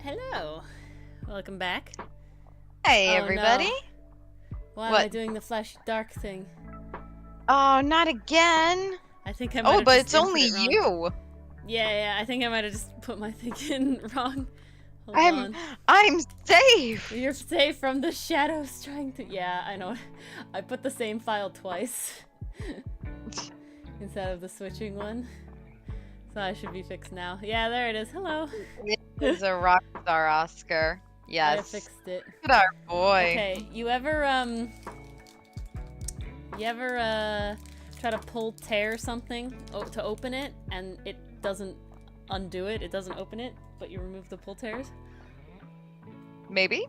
Hello. Welcome back. Hey, Oh, everybody. no. Why am What? I doing the flash dark thing? Oh, not again. I think I might Oh, have but just it's input only it wrong. you. Yeah, I think I might have just put my thing in wrong. Hold I'm on. I'm safe. You're safe from the shadows trying to- Yeah, I know. I put the same file twice. Instead of the switching one. So I should be fixed now. Yeah, there it is. Hello. It is a rock star, Oscar. I Yes. fixed it. Look at our boy. Okay, you ever try to tear something to open it and it doesn't undo it, it doesn't open it, but you remove the pull tears? Maybe.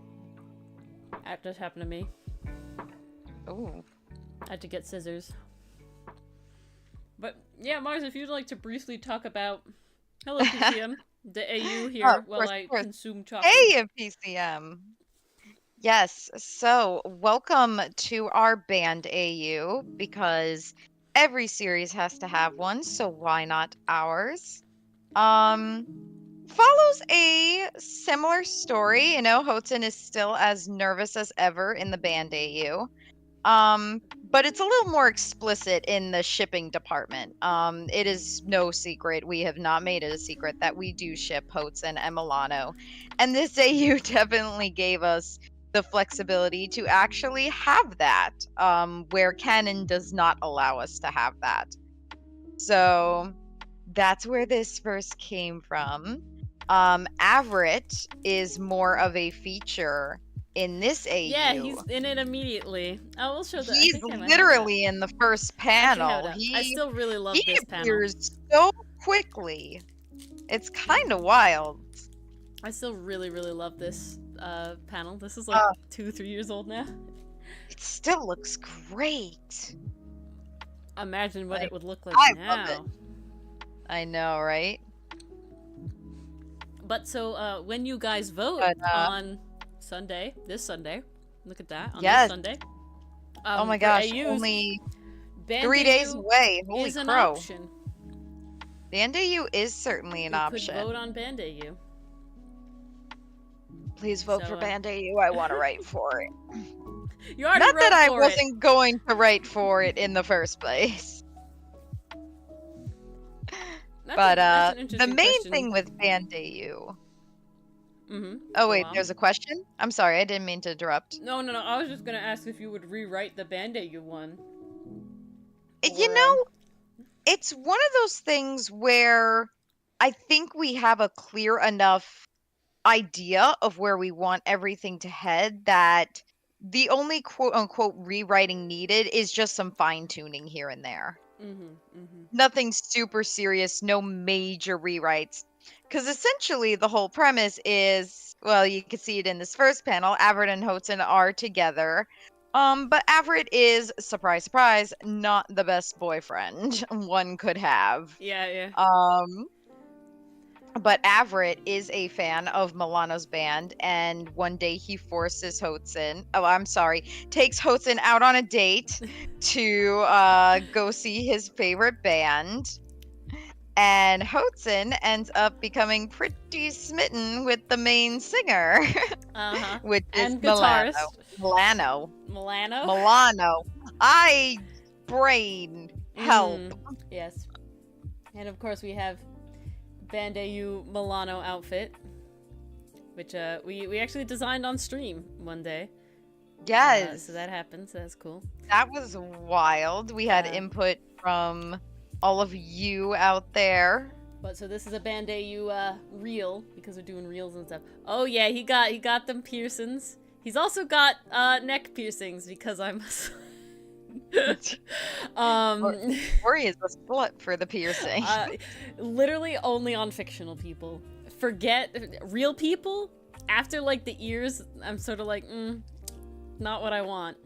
That just happened to me. Ooh. I had to get scissors. But yeah, Mars, if you'd like to briefly talk about hello PCM, the AU here Oh, of while course, I of course. consume chocolate. Hey, PCM. Yes. So, welcome to our band AU because every series has to have one, so why not ours? Follows a similar story. Houghton is still as nervous as ever in the band AU. But it's a little more explicit in the shipping department. It is no secret, we have not made it a secret that we do ship Houghton and Milano. And this AU definitely gave us the flexibility to actually have that, where canon does not allow us to have that. So that's where this first came from. Avrit is more of a feature in this AU. Yeah, he's in it immediately. I will show that. He's literally in the first panel. I still really love He this panel. appears so quickly. It's kind of wild. I still really love this panel. This is like 2-3 years old now. It still looks great. Imagine what it would look like I now. love it. I know, right? But so when you guys vote on Sunday, this Sunday, look at that, on this Sunday. Oh my gosh, only 3 days away. Holy is an crow. option. Band AU is certainly an option. You could vote on Band AU. Please vote for Band AU. I want to write for it. You already Not wrote that I for wasn't going to write for it in the first place. But the main thing with Band AU. Oh wait, there's a question? I'm sorry, I didn't mean to interrupt. No, I was just gonna ask if you would rewrite the Band AU one. You know, it's one of those things where I think we have a clear enough idea of where we want everything to head that the only quote-unquote rewriting needed is just some fine-tuning here and there. Nothing super serious, no major rewrites. Because essentially the whole premise is, well, you can see it in this first panel, Avrit and Houghton are together. But Avrit is, surprise, surprise, not the best boyfriend one could have. Yeah. But Avrit is a fan of Milano's band, and one day he forces takes Houghton out on a date to go see his favorite band. And Houghton ends up becoming pretty smitten with the main singer, which is Milano. Brain help. Yes. And of course we have Band AU Milano outfit, which we actually designed on stream one day. Yes. So that happened, so that's cool. That was wild. We had input from all of you out there. But so this is a Band AU reel, because we're doing reels and stuff. Oh yeah, he got them piercings. He's also got neck piercings because I'm Ori is a slut for the piercing. Literally only on fictional people. Forget real people. After like the ears, I'm sort of like, not what I want.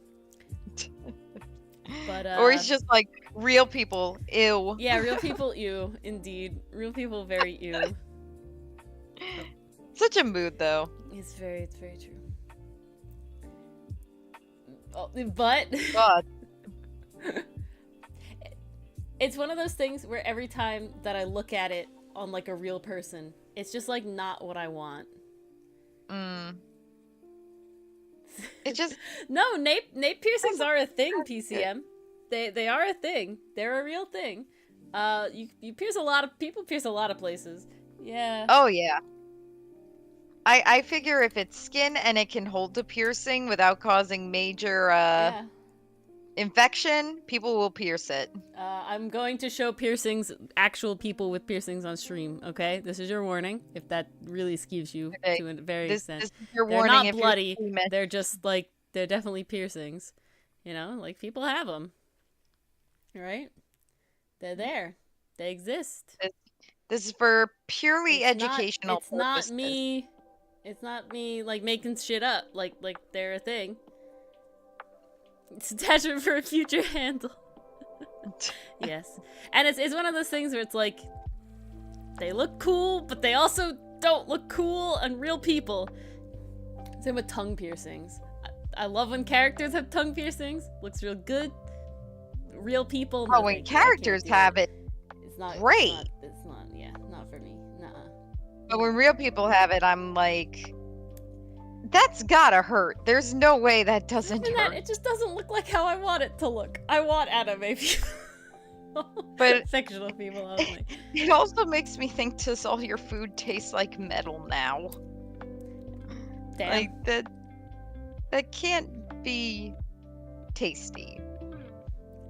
But Ori's just like, real people, ew. Yeah, real people, ew. Indeed, real people, very ew. Such a mood, though. It's very true. Oh, but God. It's one of those things where every time that I look at it on like a real person, it's just like not what I want. Mm. It just No, nape piercings are a thing, PCM. They are a thing. They're a real thing. You pierce a lot of people pierce a lot of places. Yeah. oh yeah. I figure if it's skin and it can hold the piercing without causing major Yeah. infection, people will pierce it. I'm going to show piercings, actual people with piercings on stream, okay? This is your warning, if that really skeeves you Okay. to a very This extent. is your They're warning not if bloody, you're streaming. they're just, like, they're definitely piercings. You know, like, people have them. Right? They're there. They exist. This is for purely educational It's not purposes. me. It's not me, like, making shit up. Like they're a thing. It's attachment for a future handle. Yes. And it's one of those things where it's like, they look cool, but they also don't look cool on real people. Same with tongue piercings. I love when characters have tongue piercings. Looks real good. Real people. Oh, when characters have it, it's not great. It's not, yeah, not for me. Nuh-uh. But when real people have it, I'm like, that's gotta hurt. There's no way that doesn't Even hurt. that, it just doesn't look like how I want it to look. I want anime people. But fictional people only. it also makes me think, does all your food taste like metal now? Damn. Like that can't be tasty.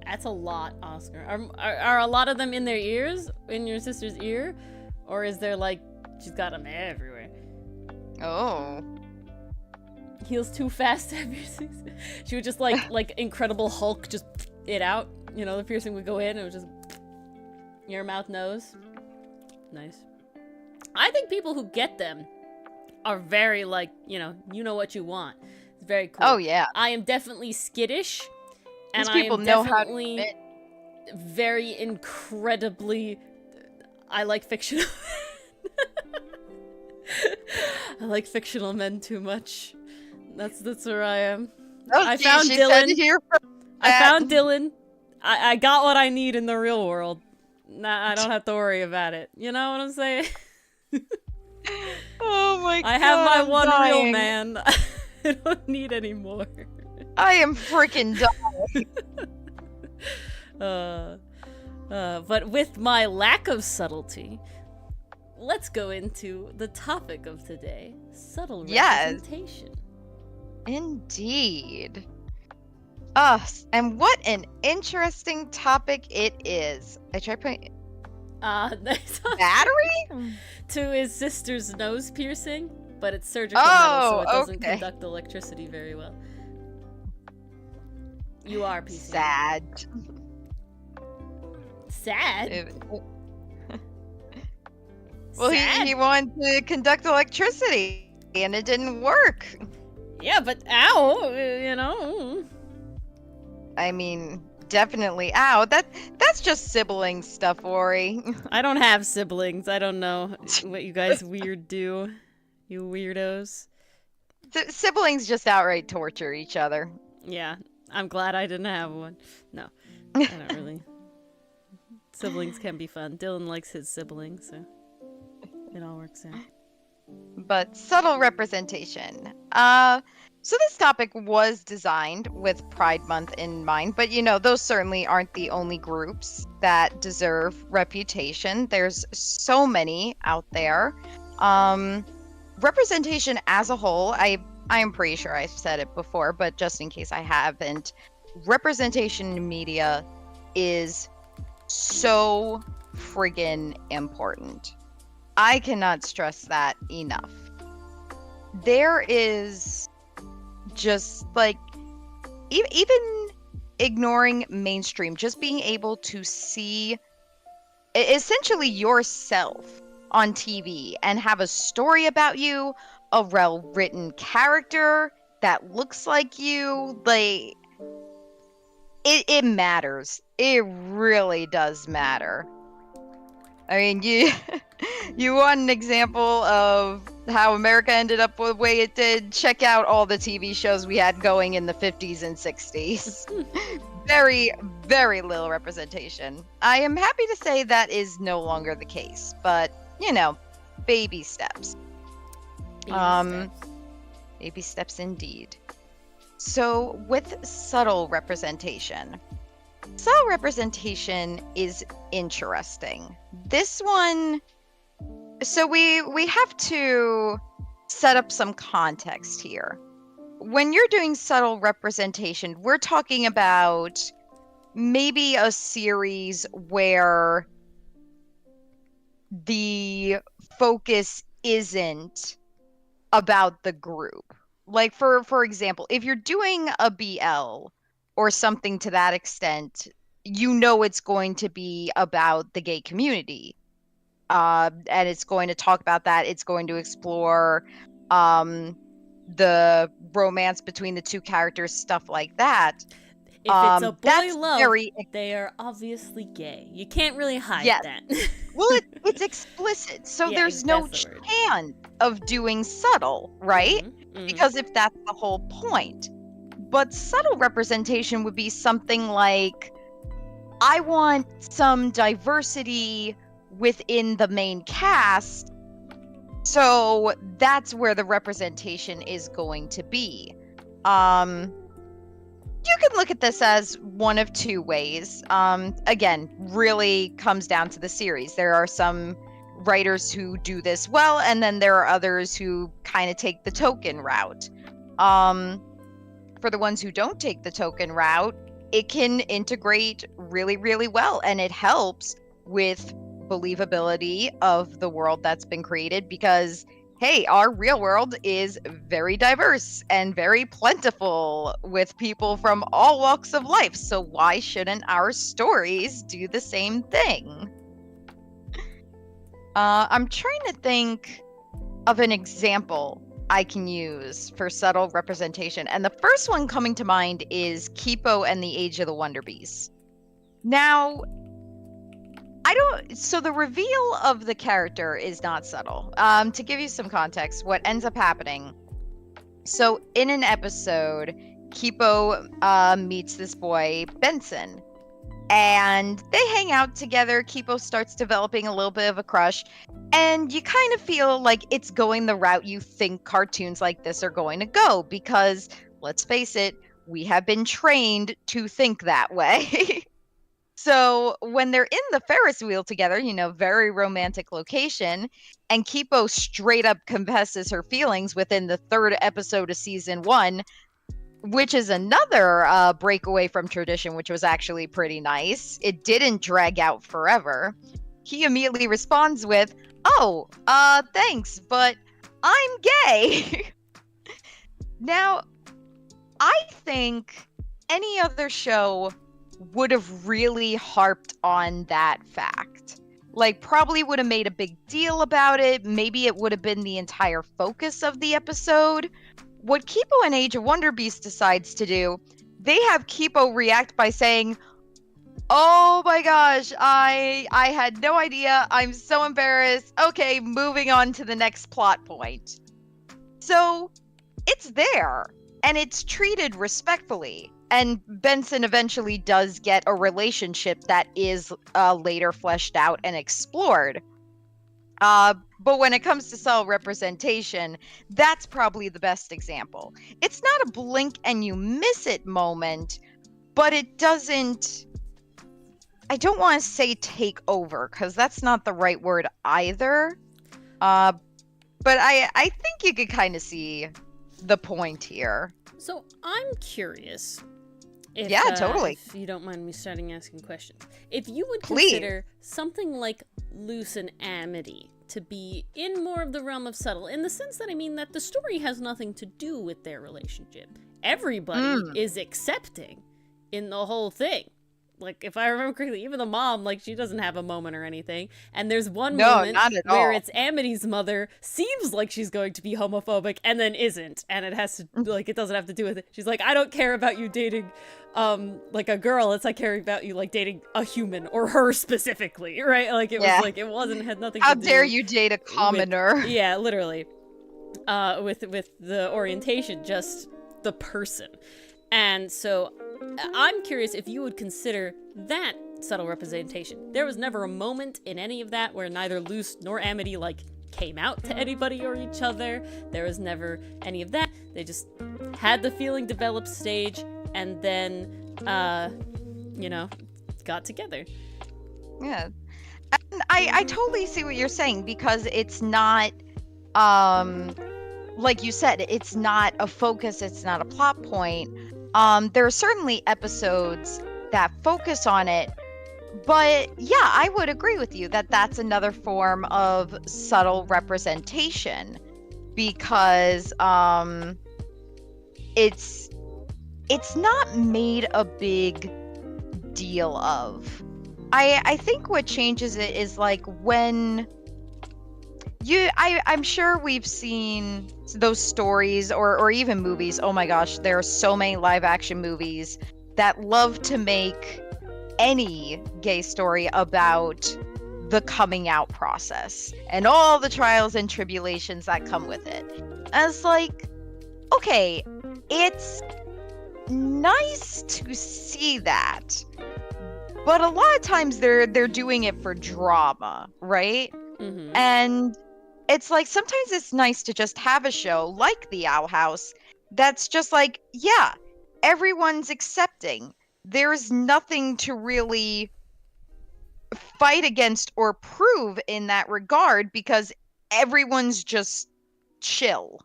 That's a lot, Oscar. Are a lot of them in their ears? In your sister's ear? Or is there like, she's got them everywhere? Oh. Heals too fast to have piercings. She would just like Incredible Hulk, just it out. You know, the piercing would go in and it would just ear, mouth, nose. Nice. I think people who get them are very like, you know what you want. It's very cool. Oh yeah. I am definitely skittish. And These people I am know how to definitely fit. very incredibly. I like fictional. I like fictional men too much. That's where I am. Oh, I geez, found she Dylan. said it here first. I found Dylan. I got what I need in the real world. Nah, I don't have to worry about it. You know what I'm saying? Oh my god. I have my I'm one real dying. man. I don't need any more. I am freaking dying. But with my lack of subtlety, let's go into the topic of today: subtle Yes. representation. Indeed. And what an interesting topic it is. I tried putting battery? To his sister's nose piercing, but it's surgical metal, so it doesn't okay. conduct electricity very well. You are PC. Sad. Sad? Well, Sad? he wanted to conduct electricity, and it didn't work. Yeah, but ow, you know. I mean, definitely. Ow, that's just sibling stuff, Ori. I don't have siblings. I don't know what you guys weird do. You weirdos. Siblings just outright torture each other. Yeah, I'm glad I didn't have one. No, I don't really. Siblings can be fun. Dylan likes his siblings, so it all works out. But subtle representation. So this topic was designed with Pride Month in mind, but those certainly aren't the only groups that deserve reputation. There's so many out there. Representation as a whole, I am pretty sure I've said it before, but just in case I haven't, representation in media is so friggin' important. I cannot stress that enough. There is just like even ignoring mainstream, just being able to see essentially yourself on TV and have a story about you, a well-written character that looks like you, like it matters. It really does matter. I mean, you want an example of how America ended up the way it did? Check out all the TV shows we had going in the 50s and 60s. Very, very little representation. I am happy to say that is no longer the case, but, baby steps. Baby steps. Baby steps indeed. So with subtle representation is interesting. This one, so we have to set up some context here. When you're doing subtle representation, we're talking about maybe a series where the focus isn't about the group. Like for example, if you're doing a BL or something to that extent, you know it's going to be about the gay community. And it's going to talk about that. It's going to explore the romance between the two characters, stuff like that. If it's a boy love, very... they are obviously gay. You can't really hide that. Well, it's explicit, so Yeah, there's no chance of doing subtle, right? Because if that's the whole point. But subtle representation would be something like, I want some diversity within the main cast, so that's where the representation is going to be. You can look at this as one of two ways. Again, really comes down to the series. There are some writers who do this well, and then there are others who kind of take the token route. For the ones who don't take the token route, it can integrate really, really well, and it helps with believability of the world that's been created because, hey, our real world is very diverse and very plentiful with people from all walks of life. So why shouldn't our stories do the same thing? I'm trying to think of an example I can use for subtle representation. And the first one coming to mind is Kipo and the Age of the Wonder Beasts. Now, so the reveal of the character is not subtle. To give you some context, what ends up happening, so in an episode, Kipo meets this boy, Benson, and they hang out together. Kipo starts developing a little bit of a crush, and you kind of feel like it's going the route you think cartoons like this are going to go, because, let's face it, we have been trained to think that way. So when they're in the Ferris wheel together, very romantic location, and Kipo straight up confesses her feelings within the 3rd episode of season 1, which is another breakaway from tradition, which was actually pretty nice. It didn't drag out forever. He immediately responds with, "Oh, thanks, but I'm gay." Now, I think any other show would have really harped on that fact. Like, probably would have made a big deal about it. Maybe it would have been the entire focus of the episode. What Kipo and Age of Wonder Beast decides to do, they have Kipo react by saying, "Oh my gosh, I had no idea. I'm so embarrassed. Okay, moving on to the next plot point." So, it's there, and it's treated respectfully. And Benson eventually does get a relationship that is later fleshed out and explored. But when it comes to subtle representation, that's probably the best example. It's not a blink and you miss it moment, but it doesn't... I don't want to say take over, because that's not the right word either. But I think you could kind of see the point here. So I'm curious. Totally. If you don't mind me starting asking questions. If you would consider something like Luce and Amity to be in more of the realm of subtle, in the sense that, that the story has nothing to do with their relationship. Everybody is accepting in the whole thing. Like, if I remember correctly, even the mom, she doesn't have a moment or anything. And there's one moment where it's Amity's mother seems like she's going to be homophobic and then isn't. And it has to, it doesn't have to do with it. She's like, "I don't care about you dating, a girl. It's caring about you, dating a human," or her specifically, right? It had nothing to do. How dare you date a commoner? Literally. With the orientation, just the person. And so I'm curious if you would consider that subtle representation. There was never a moment in any of that where neither Luce nor Amity, came out to anybody or each other. There was never any of that. They just had the feeling developed stage and then, got together. Yeah. And I totally see what you're saying, because it's not, like you said, it's not a focus, it's not a plot point. There are certainly episodes that focus on it, but yeah, I would agree with you that that's another form of subtle representation, because it's not made a big deal of. I think what changes it is like when I'm sure we've seen those stories or even movies. Oh my gosh, there are so many live action movies that love to make any gay story about the coming out process and all the trials and tribulations that come with it. And it's like, okay, it's nice to see that, but a lot of times they're doing it for drama, right? Mm-hmm. And it's like sometimes it's nice to just have a show like The Owl House that's just like, yeah, everyone's accepting. There's nothing to really fight against or prove in that regard, because everyone's just chill.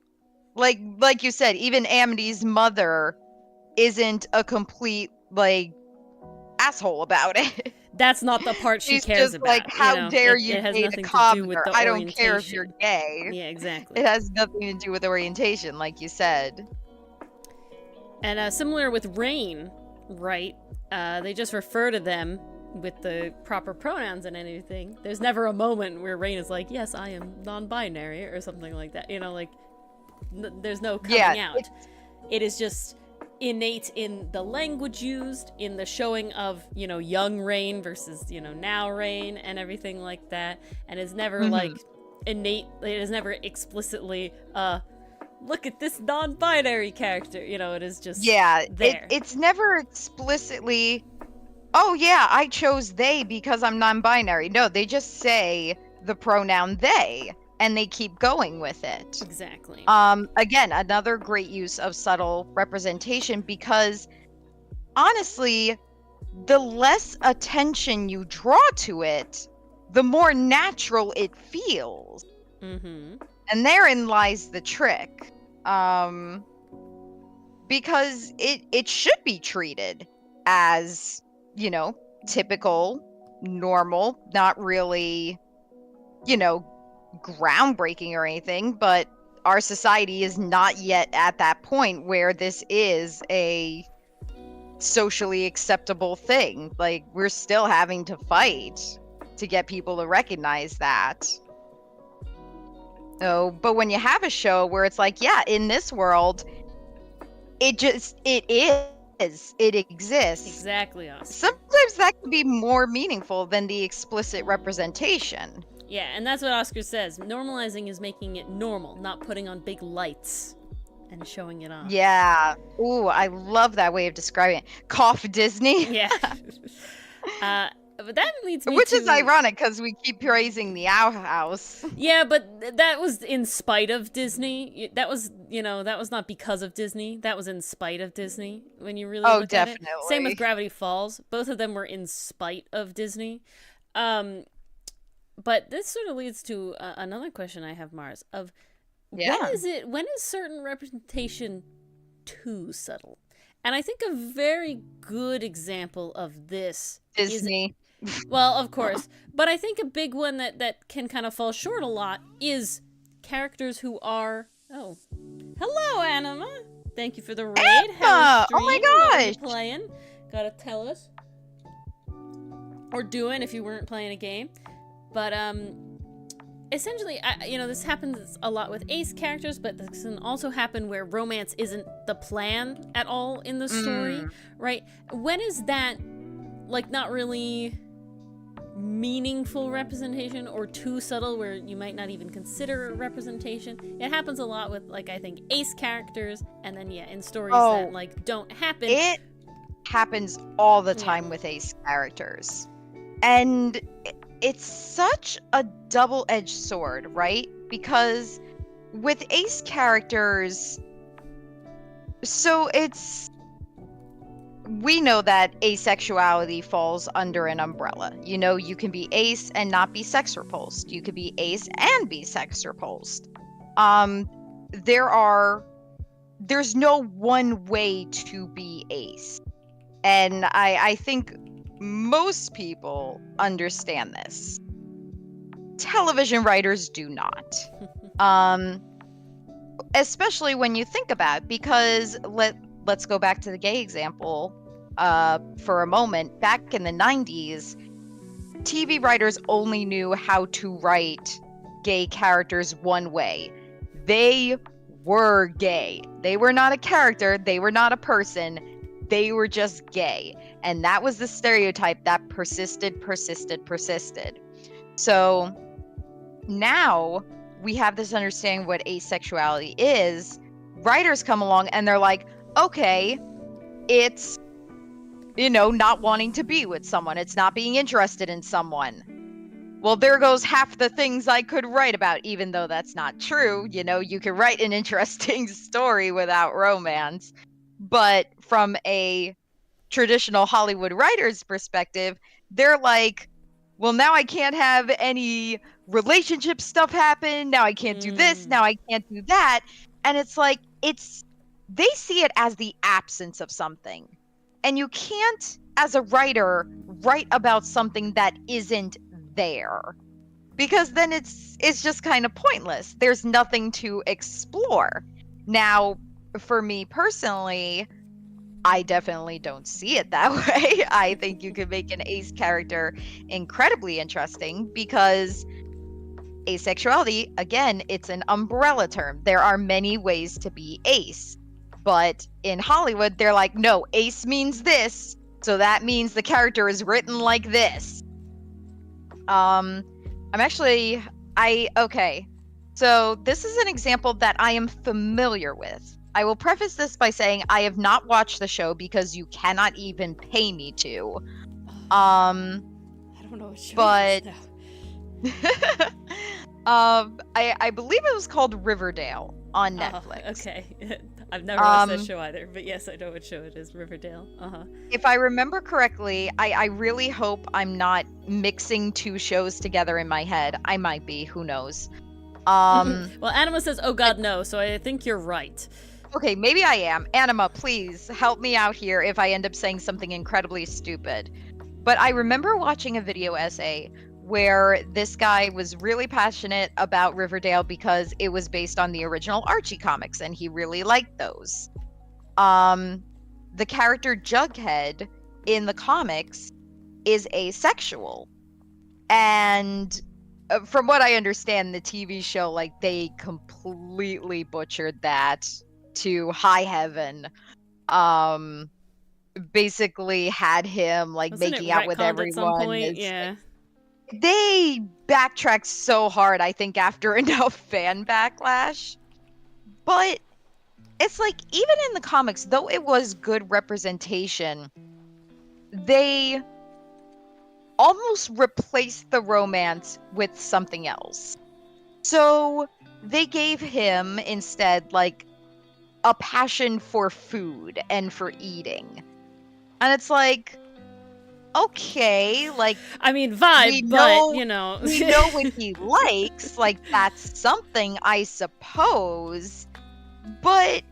Like you said, even Amity's mother isn't a complete like asshole about it. That's not the part she She's cares just about. like, how dare you it has date nothing a to do with commoner? the I don't care if you're orientation. gay. Yeah, exactly. It has nothing to do with orientation, like you said. And similar with Rain, right? They just refer to them with the proper pronouns and anything. There's never a moment where Rain is like, yes, I am non-binary or something like that. Like, there's no coming out. It is just innate in the language used, in the showing of, young Rain versus, now Rain and everything like that. And it's never like innate, it is never explicitly, look at this non-binary character. It is just there. It's never explicitly, oh yeah, I chose they because I'm non-binary. No, they just say the pronoun they, and they keep going with it. Exactly. Again, another great use of subtle representation, because honestly, the less attention you draw to it, the more natural it feels. Mm-hmm. And therein lies the trick. Because it should be treated as, typical, normal, not really, groundbreaking or anything, but our society is not yet at that point where this is a socially acceptable thing. Like, we're still having to fight to get people to recognize that. Oh, but when you have a show where it's like, yeah, in this world, it exists. Exactly, Oscar. Sometimes that can be more meaningful than the explicit representation. Yeah, and that's what Oscar says. Normalizing is making it normal, not putting on big lights and showing it off. Yeah. Ooh, I love that way of describing it. Cough Disney. Yeah. But that leads me Which to... is ironic, because we keep praising the Owl House. Yeah, but that was in spite of Disney. That was, that was not because of Disney. That was in spite of Disney, when you really look definitely. at it. Same with Gravity Falls. Both of them were in spite of Disney. But this sort of leads to another question I have, Mars, of when is certain representation too subtle? And I think a very good example of this Disney. Well, of course. But I think a big one that can kind of fall short a lot is characters who are... Oh. Hello, Anima! Thank you for the raid. Emma! Oh my gosh! Playing. Gotta tell us. Or doing if you weren't playing a game. But, essentially, this happens a lot with ace characters, but this can also happen where romance isn't the plan at all in the story, right? When is that, like, not really meaningful representation or too subtle where you might not even consider it representation? It happens a lot with, like, I think ace characters, and then, in stories that, like, don't happen. It happens all the time with ace characters. And it's such a double-edged sword, right? because with ace characters, so we know that asexuality falls under an umbrella. You know, you can be ace and not be sex repulsed. You could be ace and be sex repulsed. There's no one way to be ace. And I think most people understand this. Television writers do not. Especially when you think about it, because let's go back to the gay example for a moment. Back in the 90s, TV writers only knew how to write gay characters one way. They were gay. They were not a character. They were not a person. They were just gay. And that was the stereotype that persisted. So now we have this understanding what asexuality is. Writers come along and they're like, okay, it's, not wanting to be with someone. It's not being interested in someone. Well, there goes half the things I could write about, even though that's not true. You can write an interesting story without romance. But from a traditional Hollywood writer's perspective, they're like, well, now I can't have any relationship stuff happen. Now I can't do this. Now I can't do that. And it's like, they see it as the absence of something. And you can't, as a writer, write about something that isn't there. Because then it's just kind of pointless. There's nothing to explore. Now, for me personally, I definitely don't see it that way. I think you could make an ace character incredibly interesting because asexuality, again, it's an umbrella term. There are many ways to be ace. But in Hollywood, they're like, no, ace means this. So that means the character is written like this. Okay. So this is an example that I am familiar with. I will preface this by saying I have not watched the show because you cannot even pay me to. I don't know what show but it is now. I believe it was called Riverdale on Netflix. Okay. I've never watched that show either, but yes, I know what show it is, Riverdale. If I remember correctly, I really hope I'm not mixing two shows together in my head. I might be, who knows. Well, Anima says, oh god, no, so I think you're right. Okay, maybe I am. Anima, please help me out here if I end up saying something incredibly stupid. But I remember watching a video essay where this guy was really passionate about Riverdale because it was based on the original Archie comics, and he really liked those. The character Jughead in the comics is asexual. And from what I understand, the TV show, they completely butchered that to high heaven. Basically had him Wasn't making it out with retconned everyone. at some point? Yeah. They backtracked so hard, I think, after enough fan backlash. But it's like, even in the comics, though it was good representation, they almost replaced the romance with something else. So they gave him instead a passion for food and for eating. And it's like, okay, I mean, vibe, but we know what he likes. That's something, I suppose. But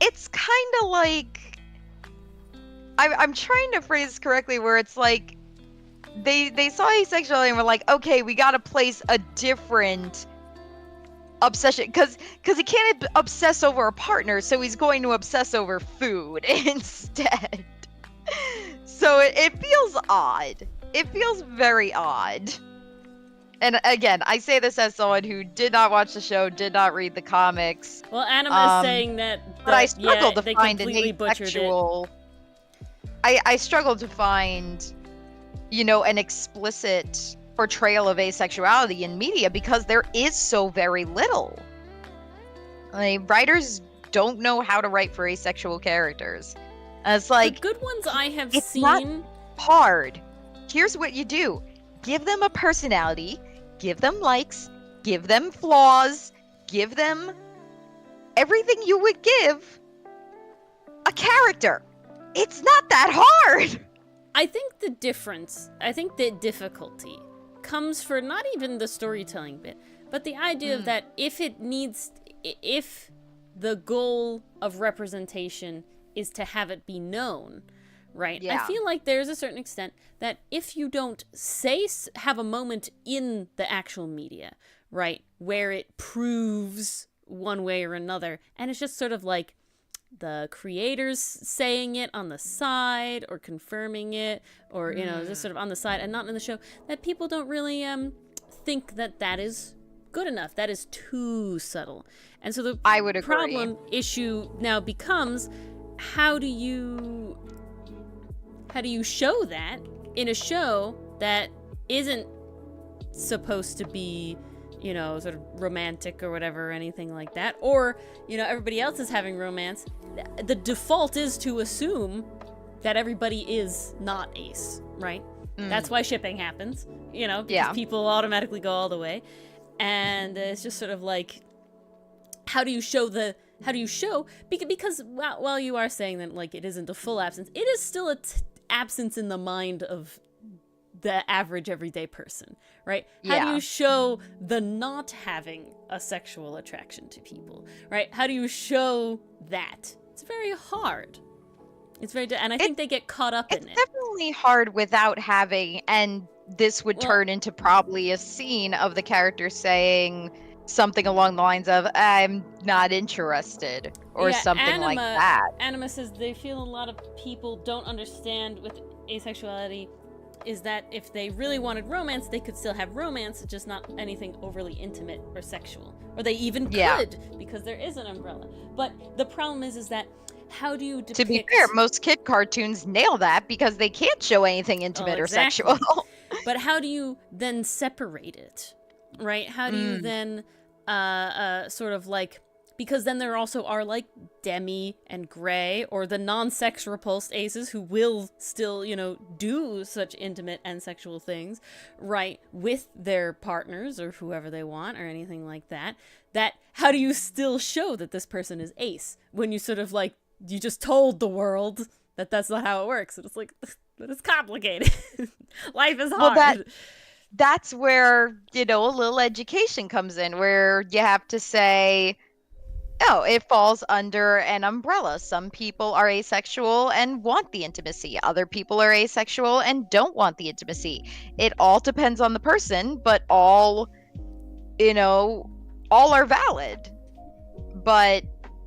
it's kind of I'm trying to phrase correctly, where it's like they saw asexuality and were like, okay, we gotta place a different obsession, because he can't obsess over a partner, so he's going to obsess over food instead. So it feels odd. It feels very odd. And again, I say this as someone who did not watch the show, did not read the comics. Well, Anima is saying that but I struggled to find an asexual. I struggled to find, an explicit portrayal of asexuality in media because there is so very little. Writers don't know how to write for asexual characters. And it's like, the good ones I have it's seen. Not hard. Here's what you do: give them a personality, give them likes, give them flaws, give them everything you would give a character. It's not that hard. I think the difficulty comes for not even the storytelling bit, but the idea of that if the goal of representation is to have it be known, right? Yeah. I feel like there's a certain extent that if you don't have a moment in the actual media, right, where it proves one way or another, and it's just sort of like the creators saying it on the side or confirming it, or just sort of on the side and not in the show, that people don't really think that is good enough. That is too subtle. And so the issue now becomes, how do you show that in a show that isn't supposed to be sort of romantic or whatever, or anything like that, or everybody else is having romance. The default is to assume that everybody is not ace, right? That's why shipping happens, because people automatically go all the way. And it's just sort of like, how do you show because while you are saying that like it isn't a full absence, it is still a absence in the mind of the average everyday person, right? How do you show the not having a sexual attraction to people, right? How do you show that? It's very hard. It's very, and I think they get caught up in it. It's definitely hard without having, and this would turn into probably a scene of the character saying something along the lines of, I'm not interested, or something like that. Anima says they feel a lot of people don't understand with asexuality is that if they really wanted romance, they could still have romance, just not anything overly intimate or sexual. Or they even could, because there is an umbrella. But the problem is that how do you depict... To be fair, most kid cartoons nail that because they can't show anything intimate or sexual. But how do you then separate it, right? How do you then sort of like... Because then there also are like Demi and Gray, or the non-sex repulsed aces who will still, do such intimate and sexual things, right, with their partners or whoever they want or anything like that. That how do you still show that this person is ace when you sort of like, you just told the world that that's not how it works? And it's like, but it's complicated. Life is hard. Well, that's where, a little education comes in, where you have to say, oh, it falls under an umbrella. Some people are asexual and want the intimacy. Other people are asexual and don't want the intimacy. It all depends on the person, but all are valid. But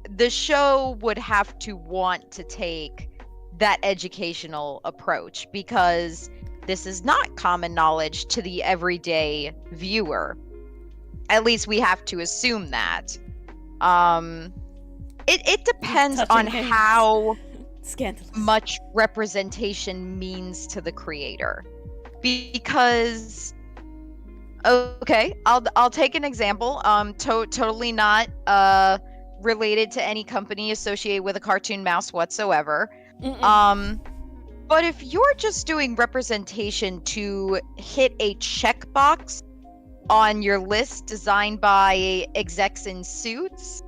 the show would have to want to take that educational approach, because this is not common knowledge to the everyday viewer. At least we have to assume that. It depends on how much representation means to the creator. Because, okay, I'll take an example. Totally not related to any company associated with a cartoon mouse whatsoever. But if you're just doing representation to hit a checkbox on your list designed by execs in suits,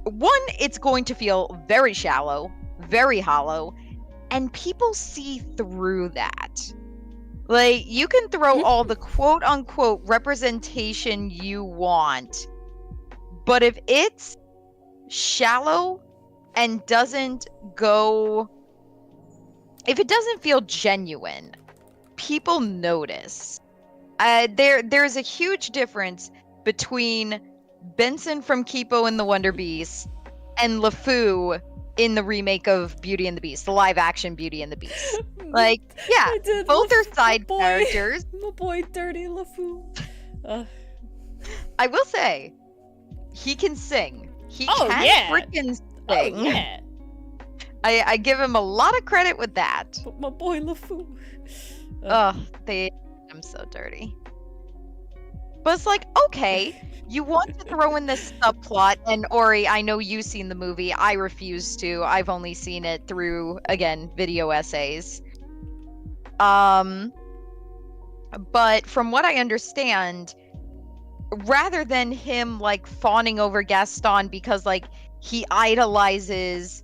one, it's going to feel very shallow, very hollow, and people see through that. Like, you can throw all the quote-unquote representation you want, but if it's shallow and if it doesn't feel genuine, people notice. There's a huge difference between Benson from Kipo and the Wonder Beast and LeFou in the remake of Beauty and the Beast, the live-action Beauty and the Beast. Like, yeah, both are side characters. My boy, Dirty LeFou. I will say, he can sing. He can freaking sing. Oh, yeah. I give him a lot of credit with that. But my boy LeFou. I'm so dirty. But it's like, okay, you want to throw in this subplot, and Ori, I know you've seen the movie. I refuse to. I've only seen it through, again, video essays. But from what I understand, rather than him like fawning over Gaston because like he idolizes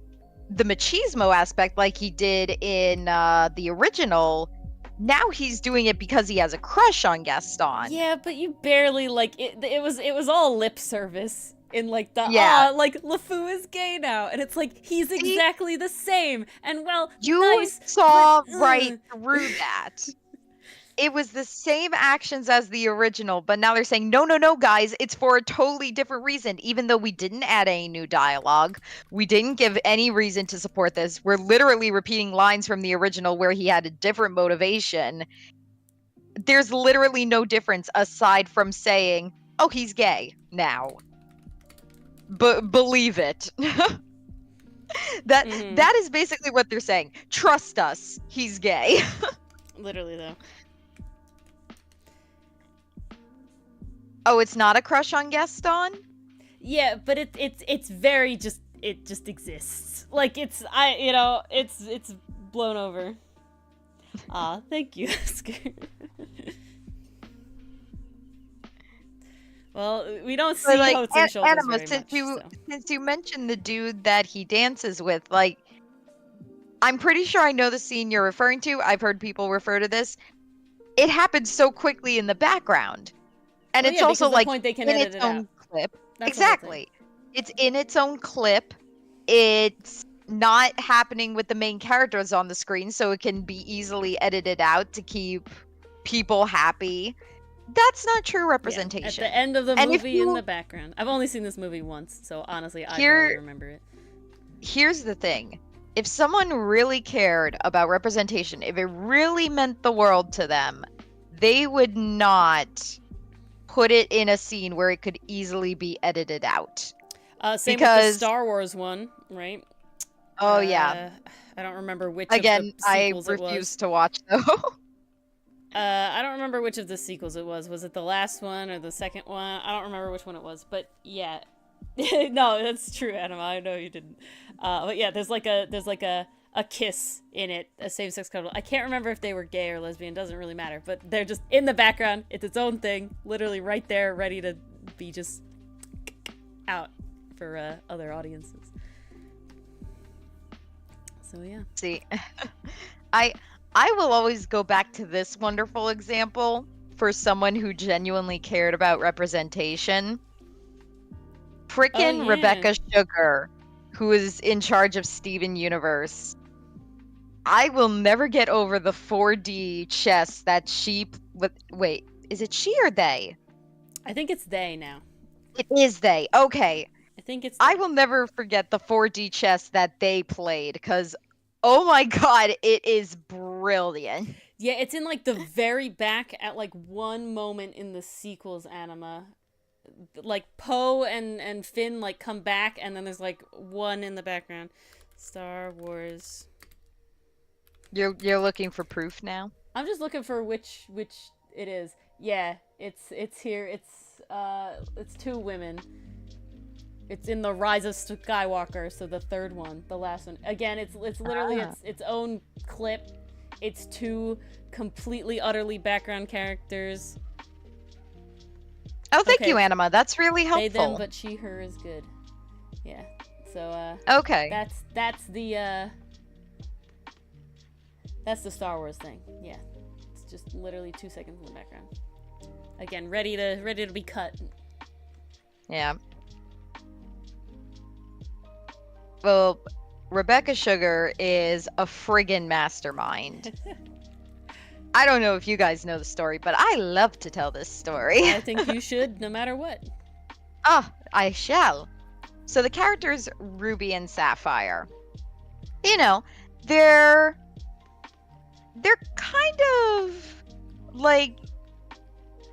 the machismo aspect like he did in the original, now he's doing it because he has a crush on Gaston. Yeah, but you barely like it. It was all lip service in like the like LeFou is gay now, and it's like he's exactly the same. And well, you nice, saw but, right through that. It was the same actions as the original, but now they're saying, no, guys, it's for a totally different reason. Even though we didn't add any new dialogue, we didn't give any reason to support this. We're literally repeating lines from the original where he had a different motivation. There's literally no difference aside from saying, oh, he's gay now. But believe it. That is basically what they're saying. Trust us, he's gay. Literally, though. Oh, it's not a crush on Gaston? Yeah, but it's very just it just exists. Like it's it's blown over. Thank you, Oscar. Well, we don't see like, Hotz and shoulders Anima, very since much, since you mentioned the dude that he dances with, like, I'm pretty sure I know the scene you're referring to. I've heard people refer to this. It happens so quickly in the background. And it's also like point they can in edit its own clip. That's exactly. It's in its own clip. It's not happening with the main characters on the screen, so it can be easily edited out to keep people happy. That's not true representation. Yeah, at the end of the movie in the background. I've only seen this movie once, so honestly, I don't remember it. Here's the thing. If someone really cared about representation, if it really meant the world to them, they would not put it in a scene where it could easily be edited out. Same with the Star Wars one, right? Oh, yeah. I don't remember which Again, of the sequels I refuse to watch, though. I don't remember which of the sequels it was. Was it the last one or the second one? I don't remember which one it was, but yeah. No, that's true, Anima. I know you didn't. But yeah, there's like a kiss in it, a same-sex couple. I can't remember if they were gay or lesbian. Doesn't really matter. But they're just in the background. It's its own thing, literally right there, ready to be just out for other audiences. So yeah. See, I will always go back to this wonderful example for someone who genuinely cared about representation. Frickin' Rebecca Sugar, who is in charge of Steven Universe. I will never get over the 4D chess that she... Wait, is it she or they? I think it's they now. It is they. Okay. I think it's... I will never forget the 4D chess that they played, because, oh my god, it is brilliant. Yeah, it's in, like, the very back at, like, one moment in the sequels, Anima. Like, Poe and Finn, like, come back, and then there's, like, one in the background. Star Wars... You're looking for proof now? I'm just looking for which it is. Yeah, it's here. It's two women. It's in the Rise of Skywalker, so the third one, the last one. Again, it's literally its own clip. It's two completely utterly background characters. Oh, thank you, Anima. That's really helpful. They, them, but she, her is good. Yeah. So okay. That's the Star Wars thing. Yeah. It's just literally 2 seconds in the background. Again, ready to be cut. Yeah. Well, Rebecca Sugar is a friggin' mastermind. I don't know if you guys know the story, but I love to tell this story. I think you should, no matter what. I shall. So the characters Ruby and Sapphire, you know, they're kind of like,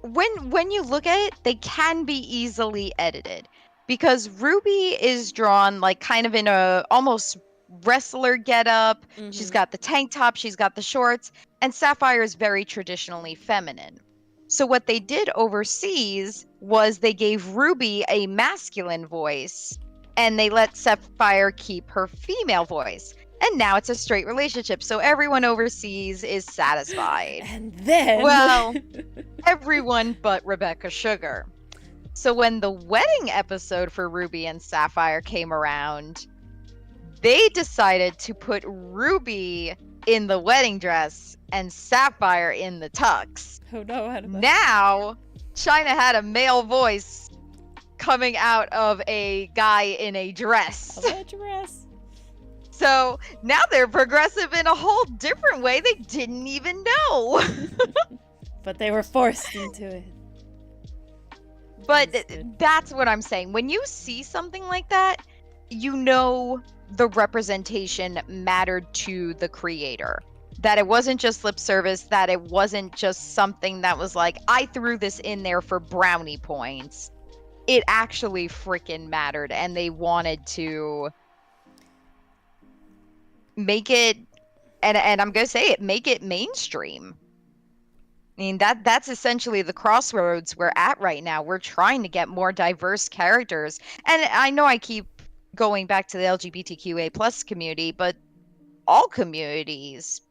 when you look at it, they can be easily edited, because Ruby is drawn like kind of in a almost wrestler getup. Mm-hmm. She's got the tank top, she's got the shorts, and Sapphire is very traditionally feminine. So what they did overseas was they gave Ruby a masculine voice, and they let Sapphire keep her female voice. And now it's a straight relationship, so everyone overseas is satisfied. And then... Well, everyone but Rebecca Sugar. So when the wedding episode for Ruby and Sapphire came around, they decided to put Ruby in the wedding dress and Sapphire in the tux. Oh no, now China had a male voice coming out of a guy in a dress. A dress. So now they're progressive in a whole different way they didn't even know. But they were forced into it. But that's what I'm saying. When you see something like that, you know the representation mattered to the creator. That it wasn't just lip service, that it wasn't just something that was like, I threw this in there for brownie points. It actually freaking mattered, and they wanted to make it, and I'm gonna say it, make it mainstream. I mean, that's essentially the crossroads we're at right now. We're trying to get more diverse characters, and I know I keep going back to the LGBTQA plus community, but all communities.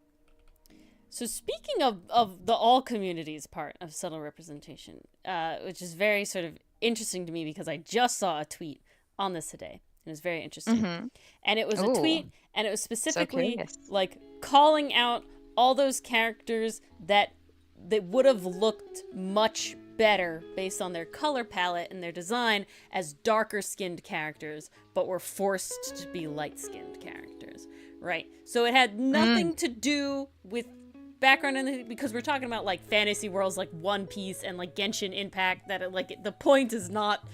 So speaking of the all communities part of subtle representation, which is very sort of interesting to me because I just saw a tweet on this today. It was very interesting. And it was a tweet, and it was specifically like calling out all those characters that would have looked much better based on their color palette and their design as darker skinned characters, but were forced to be light skinned characters, right? So it had nothing to do with background in the, because we're talking about like fantasy worlds like One Piece and like Genshin Impact, that like the point is not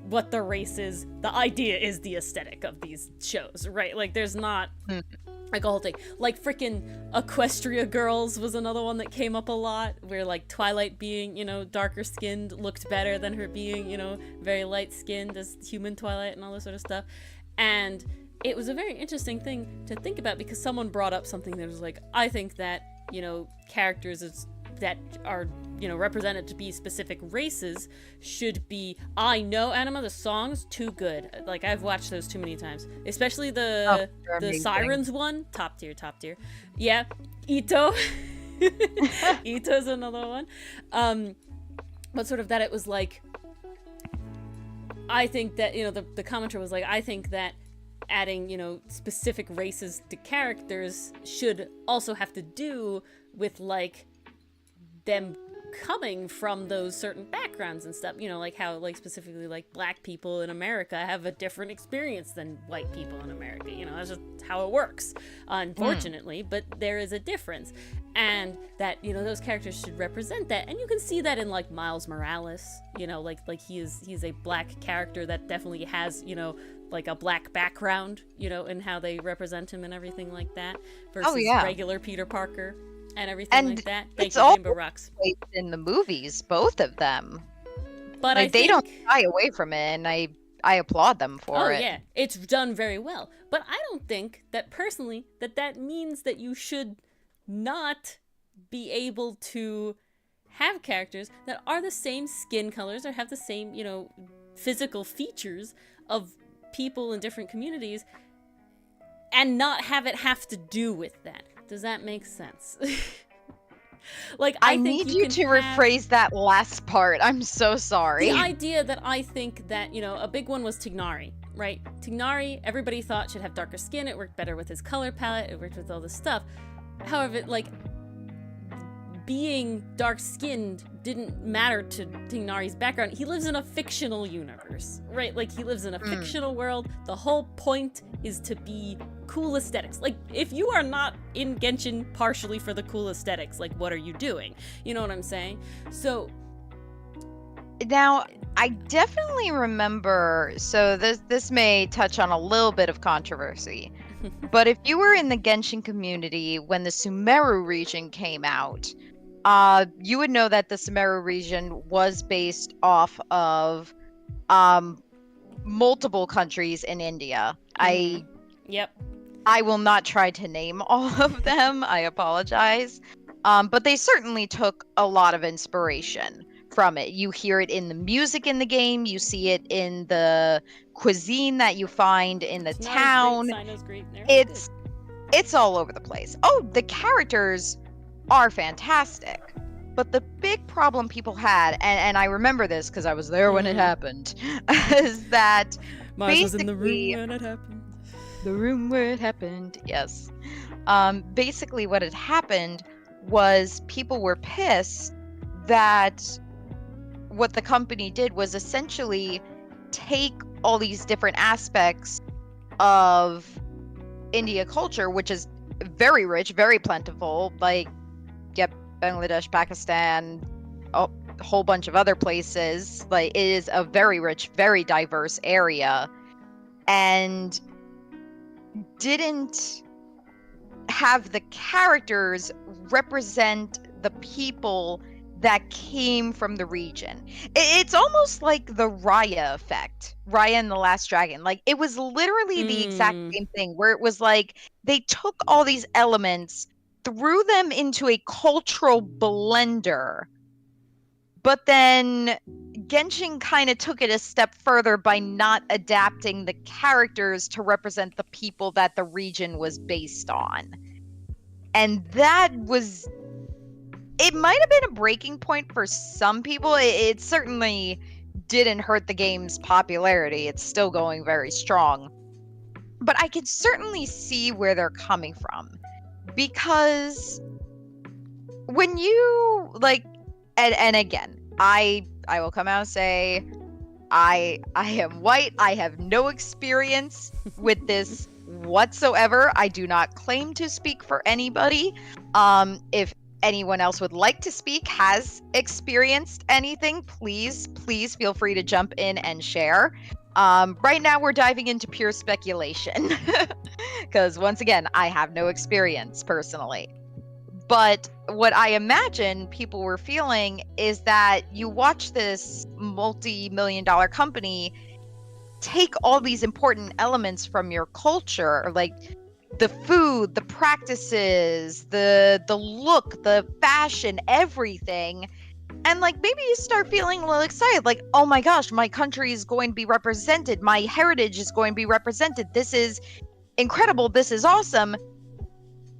what the race is, the idea is the aesthetic of these shows, right? Like there's not like a whole thing. Like freaking Equestria Girls was another one that came up a lot, where like Twilight being, you know, darker skinned looked better than her being, you know, very light skinned as human Twilight and all this sort of stuff. And it was a very interesting thing to think about because someone brought up something that was like, I think that, you know, characters that are, you know, represented to be specific races should be, I know, Anima, the song's too good. Like, I've watched those too many times. Especially the Sirens one. Top tier. Yeah. Ito. Ito's another one. But sort of that it was like, I think that, you know, the commenter was like, I think that adding, you know, specific races to characters should also have to do with, like, them coming from those certain backgrounds and stuff, you know, like how, like, specifically, like, black people in America have a different experience than white people in America, you know, that's just how it works, unfortunately, but there is a difference, and that, you know, those characters should represent that, and you can see that in, like, Miles Morales, you know, like he's a black character that definitely has, you know, like a black background, you know, in how they represent him and everything like that, versus regular Peter Parker and everything like that. It's all in the movies, both of them. But like, they don't shy away from it, and I applaud them for it. Oh yeah, it's done very well. But I don't think that personally that means that you should not be able to have characters that are the same skin colors or have the same, you know, physical features of people in different communities and not have it have to do with that. Does that make sense? Like, I think need you to rephrase that last part. I'm so sorry. The idea that I think that, you know, a big one was Tignari, right? Tignari, everybody thought should have darker skin. It worked better with his color palette. It worked with all this stuff. However, like, being dark-skinned didn't matter to Tignari's background. He lives in a fictional universe, right? Like, he lives in a fictional world. The whole point is to be cool aesthetics. Like, if you are not in Genshin partially for the cool aesthetics, like, what are you doing? You know what I'm saying? So now, I definitely remember, so this may touch on a little bit of controversy, but if you were in the Genshin community when the Sumeru region came out, you would know that the Sumeru region was based off of multiple countries in India. I will not try to name all of them. I apologize. But they certainly took a lot of inspiration from it. You hear it in the music in the game. You see it in the cuisine that you find in the town. It's all over the place. Oh, the characters are fantastic. But the big problem people had, and I remember this because I was there when it happened, is that Mars was in the basically room when it happened. the room where it happened, yes. Basically what had happened was people were pissed that what the company did was essentially take all these different aspects of India culture, which is very rich, very plentiful, like, yep, Bangladesh, Pakistan, a whole bunch of other places. Like, it is a very rich, very diverse area, and didn't have the characters represent the people that came from the region. It's almost like the Raya effect, Raya and the Last Dragon. Like, it was literally the exact same thing, where it was like they took all these elements, threw them into a cultural blender, but then Genshin kind of took it a step further by not adapting the characters to represent the people that the region was based on. And that was, it might have been a breaking point for some people. It certainly didn't hurt the game's popularity. It's still going very strong. But I could certainly see where they're coming from. Because when you, like, and again, I will come out and say, I am white. I have no experience with this whatsoever. I do not claim to speak for anybody. If anyone else would like to speak, has experienced anything, please feel free to jump in and share. Right now we're diving into pure speculation because once again, I have no experience personally. But what I imagine people were feeling is that you watch this multi-million-dollar company take all these important elements from your culture, like the food, the practices, the look, the fashion, everything. And like maybe you start feeling a little excited, like, oh my gosh, my country is going to be represented. My heritage is going to be represented. This is incredible. This is awesome.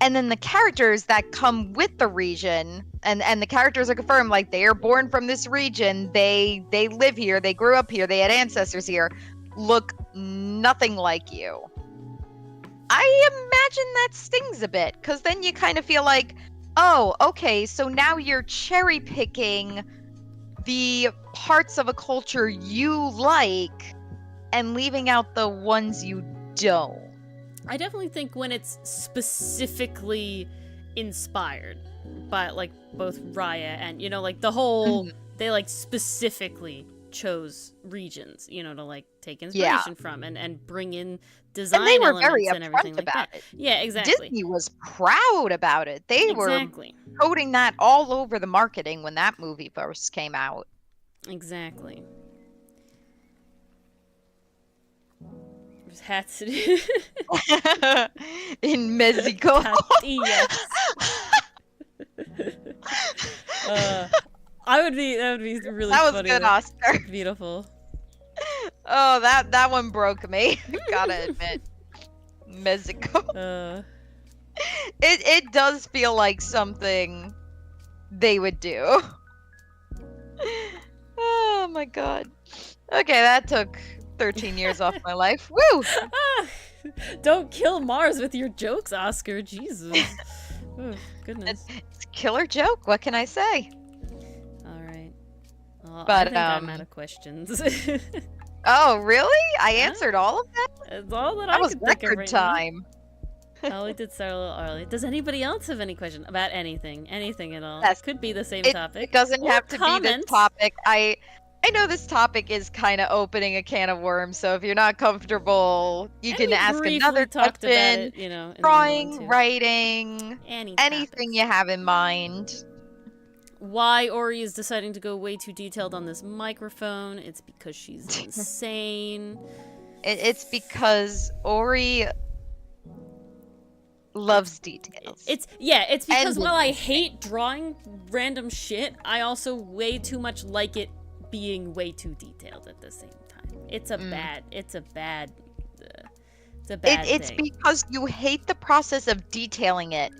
And then the characters that come with the region, and the characters are confirmed, like they are born from this region, they live here, they grew up here, they had ancestors here, look nothing like you. I imagine that stings a bit, because then you kind of feel like, oh, okay, so now you're cherry picking the parts of a culture you like and leaving out the ones you don't. I definitely think when it's specifically inspired by, like, both Raya and, you know, like, the whole, they, like, specifically chose regions, you know, to, like, take inspiration from and bring in design and they were elements very and everything upfront like about that. it. Yeah, exactly. Disney was proud about it. They were coding that all over the marketing when that movie first came out. Exactly. There's hats to do. In Mexico. That would be really that was funny. Good, Oscar. Beautiful. Oh, that one broke me. Gotta admit. Mexico. It does feel like something they would do. Oh my god. Okay, that took 13 years off my life. Woo! Don't kill Mars with your jokes, Oscar. Jesus. Oh, goodness. It's a killer joke. What can I say? All right. Well, but I think I'm out of questions. Oh, really? I answered all of that? That's all that I was could think of record right time. Oh, we did start a little early. Does anybody else have any question about anything? Anything at all? Yes. Could be the same topic. It doesn't have to be this comments. topic. I know this topic is kind of opening a can of worms, so if you're not comfortable, you can ask another talked question. About it, you know, drawing, writing, anything topics. you have in mind. Why Ori is deciding to go way too detailed on this microphone? It's because she's insane. It's because Ori loves details. It's because while I hate drawing random shit, I also way too much like it being way too detailed at the same time. It's a bad thing. It's because you hate the process of detailing it,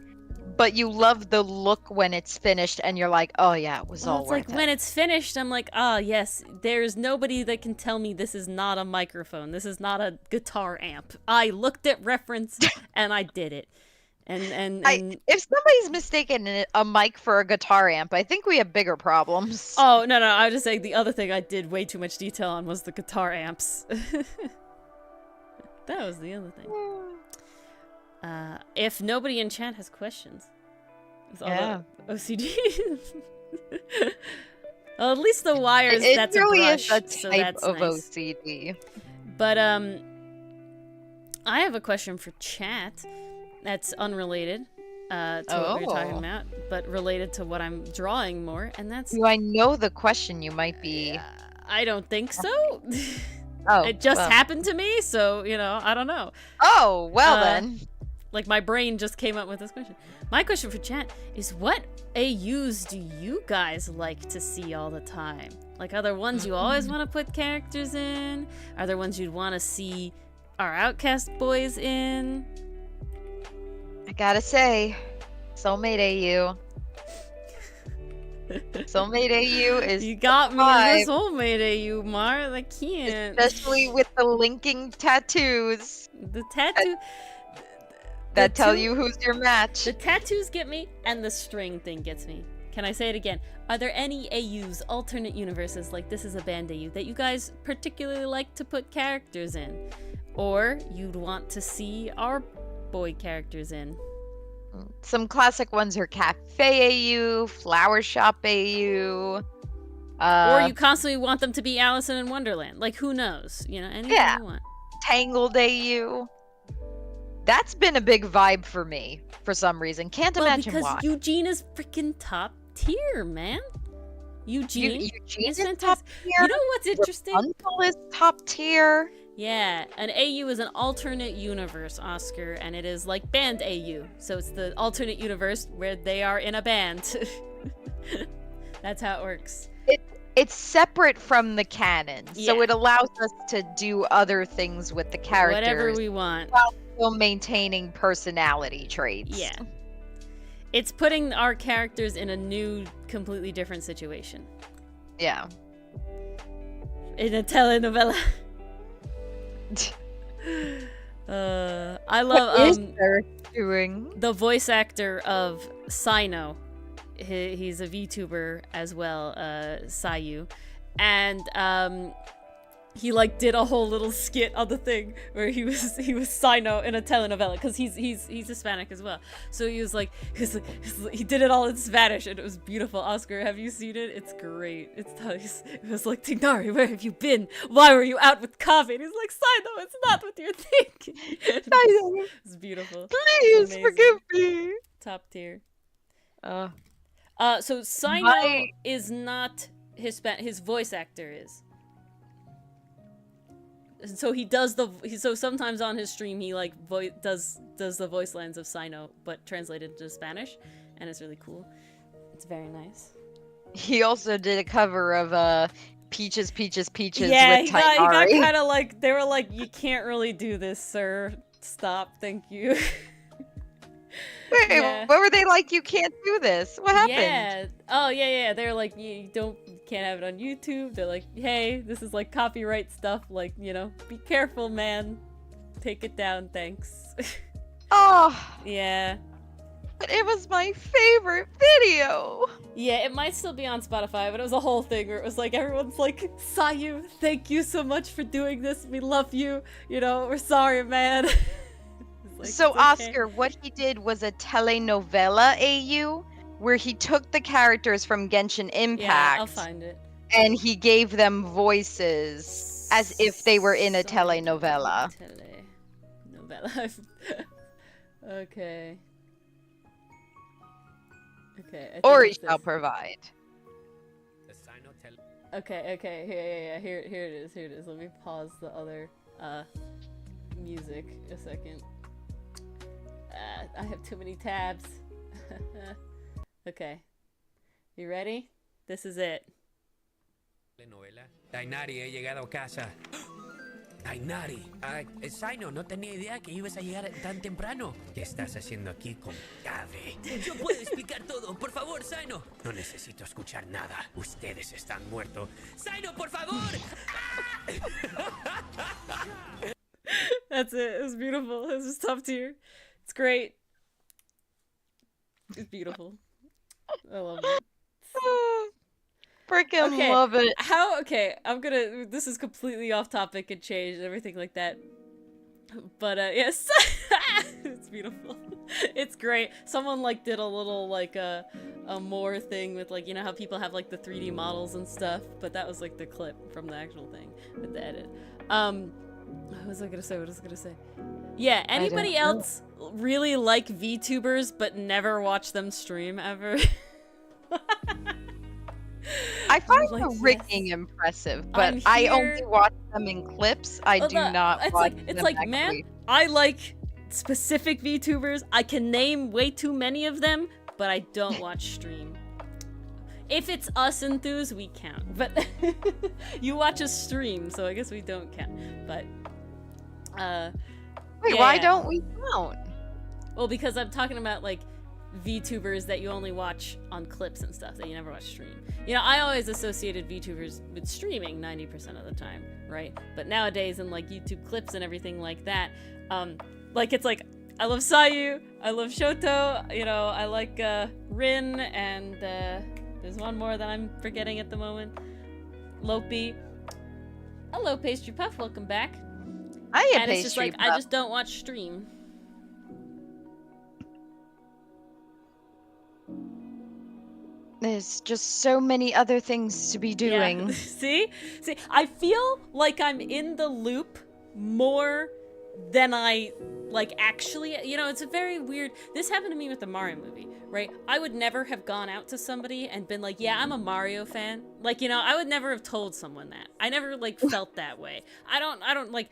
but you love the look when it's finished, and you're like, oh yeah, it was Well, all it's worth like it. when it's finished, I'm like, ah, yes, there's nobody that can tell me this is not a microphone. This is not a guitar amp. I looked at reference and I did it. And If somebody's mistaken a mic for a guitar amp, I think we have bigger problems. oh, no, I was just saying the other thing I did way too much detail on was the guitar amps. That was the other thing. If nobody in chat has questions. With all the OCD. Well, at least the wires, that's really a brush, is a so type that's of nice. OCD. But, I have a question for chat that's unrelated to what we were talking about, but related to what I'm drawing more, and that's... Do I know the question you might be... I don't think so. Oh, it just happened to me, so, you know, I don't know. Oh, well then. Like, my brain just came up with this question. My question for chat is, what AUs do you guys like to see all the time? Like, are there ones you always want to put characters in? Are there ones you'd want to see our Outcast boys in? I gotta say, Soulmate AU. Soulmate AU is... You got me in this Soulmate AU, Mar. I can't. Especially with the linking tattoos. The tattoo... that tell you who's your match. The tattoos get me, and the string thing gets me. Can I say it again? Are there any AUs, alternate universes, like This Is a Band AU, that you guys particularly like to put characters in? Or you'd want to see our boy characters in? Some classic ones are Cafe AU, Flower Shop AU. Or you constantly want them to be Alice in Wonderland. Like, who knows? You know, anything you want. Tangled AU. That's been a big vibe for me, for some reason. Can't imagine why. Because Eugene is freaking top tier, man. Eugene is fantastic. Top tier. You know what's interesting? Rapunzel is top tier. Yeah, an AU is an alternate universe, Oscar, and it is like band AU. So it's the alternate universe where they are in a band. That's how it works. It's separate from the canon, so it allows us to do other things with the characters. Whatever we want. While still maintaining personality traits. Yeah. It's putting our characters in a new, completely different situation. Yeah. In a telenovela. I love what is Eric doing? The voice actor of Sino. He's a VTuber as well, Sayu, and he like did a whole little skit on the thing where he was Sino in a telenovela because he's Hispanic as well. So he he did it all in Spanish and it was beautiful. Oscar, have you seen it? It's great. It was like, Tignari, where have you been? Why were you out with coffee? And he's like, Sino, it's not what you're thinking. It's beautiful. Please forgive me. Top tier. So Sino is not Hispanic. His voice actor is. So he does so sometimes on his stream he like does the voice lines of Sino but translated into Spanish, and it's really cool. It's very nice. He also did a cover of Peaches Yeah, with he got kind of like, they were like, you can't really do this, sir. Stop, thank you. Wait, what were they like? You can't do this. What happened? Yeah. Oh, yeah. They're like, you can't have it on YouTube. They're like, hey, this is like copyright stuff. Like, you know, be careful, man. Take it down, thanks. Oh. Yeah. But it was my favorite video. Yeah, it might still be on Spotify, but it was a whole thing where it was like, everyone's like, Sayu, thank you so much for doing this. We love you. You know, we're sorry, man. Like, so Oscar, what he did was a telenovela AU where he took the characters from Genshin Impact. Yeah, I'll find it. And he gave them voices as if they were in a telenovela. Telenovela. Okay. Or he shall provide. Okay. Here it is. Let me pause the other music a second. I have too many tabs. Okay. You ready? This is it. Novela. Dainari, he llegado a casa. Ainari, Saino, no tenía idea que ibas a llegar tan temprano. ¿Qué estás haciendo aquí con llave? Yo puedo explicar todo, por favor, Saino. No necesito escuchar nada. Ustedes están muertos. Saino, por favor. That's it. It was beautiful. It was just top tier. It's great. It's beautiful. I love it. Freaking Okay, love it. okay, this is completely off topic and changed and everything like that. But, yes. It's beautiful. It's great. Someone, like, did a little, like, a more thing with, like, you know how people have, like, the 3D models and stuff? But that was, like, the clip from the actual thing with the edit. What was I gonna say? Yeah, anybody else really like VTubers but never watch them stream ever? I find like, the rigging impressive, but I'm I here- only watch them in clips. I do not watch them It's like, actually. man, I like specific VTubers. I can name way too many of them, but I don't watch stream. If it's us enthuse, we count. But you watch a stream, so I guess we don't count. But Wait, yeah. why don't we count? Well, because I'm talking about like VTubers that you only watch on clips and stuff that you never watch stream. You know, I always associated VTubers with streaming 90% of the time, right? But nowadays in like YouTube clips and everything like that, like it's like I love Sayu, I love Shoto, you know, I like Rin, and there's one more that I'm forgetting at the moment. Lopi. Hello, Pastry Puff, welcome back. Hiya, And it's just Pastry like, Puff. I just don't watch stream. There's just so many other things to be doing. Yeah. See, I feel like I'm in the loop more than I like actually, you know, it's a very weird. This happened to me with the Mario movie, right? I would never have gone out to somebody and been like, yeah, I'm a Mario fan. Like, you know, I would never have told someone that. I never like felt that way. I don't like,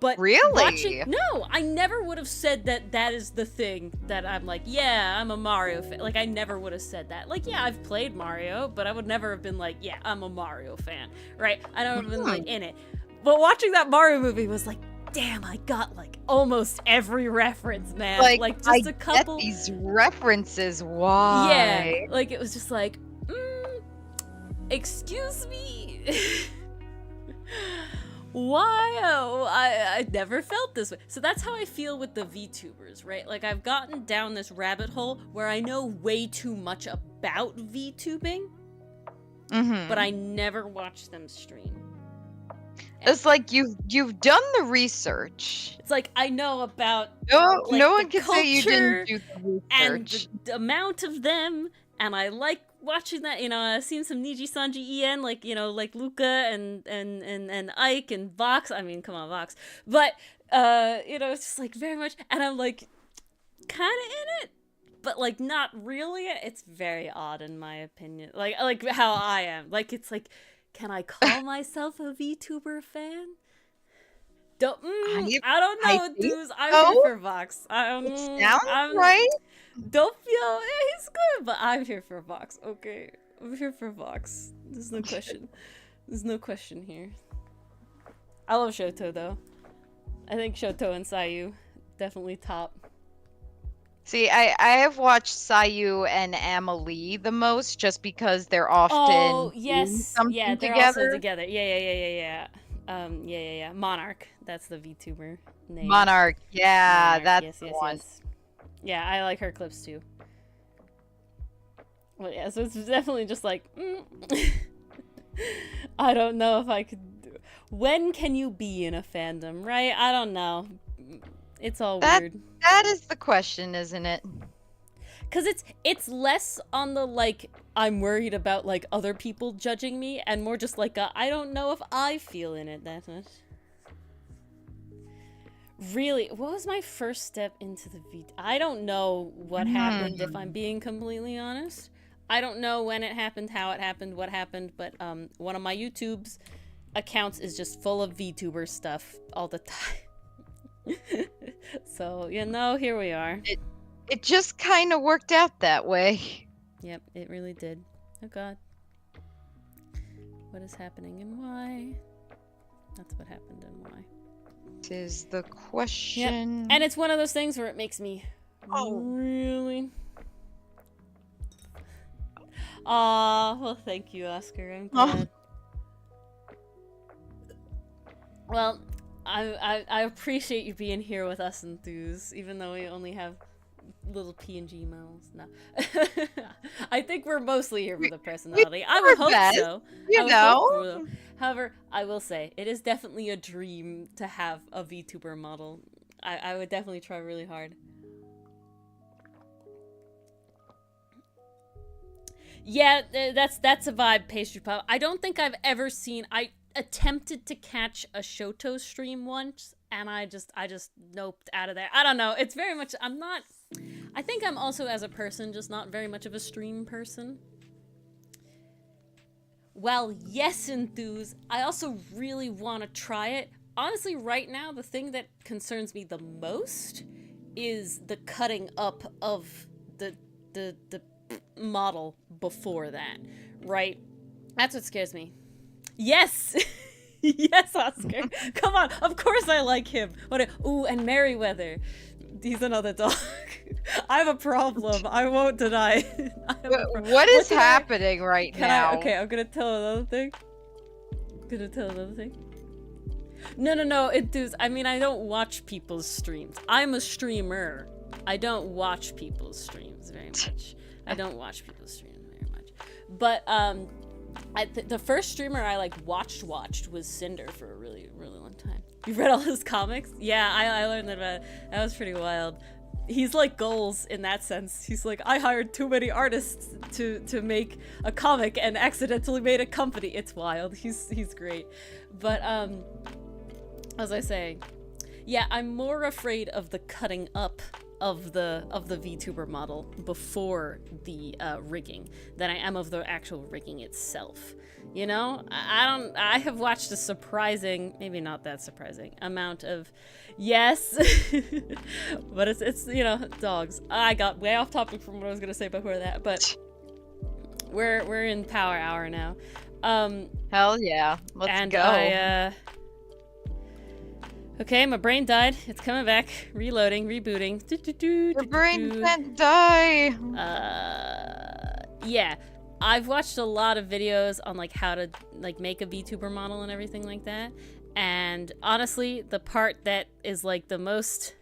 but Really? no, I never would have said that is the thing that I'm like, yeah, I'm a Mario fan. Like, I never would have said that. Like, yeah, I've played Mario, but I would never have been like, yeah, I'm a Mario fan, right? I don't have been like in it. But watching that Mario movie was like, damn, I got like almost every reference, man. Like just I a couple. get these references. Why? Yeah, like it was just like, excuse me. Why? Oh, I never felt this way. So that's how I feel with the VTubers, right? Like I've gotten down this rabbit hole where I know way too much about VTubing, but I never watch them stream. It's like you've done the research. It's like I know about No, like, no one the can say you culture didn't do the and research. the amount of them, and I like watching that. You know, I've seen some Niji Sanji En, like, you know, like Luca and Ike and Vox. I mean, come on, Vox. But you know, it's just like very much, and I'm like kind of in it, but like not really. It's very odd in my opinion. Like how I am. Like it's like, can I call myself a VTuber fan? Don't. I don't know, dudes. I'm here for Vox. It sounds right. Don't feel he's good, but I'm here for Vox. Okay, I'm here for Vox. There's no question. There's no question here. I love Shoto though. I think Shoto and Sayu definitely top. See, I have watched Sayu and Amelie the most, just because they're often doing something yeah, they're together. also together. Yeah. Yeah. Monarch, that's the VTuber name. Monarch, yeah, Monarch, that's yes, the one. Yes. Yeah, I like her clips too. Well, yeah, so it's definitely just like, I don't know if I could. When can you be in a fandom, right? I don't know. It's all weird. That is the question, isn't it? Cause it's less on the like I'm worried about like other people judging me, and more just like I don't know if I feel in it that much. Really, what was my first step into the V? I don't know what happened, if I'm being completely honest. I don't know when it happened, how it happened, what happened, but one of my YouTube's accounts is just full of VTuber stuff all the time. So, you know, here we are. It just kind of worked out that way. Yep, it really did. Oh god. What is happening and why? That's what happened and why. Is the question. And it's one of those things where it makes me Oh. really. Aw, well, thank you, Oscar. I'm glad. Well, I appreciate you being here with us, Enthuse, even though we only have little PNG mouths. No. I think we're mostly here for the personality. I would hope best, so. You know? So. However, I will say, it is definitely a dream to have a VTuber model. I would definitely try really hard. Yeah, that's a vibe, Pastry Pop. I don't think I've ever seen... I attempted to catch a Shoto stream once, and I just noped out of there. I don't know. It's very much... I'm not... I think I'm also, as a person, just not very much of a stream person. Well, yes, Enthuse, I also really want to try it. Honestly, right now, the thing that concerns me the most is the cutting up of the model before that, right? That's what scares me. Yes! Yes, Oscar. Come on, of course I like him. Ooh, and Merryweather. He's another dog. I have a problem. I won't deny. What is happening right now? Okay, I'm gonna tell another thing. No, Enthuse. I mean, I don't watch people's streams. I'm a streamer. I don't watch people's streams very much. But the first streamer I like watched was Cinder for a really, really long time. You read all his comics? Yeah, I learned that. That was pretty wild. He's like Goals in that sense. He's like, I hired too many artists to make a comic and accidentally made a company. It's wild. He's great. But as I say, yeah, I'm more afraid of the cutting up of the VTuber model before the rigging than I am of the actual rigging itself. You know, I have watched a surprising, maybe not that surprising, amount of, yes, but it's you know, dogs. I got way off topic from what I was gonna say before that, but we're in Power Hour now. Hell yeah, let's go. Okay, my brain died. It's coming back. Reloading, rebooting. Your brain can't die. Yeah. I've watched a lot of videos on like how to like make a VTuber model and everything like that. And honestly, the part that is like the most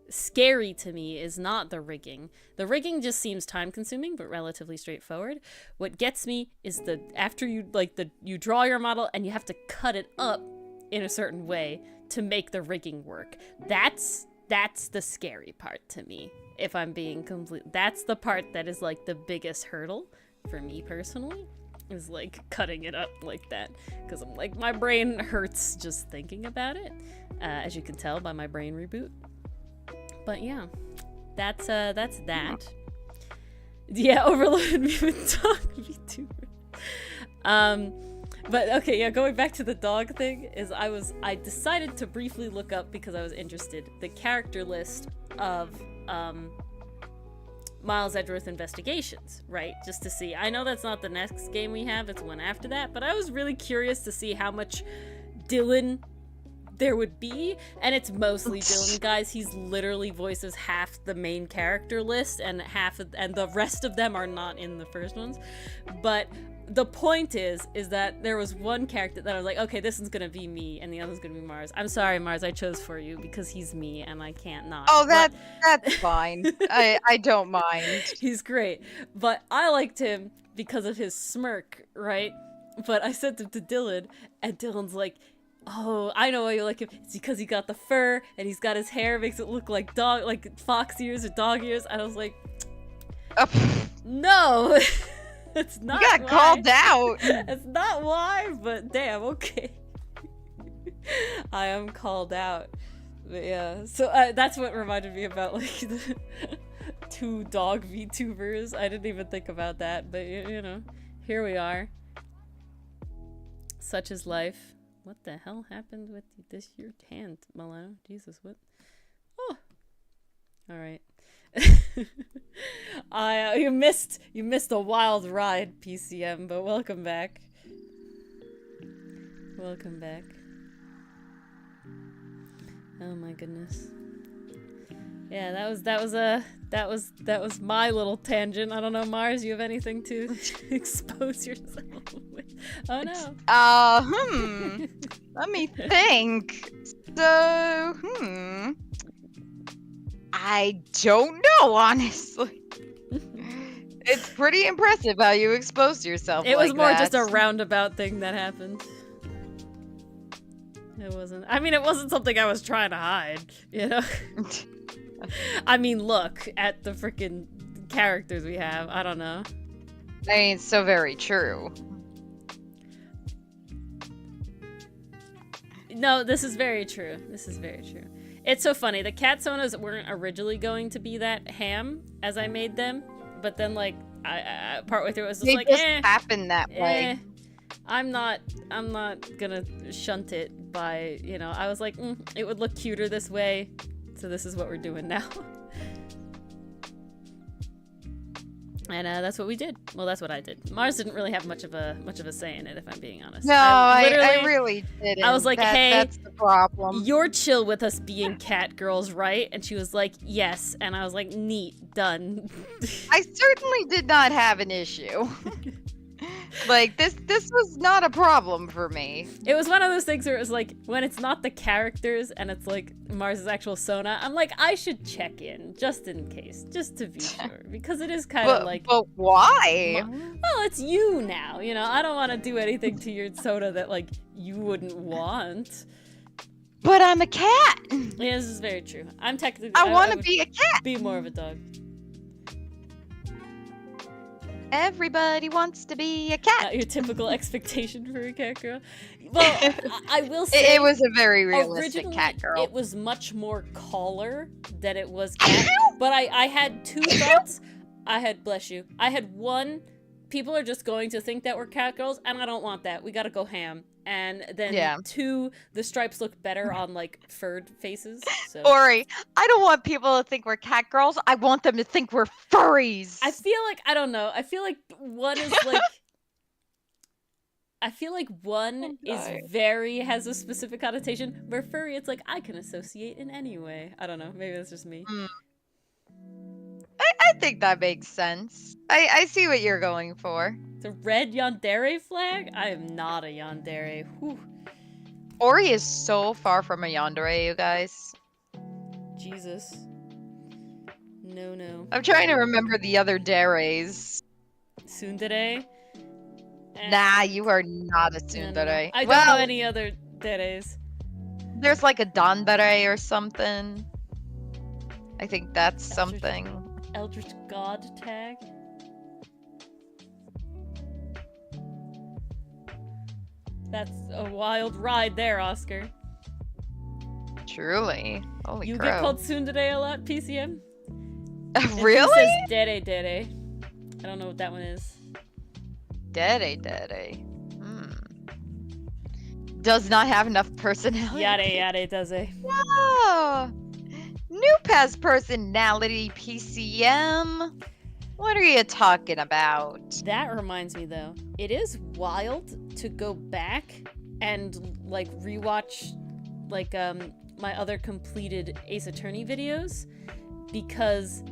scary to me is not the rigging. The rigging just seems time consuming but relatively straightforward. What gets me is after you you draw your model and you have to cut it up in a certain way to make the rigging work. That's the scary part to me, if I'm being complete. That's the part that is like the biggest hurdle for me personally, is like cutting it up like that, because I'm like, my brain hurts just thinking about it, as you can tell by my brain reboot. But yeah, that's that. Yeah, overloaded me with dog VTuber. But okay, yeah, going back to the dog thing, is I decided to briefly look up, because I was interested, the character list of Miles Edgeworth Investigations, right? Just to see. I know that's not the next game we have, it's one after that, but I was really curious to see how much Dylan there would be, and it's mostly Dylan, guys. He's literally voices half the main character list, and and the rest of them are not in the first ones. But the point is that there was one character that I was like, okay, this one's gonna be me, and the other's gonna be Mars. I'm sorry, Mars, I chose for you because he's me, and I can't not. Oh, that's fine. I don't mind. He's great, but I liked him because of his smirk, right? But I sent him to Dylan, and Dylan's like, oh, I know why you like him. It's because he got the fur, and he's got his hair, makes it look like fox ears or dog ears. And I was like, no. It's not. You got called out. It's not why, but damn, okay. I am called out. But yeah, so that's what reminded me about like the two dog VTubers. I didn't even think about that, but you know, here we are. Such is life. What the hell happened with this your hand, Milano? Jesus, what? Oh, all right. You missed a wild ride, PCM, but welcome back. Oh my goodness. Yeah, that was my little tangent. I don't know, Mars, you have anything to expose yourself with? Oh no. Let me think. So, I don't know, honestly. It's pretty impressive how you exposed yourself. It was like more that. just a roundabout thing that happened. It wasn't something I was trying to hide, you know? I mean, look at the freaking characters we have. I don't know. I mean, it's so very true. No, this is very true. This is very true. It's so funny. The cat sonas weren't originally going to be that ham as I made them, but then like I partway through it was just They like, just happened that way. I'm not gonna shunt it by, you know, I was like, it would look cuter this way, so this is what we're doing now. And that's what we did. Well, that's what I did. Mars didn't really have much of a say in it, if I'm being honest. No, I really didn't. I was like, hey, that's the problem. You're chill with us being cat girls, right? And she was like, yes. And I was like, neat, done. I certainly did not have an issue. Like, this was not a problem for me. It was one of those things where it was like, when it's not the characters and it's like Mars's actual Sona, I'm like, I should check in just in case, just to be sure, because it is kind of like. But why? Well, it's you now, you know. I don't want to do anything to your Sona that like you wouldn't want. But I'm a cat. Yeah, this is very true. I'm technically. I want to be a cat. Be more of a dog. Everybody wants to be a cat. Not your typical expectation for a cat girl. Well, I will say it was a very realistic cat girl. It was much more collar than it was cat. But I had two thoughts. Bless you. I had one, people are just going to think that we're cat girls, and I don't want that. We gotta go ham. And then two, the stripes look better on like furred faces. So. Ori, I don't want people to think we're cat girls. I want them to think we're furries. I feel like, I don't know. I feel like one is like. I feel like one has a specific connotation, where furry, it's like I can associate in any way. I don't know. Maybe that's just me. I think that makes sense. I see what you're going for. The red yandere flag? I am not a yandere. Whew. Ori is so far from a yandere, you guys. Jesus. No. I'm trying to remember the other deres. Tsundere? Nah, you are not a tsundere. I don't know any other deres. There's like a dandere or something. I think that's something. Eldritch God tag? That's a wild ride there, Oscar. Truly. Holy you crow. get called tsundere a lot, PCM? Really? It says dere. I don't know what that one is. Dere. Does not have enough personality. Yare does it. Oh, Noop has personality, PCM. What are you talking about? That reminds me though, it is wild to go back and like rewatch like my other completed Ace Attorney videos, because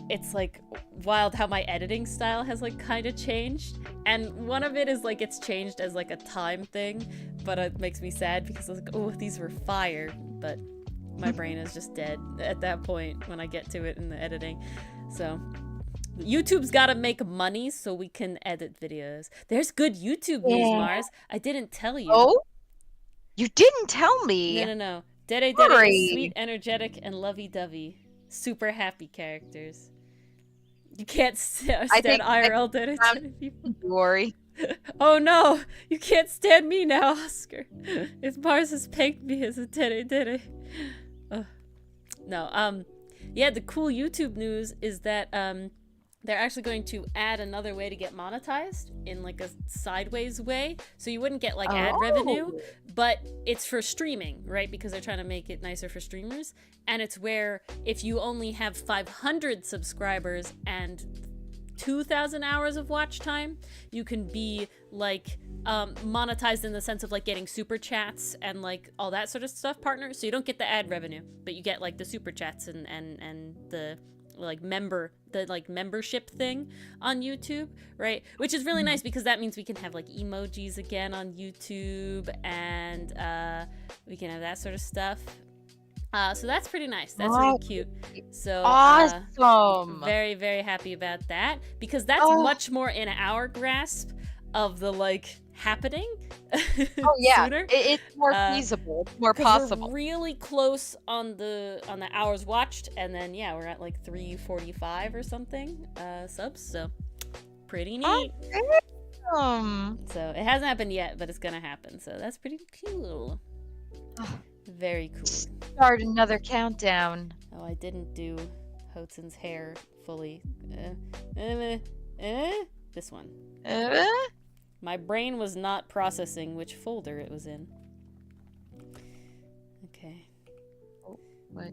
it's like wild how my editing style has like kind of changed, and one of it is like it's changed as like a time thing, but it makes me sad because I was like, oh, these were fire, but my brain is just dead at that point when I get to it in the editing. So YouTube's gotta make money so we can edit videos. There's good YouTube news, Mars. I didn't tell you. Oh? You didn't tell me. No. Dere is sweet, energetic, and lovey-dovey. Super happy characters. You can't stand IRL Dere people. Worry. Oh no! You can't stand me now, Oscar. If Mars has pegged me as a Dere. No, yeah, the cool YouTube news is that they're actually going to add another way to get monetized in like a sideways way. So you wouldn't get like ad revenue, but it's for streaming, right? Because they're trying to make it nicer for streamers. And it's where if you only have 500 subscribers and 2,000 hours of watch time, you can be like monetized in the sense of like getting super chats and like all that sort of stuff partners. So you don't get the ad revenue, but you get like the super chats and the like membership thing on YouTube, right? Which is really nice because that means we can have like emojis again on YouTube, and we can have that sort of stuff. So that's pretty nice. That's really cute. So awesome. Very, very happy about that, because that's much more in our grasp of the like happening. Oh yeah, sooner. it's more feasible, it's more possible. We're really close on the hours watched, and then yeah, we're at like 345 or something subs. So pretty neat. Awesome. So it hasn't happened yet, but it's gonna happen. So that's pretty cool. Very cool. Start another countdown. Oh, I didn't do Hotson's hair fully. This one. My brain was not processing which folder it was in. Okay. Oh, what?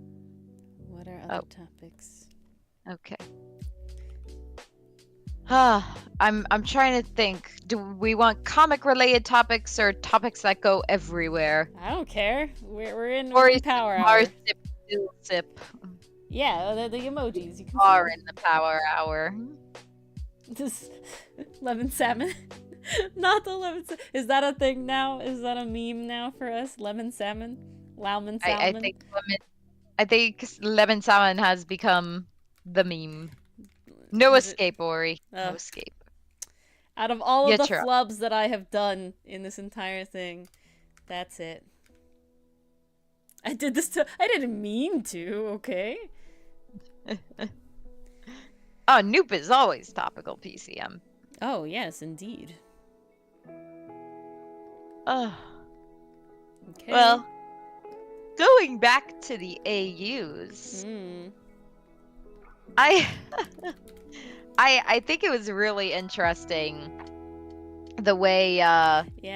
What are other topics? Okay. I'm trying to think. Do we want comic related topics or topics that go everywhere? I don't care. We're in power Mars hour. sip, still sip. Yeah, the emojis. You can Are in the power hour. Just lemon salmon. Not the lemon salmon. Is that a thing now? Is that a meme now for us? Lemon salmon? Lemon salmon? I think lemon salmon has become the meme. No escape, Ori. No escape. Out of all of the try. flubs that I have done in this entire thing, that's it. I did this I didn't mean to, okay? Oh, Noop is always topical, PCM. Oh, yes, indeed. Oh. Okay. Well, going back to the AUs, I think it was really interesting the way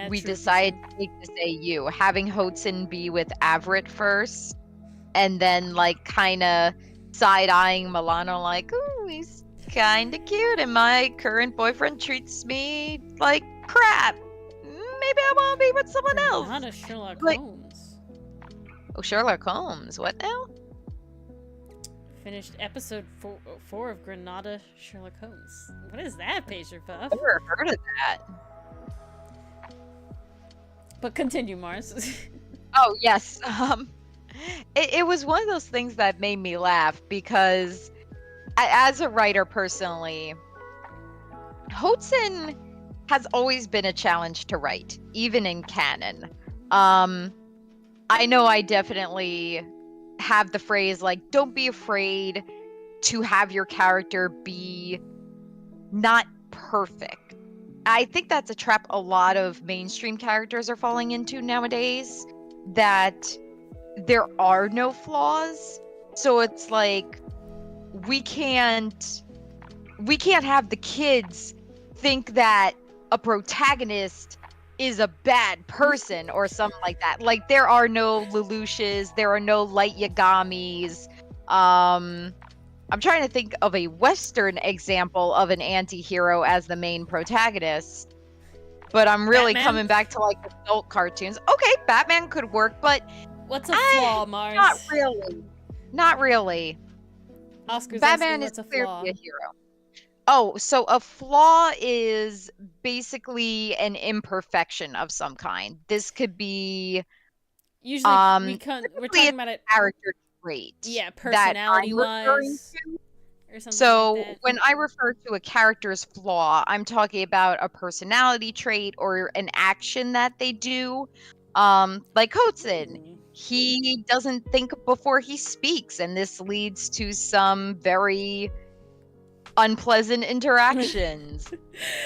we decided to take this AU, having Hotson be with Avrit first, and then like kind of side-eyeing Milano like, ooh, he's kind of cute, and my current boyfriend treats me like crap. Maybe I want to be with someone else. Not a Sherlock Holmes. Oh, Sherlock Holmes. What now? Finished episode 4 of Granada Sherlock Holmes. What is that, Pager Puff? Never heard of that. But continue, Mars. Oh, yes. It was one of those things that made me laugh because as a writer personally, Hotson has always been a challenge to write, even in canon. I know I definitely have the phrase like, don't be afraid to have your character be not perfect. I think that's a trap a lot of mainstream characters are falling into nowadays, that there are no flaws. So it's like we can't have the kids think that a protagonist is a bad person or something like that. Like, there are no Lelouches, there are no Light Yagamis. I'm trying to think of a Western example of an anti-hero as the main protagonist, but I'm really coming back to like adult cartoons. Okay, Batman could work, but what's a flaw, Mars? Not really. Oscar's Batman is clearly a hero. Oh, so a flaw is basically an imperfection of some kind. This could be usually we're talking about a character trait. Yeah, personality-wise or something. So like that. when I refer to a character's flaw, I'm talking about a personality trait or an action that they do. Like Hotson, he doesn't think before he speaks, and this leads to some very unpleasant interactions.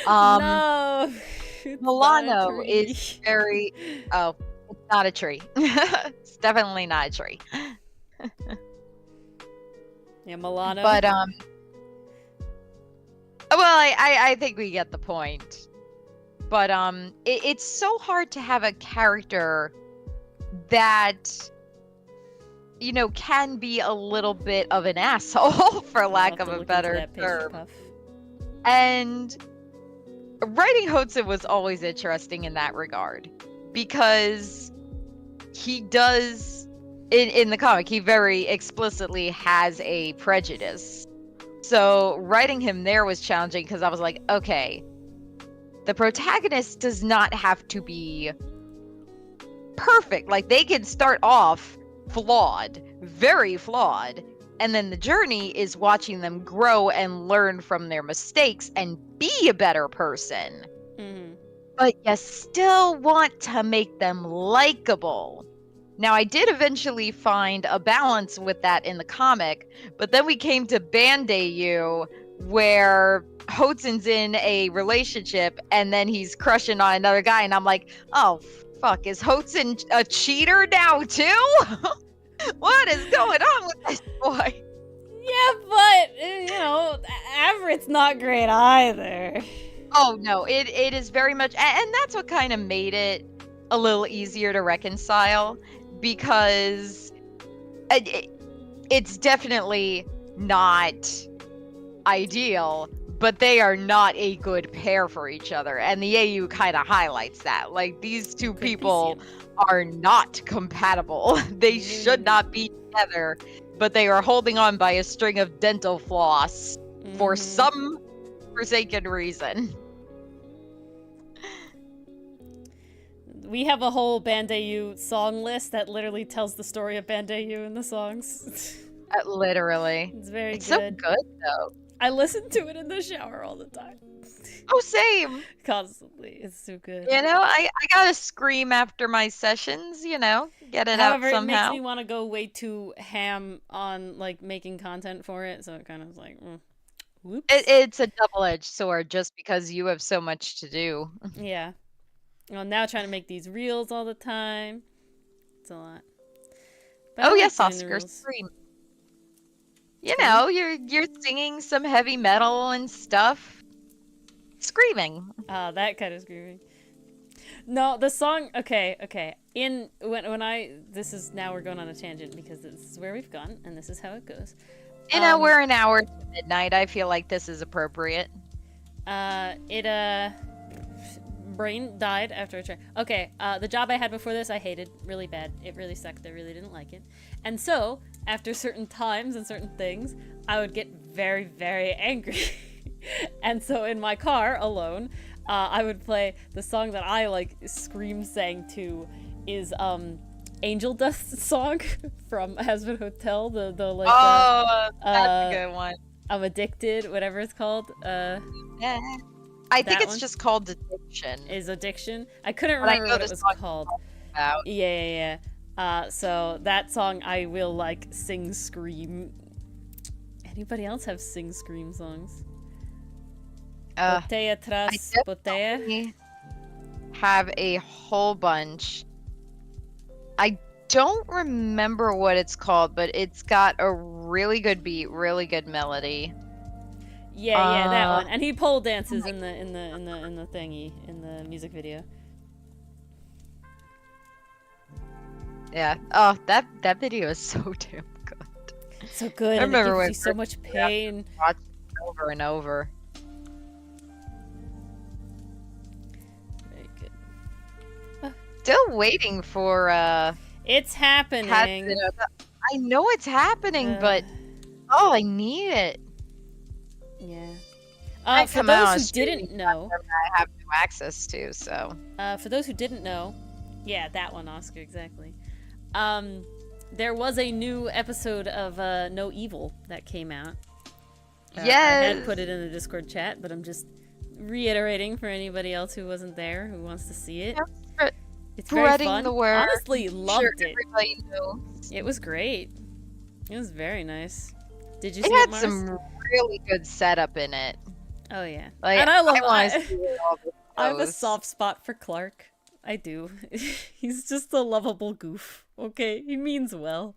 No, Milano is very... Oh, it's not a tree. It's definitely not a tree. Yeah, Milano. But, well, I think we get the point. But, it's so hard to have a character that, you know, can be a little bit of an asshole, for lack of a better term. And writing Hotsu was always interesting in that regard, because he does, in the comic, he very explicitly has a prejudice. So writing him there was challenging, because I was like, okay, the protagonist does not have to be perfect. Like, they can start off flawed, very flawed, and then the journey is watching them grow and learn from their mistakes and be a better person. Mhm. But you still want to make them likable. Now, I did eventually find a balance with that in the comic, but then we came to Bandai, where Hotsun's in a relationship and then he's crushing on another guy, and I'm like, oh, fuck, is Hotsun a cheater now, too? What is going on with this boy? Yeah, but you know, Averett's not great either. Oh, no, it is very much, and that's what kind of made it a little easier to reconcile, because it's definitely not ideal, but they are not a good pair for each other, and the AU kind of highlights that. Like, these two people are not compatible. They should not be together, but they are holding on by a string of dental floss for some forsaken reason. We have a whole Bandai song list that literally tells the story of Bandai in the songs. Literally. It's very It's good. so good, though. I listen to it in the shower all the time. Oh, same. Constantly. It's so good. You know, I gotta scream after my sessions, you know, get it However, out it somehow. makes me want to go way too ham on, like, making content for it, so it kind of is like, whoops. It's a double-edged sword just because you have so much to do. Yeah. Well, now trying to make these reels all the time. It's a lot. But I Oh, like yes, doing the Oscar, reels. scream. You know, you're singing some heavy metal and stuff. Screaming. That kind of screaming. No, the song. Okay. When I this is now we're going on a tangent because this is where we've gone and this is how it goes. You know, we're an hour to midnight. I feel like this is appropriate. Brain died after I tried. Okay, the job I had before this I hated really bad. It really sucked. I really didn't like it. And so, after certain times and certain things, I would get very, very angry. And so in my car alone, I would play the song that I like scream sang to is Angel Dust song from Hazbin Hotel, the like that's a good one. I'm Addicted, whatever it's called. Yeah. I think that it's one? just called Addiction. Is Addiction. I couldn't But I remember know what the it was song called. About. Yeah. So that song I will like sing scream. Anybody else have sing scream songs? Botella tras botella. I have a whole bunch. I don't remember what it's called, but it's got a really good beat, really good melody. Yeah, that one. And he pole dances in the thingy in the music video. Yeah. Oh, that video is so damn good. So good. I remember and it when gives you so much pain. Watch it over and over. Very good. Still waiting for It's happening. I know it's happening, but oh, I need it. Yeah. For those who didn't know, I have no access to, so. For those who didn't know, yeah, that one, Oscar, exactly. There was a new episode of No Evil that came out. Yes. I had put it in the Discord chat, but I'm just reiterating for anybody else who wasn't there who wants to see it. It's very fun. The word. Honestly, loved it. Everybody knows. It was great. It was very nice. Did you see it? It Had Mars? some really good setup in it. Oh yeah, Like, and I love. I have a soft spot for Clark. I do. He's just a lovable goof. Okay, he means well,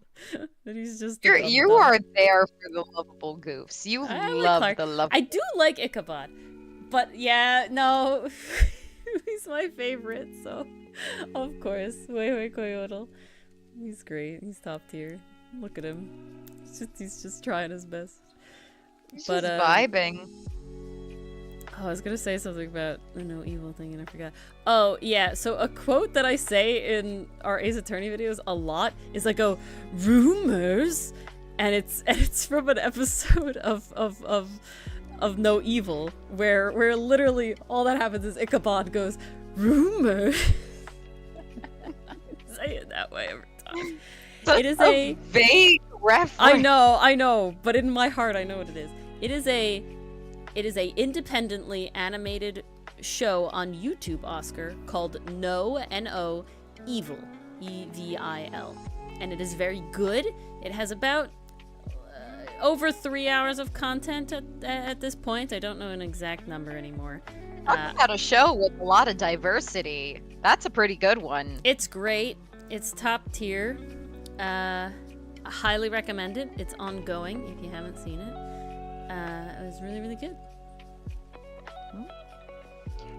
but he's just. You are there for the lovable goofs. You love Clark. the love. I do like Ichabod, but yeah, no, he's my favorite. So, of course, Wei Coyote. He's great. He's top tier. Look at him. He's just trying his best. He's just vibing. Oh, I was gonna say something about the no evil thing and I forgot. Oh, yeah, so a quote that I say in our Ace Attorney videos a lot is I go, rumors? And it's from an episode of No Evil, where literally all that happens is Ichabod goes, rumor? Say it that way every time. Such It is a vague reference. I know, but in my heart I know what it is. It is a independently animated show on YouTube, Oscar, called No Evil, EVIL, and it is very good. It has about over 3 hours of content at this point. I don't know an exact number anymore. Talk about a show with a lot of diversity. That's a pretty good one. It's great. It's top tier. I highly recommend it. It's ongoing if you haven't seen it. It was really, really good.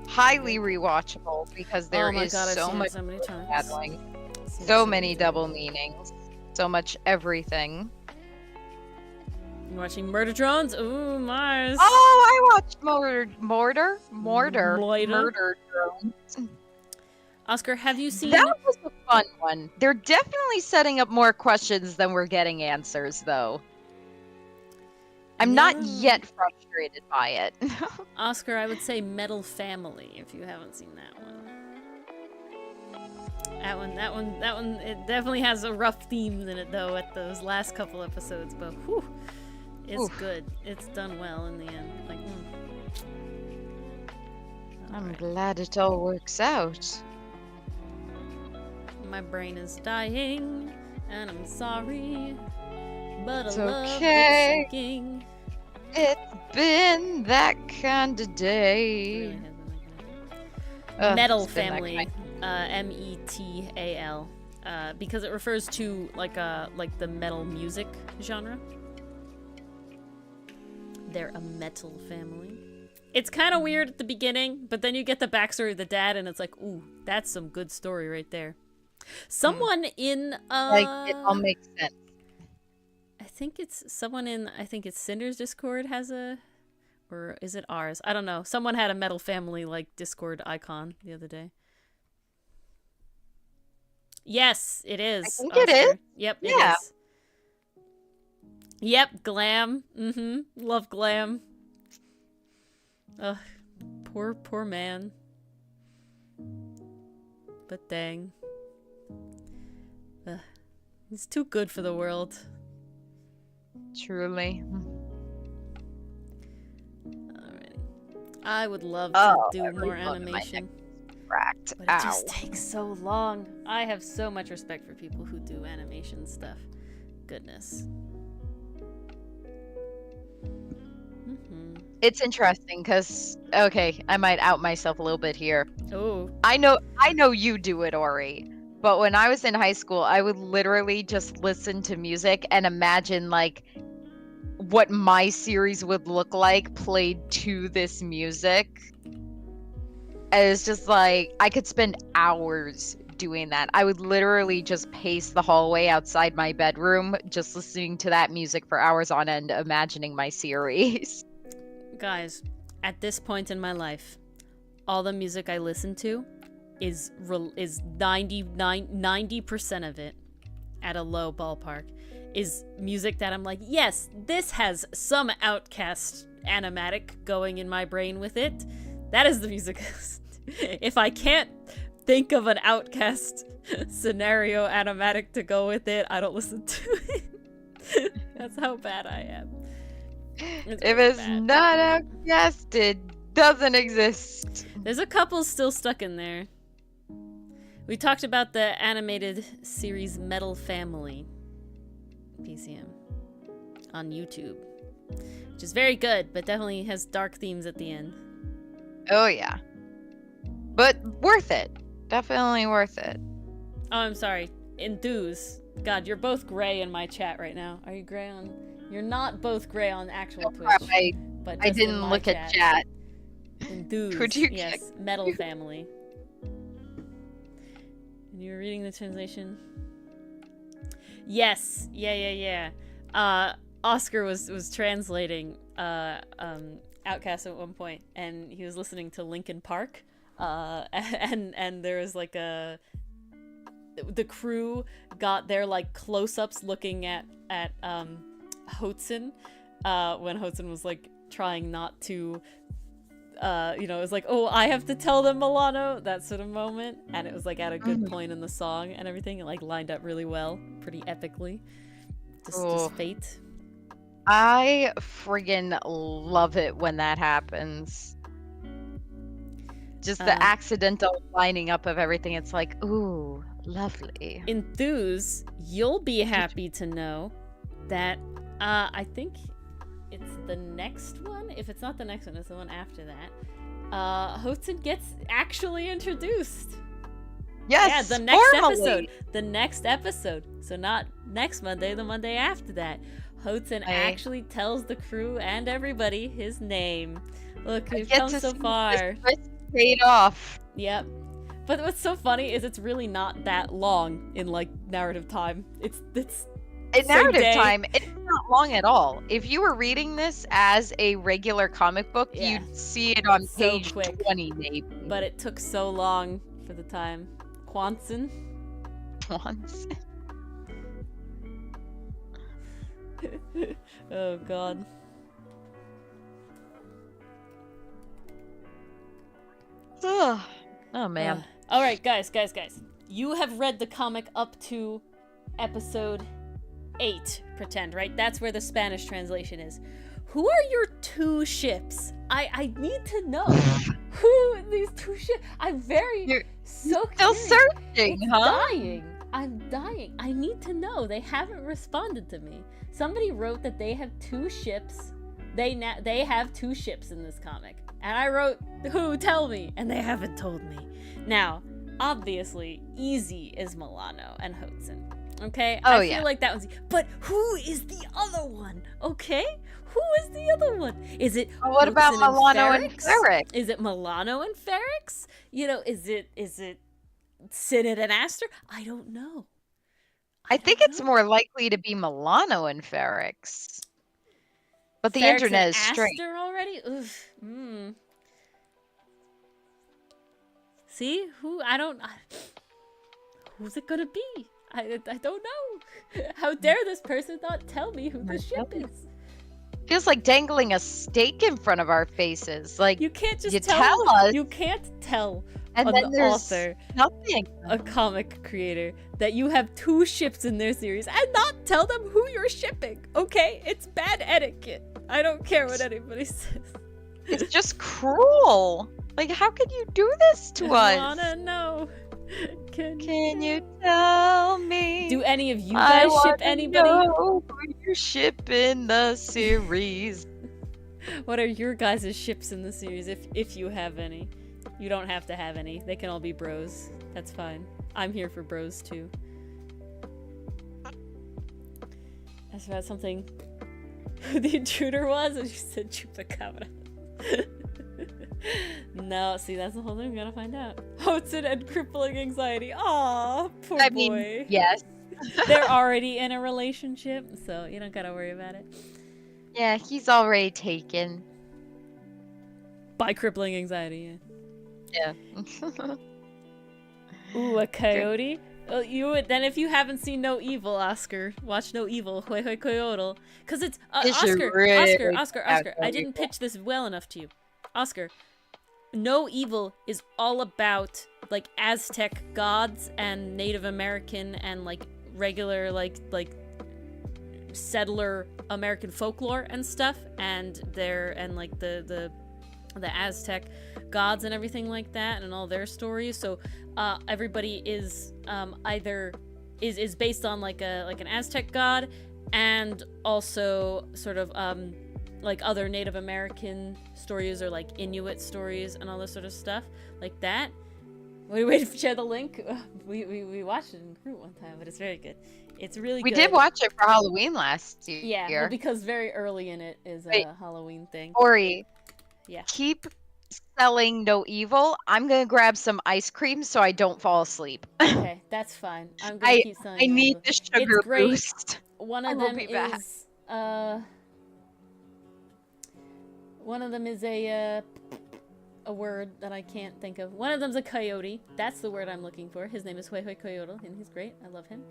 Highly rewatchable because there is I've so seen much it so many times. foreshadowing, Seen it so many many double meanings, so much everything. You watching Murder Drones? Ooh, Mars. Oh, I watched Mortar Drones. Oscar, have you seen? That was a fun one. They're definitely setting up more questions than we're getting answers, though. I'm not yet frustrated by it. Oscar, I would say Metal Family if you haven't seen that one. That one. It definitely has a rough themes in it though. At those last couple episodes, but whew, it's good. It's done well in the end. Like, I'm glad it all works out. my brain is dying, and I'm sorry, but It's I love okay. it sinking. It's been that kind of It day. really has been like that. Metal it's been that Family, METAL, because it refers to like the metal music genre. They're a metal family. It's kind of weird at the beginning, but then you get the backstory of the dad, and it's like, ooh, that's some good story right there. Someone in Like, it all makes sense. I think it's Cinder's Discord has a, or is it ours? I don't know. Someone had a Metal Family like Discord icon the other day. Yes, it is. I think it is. Yep, it Yeah. is. Yep, glam. Love glam. Ugh, poor man. But dang. Ugh, he's too good for the world. Truly. Alrighty. I would love to do more animation. Cracked. But it just takes so long. I have so much respect for people who do animation stuff. Goodness. It's interesting because, okay, I might out myself a little bit here. Oh. I know you do it, Ori. But when I was in high school, I would literally just listen to music and imagine like what my series would look like played to this music. And it's just like I could spend hours doing that. I would literally just pace the hallway outside my bedroom, just listening to that music for hours on end, imagining my series. Guys, at this point in my life, all the music I listen to is 90% of it, at a low ballpark, is music that I'm like, yes, this has some Outcast animatic going in my brain with it. That is the music. If I can't think of an Outcast scenario animatic to go with it, I don't listen to it. That's how bad I am. If it's not Outcast, it doesn't exist. There's a couple still stuck in there. We talked about the animated series Metal Family, PCM, on YouTube, which is very good, but definitely has dark themes at the end. Oh yeah, but worth it. Definitely worth it. Oh, I'm sorry. Enthuse. God, you're both gray in my chat right now. Are you gray on? You're not both gray on actual Twitch. But I didn't look at chat. Enthuse. Could you yes, check? Metal Family. And you were reading the translation? Yes. Yeah. Oscar was translating Outcast at one point, and he was listening to Linkin Park, and there was like the crew got their like close-ups looking at Hotsun, when Hotsun was like trying not to, it was like, oh, I have to tell them Milano, that sort of moment, and it was like at a good point in the song and everything. It like lined up really well, pretty epically. Just fate. I friggin' love it when that happens. Just the accidental lining up of everything. It's like, ooh, lovely. Enthuse, you'll be happy to know that I think it's the next one. If it's not the next one, it's the one after that. Hotsun gets actually introduced. Yes, yeah, the next formally. episode. The next episode. So not next Monday, the Monday after that. Hotsun actually tells the crew and everybody his name. Look, we've come so far. Paid off. Yep. But what's so funny is it's really not that long in like narrative time. It's in narrative time, it's not long at all. If you were reading this as a regular comic book, you'd see it on page 20 maybe. But it took so long for the time. Quanson. Oh god. Oh man. Alright, guys. You have read the comic up to episode 8, pretend, right? That's where the Spanish translation is. Who are your 2 ships? I need to know who these 2 ships. You're still curious. Searching, huh? I'm dying. I need to know. They haven't responded to me. Somebody wrote that they have 2 ships. They have 2 ships in this comic. And I wrote, who? Tell me. And they haven't told me. Now, obviously, easy is Milano and Hotsun. Okay? I feel like that one's... But who is the other one? Okay? Who is the other one? Is it... what about Milano and Ferrex? Is it Milano and Ferrex? Is it Synod and Aster? I don't know. I think it's more likely to be Milano and Ferrex. But the Ferrex internet and is straight. Aster already? Oof. See? Who's it gonna be? I don't know. How dare this person not tell me who the ship is? Feels like dangling a stake in front of our faces. Like, you can't just tell us. You can't tell and an author, nothing. A comic creator, that you have 2 ships in their series and not tell them who you're shipping. Okay? It's bad etiquette. I don't care what anybody says. It's just cruel. Like, how could you do this to us? I wanna know. Can you tell me? Do any of you guys ship anybody? Know who you ship in the series. What are your guys' ships in the series, if you have any? You don't have to have any. They can all be bros. That's fine. I'm here for bros too. That's about something. Who the intruder was? And you said Chupacabra. No, see, that's the whole thing. We gotta find out. Hotsun and crippling anxiety. Aw, poor boy. Mean, yes. They're already in a relationship, so you don't gotta worry about it. Yeah, he's already taken. By crippling anxiety, yeah. Ooh, a coyote? Then if you haven't seen No Evil, Oscar, watch No Evil, Hoi Hoi Coyote. Because it's, Oscar, I didn't pitch this well enough to you. Oscar, No Evil is all about, like, Aztec gods and Native American and, like, regular, like settler American folklore and stuff, and the Aztec gods and everything like that, and all their stories. So everybody is either is based on like an Aztec god, and also sort of like other Native American stories, or like Inuit stories and all this sort of stuff like that. We waited to share the link. We watched it in group one time, but it's very good. It's really good. We did watch it for Halloween last year. Yeah, well, because very early in it is a Halloween thing. Ori, yeah. Keep selling No Evil. I'm gonna grab some ice cream so I don't fall asleep. Okay, that's fine. I'm gonna keep selling. I need the sugar boost. One of them is One of them is a word that I can't think of. One of them's a coyote. That's the word I'm looking for. His name is Hoi Hoi Coyote, and he's great. I love him.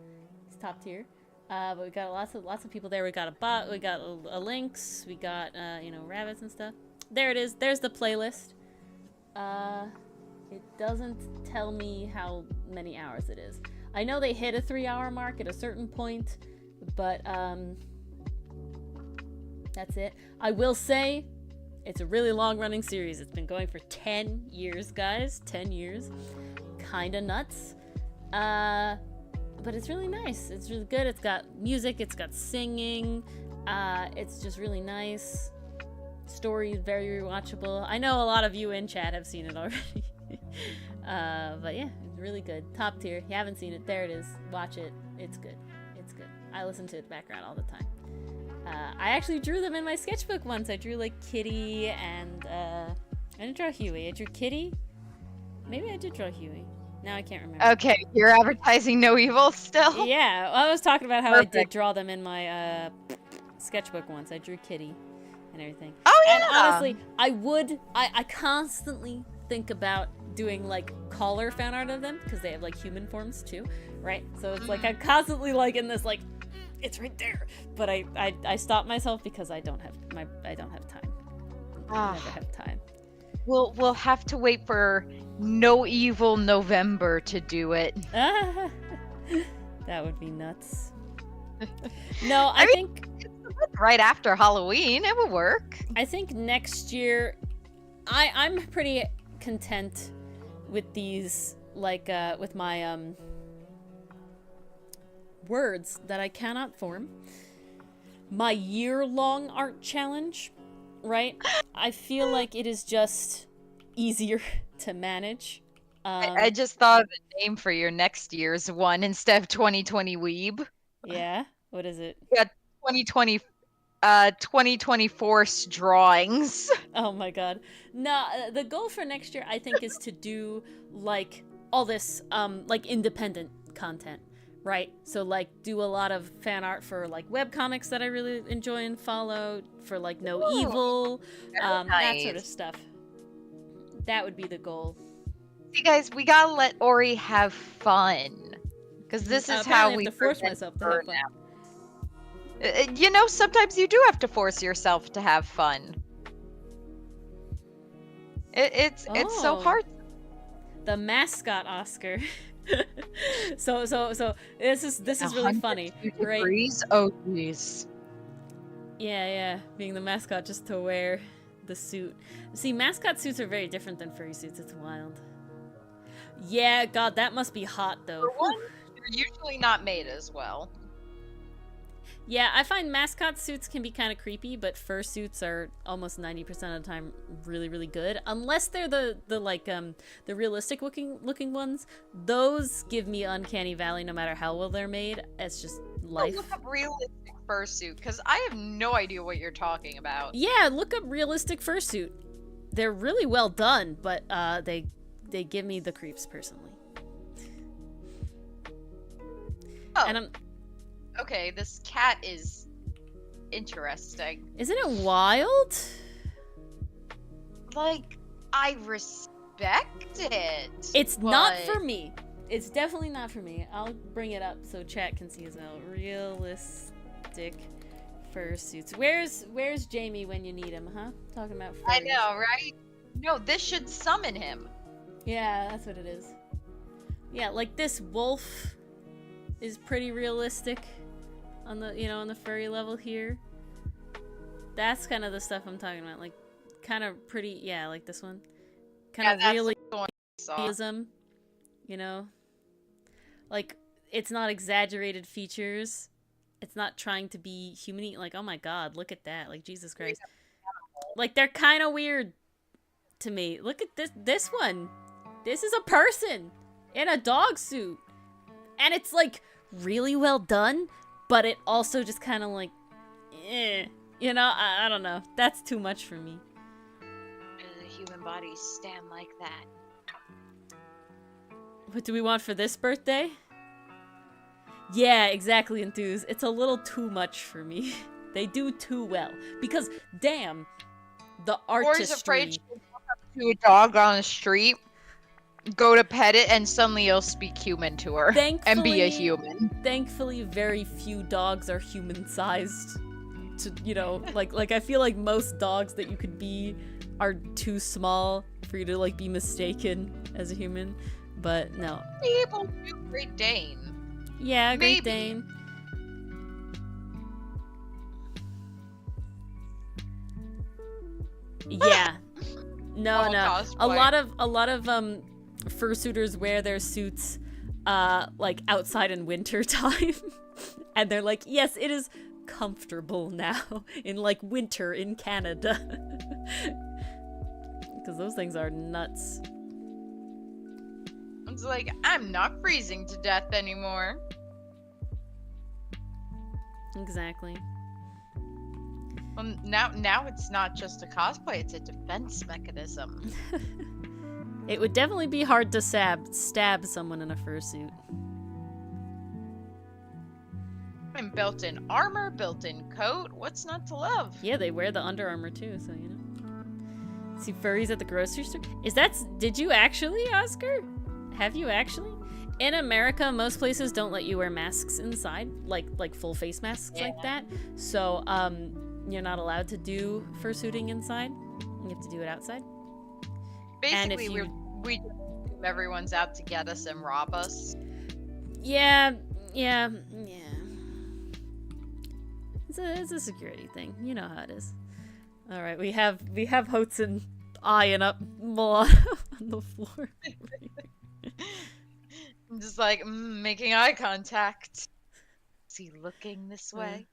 He's top tier. But we got lots of people there. We got a bot. We got a lynx. We got you know, rabbits and stuff. There it is. There's the playlist. It doesn't tell me how many hours it is. I know they hit a 3-hour mark at a certain point, but that's it. I will say, it's a really long-running series. It's been going for 10 years, guys. 10 years. Kinda nuts. But it's really nice. It's really good. It's got music. It's got singing. It's just really nice. Story is very rewatchable. I know a lot of you in chat have seen it already. But yeah, it's really good. Top tier. If you haven't seen it, there it is. Watch it. It's good. It's good. I listen to it background all the time. I actually drew them in my sketchbook once. I drew like Kitty and I didn't draw Huey. I drew Kitty. Maybe I did draw Huey. Now I can't remember. Okay, you're advertising No Evil still? Yeah, I was talking about how Perfect. I did draw them in my sketchbook once. I drew Kitty and everything. Oh yeah. And honestly, I constantly think about doing like collar fan art of them because they have like human forms too, right? So it's like I'm constantly like in this like, it's right there, but I stop myself because I don't have time. I never have time. We'll have to wait for No Evil November to do it. That would be nuts. No, I think Right after Halloween, it would work. I think next year, I'm pretty content with these, like, with my, words that I cannot form. My year-long art challenge, right? I feel like it is just easier to manage. I just thought of a name for your next year's one instead of 2020 Weeb. Yeah? What is it? Yeah, 2024 drawings. Oh my god. No, the goal for next year, I think, is to do, like, all this, like, independent content, right? So, like, do a lot of fan art for, like, webcomics that I really enjoy and follow, for, like, No Ooh, Evil, that nice. sort of stuff. That would be the goal. See, guys, we gotta let Ori have fun. Because this is Apparently how I have we to force prevent myself to have fun. burnout. You know, sometimes you do have to force yourself to have fun. It's so Oh. hard. The mascot Oscar. so this is really funny, 102 right? degrees? Oh, jeez. Yeah, being the mascot just to wear the suit. See, mascot suits are very different than furry suits. It's wild. Yeah, God, that must be hot though. For one, they're usually not made as well. Yeah, I find mascot suits can be kind of creepy, but fur suits are almost 90% of the time really, really good. Unless they're the realistic looking ones. Those give me uncanny valley no matter how well they're made. It's just life. Look up realistic fursuit, because I have no idea what you're talking about. Yeah, look up realistic fursuit. They're really well done, but they give me the creeps personally. Oh. And I'm Okay, this cat is interesting. Isn't it wild? Like, I respect it. It's not but- for me. It's definitely not for me. I'll bring it up so chat can see as well. Realistic fursuits. Where's Jamie when you need him, huh? Talking about furries. I know, right? No, this should summon him. Yeah, that's what it is. Yeah, like this wolf is pretty realistic on the, on the furry level here. That's kind of the stuff I'm talking about. Like, kind of pretty, yeah, like this one. Kind of that's really the one I saw. realism, like it's not exaggerated features. It's not trying to be human. Like, oh my god, look at that! Like, Jesus Christ, like they're kind of weird to me. Look at this one. This is a person in a dog suit, and it's like really well done, but it also just kind of like, I don't know. That's too much for me. The human bodies stand like that. What do we want for this birthday? Yeah, exactly, Enthuse. It's a little too much for me. They do too well. Because, damn, the Or he's afraid artistry. she'll walk up to a dog on the street, go to pet it, and suddenly it'll speak human to her and be a human. Thankfully, very few dogs are human-sized. To like I feel like most dogs that you could be are too small for you to like be mistaken as a human. But no. People do Great Dane. Yeah, Maybe. Great Dane. Yeah. No. Cosplay. A lot of fursuiters wear their suits like outside in winter time. And they're like, "Yes, it is comfortable now in like winter in Canada." Because those things are nuts. It's like, I'm not freezing to death anymore. Exactly. Well, now it's not just a cosplay, it's a defense mechanism. It would definitely be hard to stab someone in a fursuit. And built-in armor, built-in coat, what's not to love? Yeah, they wear the Under Armour too, so you know. See furries at the grocery store? Did you actually, Oscar? Have you actually? In America, most places don't let you wear masks inside, like full face masks like that. So, you're not allowed to do fursuiting inside. You have to do it outside. Basically, we everyone's out to get us and rob us. Yeah. It's a security thing. You know how it is. All right, we have Hotsun eyeing up Moana on the floor. I'm just like making eye contact. Is he looking this way?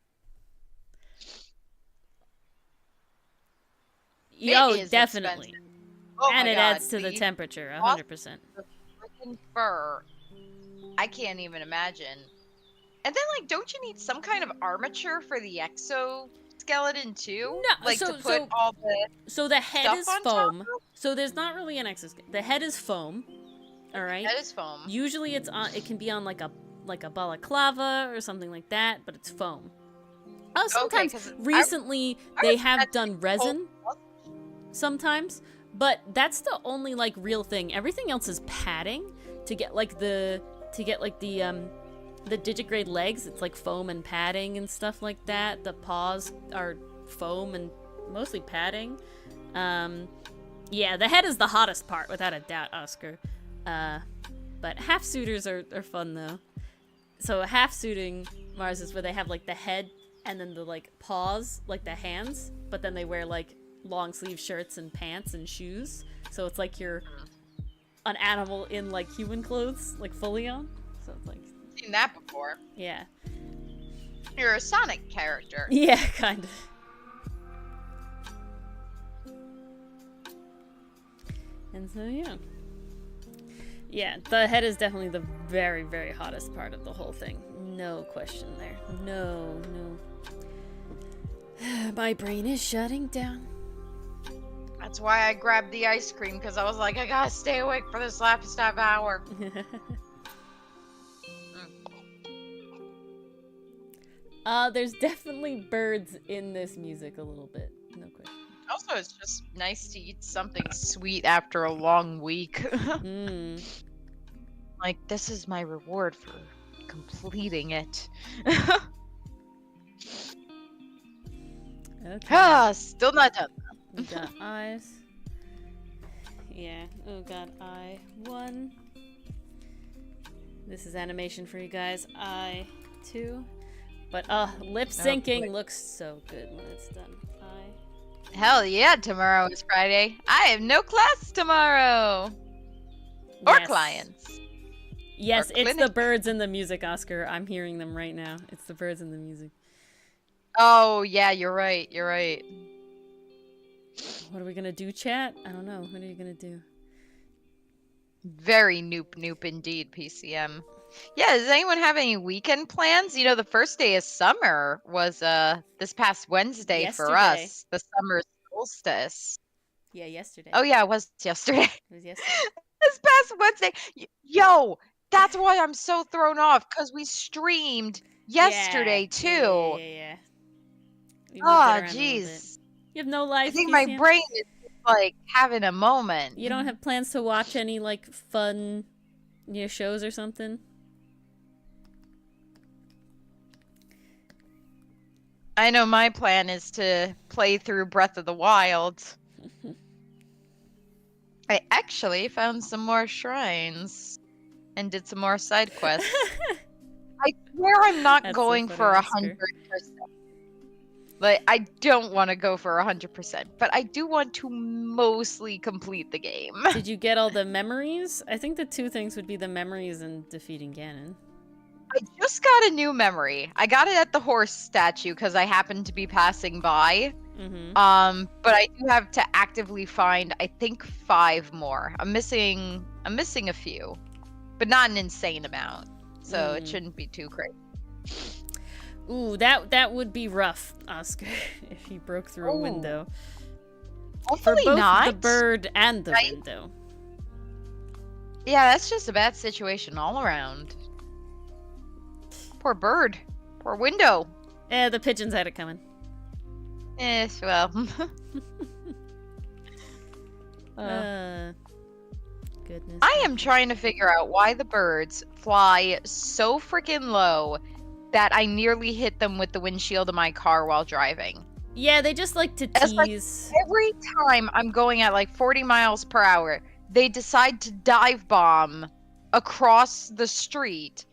Yo, definitely. Expensive. Oh and my it God, adds to the temperature, 100%. The freaking fur. I can't even imagine. And then, like, don't you need some kind of armature for the exoskeleton too? No, like to put all the. So the head stuff is on foam. top? So there's not really an exoskeleton. The head is foam. All right. That is foam. Usually it's on. It can be on like a balaclava or something like that, but it's foam. Oh, sometimes 'cause recently I they was have expecting done resin. Sometimes, but that's the only like real thing. Everything else is padding to get like the digigrade legs. It's like foam and padding and stuff like that. The paws are foam and mostly padding. Yeah, the head is the hottest part without a doubt, Oscar. But half suiters are fun though. So half suiting Mars is where they have like the head and then the like paws, like the hands, but then they wear like long sleeve shirts and pants and shoes. So it's like you're an animal in like human clothes, like fully on. So it's like Seen that before. yeah. You're a Sonic character. Yeah, kind of. And so yeah. Yeah, the head is definitely the very, very hottest part of the whole thing. No question there. No. My brain is shutting down. That's why I grabbed the ice cream, because I was like, I gotta stay awake for this last half hour. There's definitely birds in this music a little bit. No question. Also, it's just nice to eat something sweet after a long week. Like, this is my reward for completing it. Okay. Still not done. We got eyes. Yeah. Oh god, eye 1. This is animation for you guys. Eye 2. But lip syncing looks so good when it's done. Eye. Hell yeah, tomorrow is Friday. I have no class tomorrow. Or Yes. clients. Yes, Or it's the clinic. birds in the music, Oscar. I'm hearing them right now. It's the birds in the music. Oh, yeah, you're right. You're right. What are we gonna do, chat? I don't know. What are you gonna do? Very noop indeed, PCM. Yeah, does anyone have any weekend plans? You know, the first day of summer was this past Wednesday for Yesterday. us. The summer solstice. Yeah, yesterday. Oh yeah, it was yesterday. It was yesterday. This past Wednesday. Yo, that's why I'm so thrown off, because we streamed yesterday too. Yeah. We moved it Oh, around a little bit. jeez. You have no life. I think my PCM? brain is just, like having a moment. You don't have plans to watch any like fun, shows or something? I know my plan is to play through Breath of the Wild. I actually found some more shrines and did some more side quests. I swear I'm not That's so going funny, for Oscar. 100%. Like, I don't want to go for 100%, but I do want to mostly complete the game. Did you get all the memories? I think the two things would be the memories and defeating Ganon. I just got a new memory. I got it at the horse statue because I happened to be passing by. Mm-hmm. But I do have to actively find, I think, 5 more. I'm missing a few, but not an insane amount, so it shouldn't be too crazy. Ooh, that would be rough, Oscar, if he broke through a window. Hopefully For both not. the bird and the Right? window. Yeah, that's just a bad situation all around. Poor bird. Poor window. The pigeons had it coming. Yes, well. Goodness. I am trying to figure out why the birds fly so freaking low that I nearly hit them with the windshield of my car while driving. Yeah, they just like to It's like tease. every time I'm going at like 40 miles per hour, they decide to dive bomb across the street.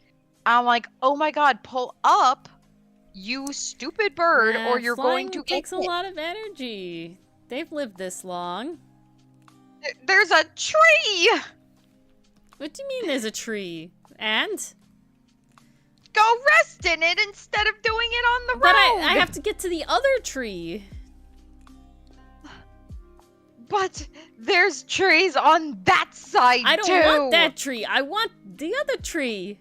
I'm like, oh my god, pull up, you stupid bird, Nah, or you're going flying to get takes a hit. lot of energy. They've lived this long. There's a tree! What do you mean there's a tree? And? Go rest in it instead of doing it on the road! But I have to get to the other tree. But there's trees on that side I don't too! want that tree. I want the other tree.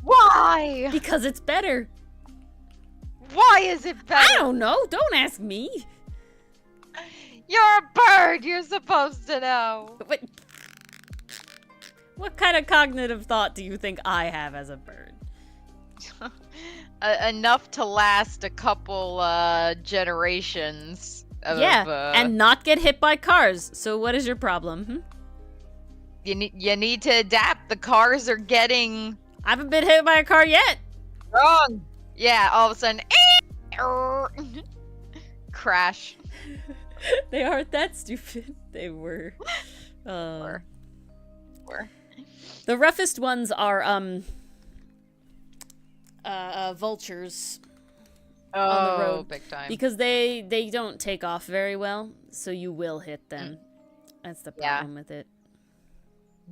Why? Because it's better. Why is it better? I don't know. Don't ask me. You're a bird. You're supposed to know. But what kind of cognitive thought do you think I have as a bird? Enough to last a couple generations. Yeah, and not get hit by cars. So what is your problem? You need to adapt. The cars are getting I haven't been hit by a car yet. wrong. Yeah, all of a sudden, crash. They aren't that stupid. They were. Were. The roughest ones are vultures on the road Big time. because they don't take off very well, so you will hit them. That's the Yeah. problem with it.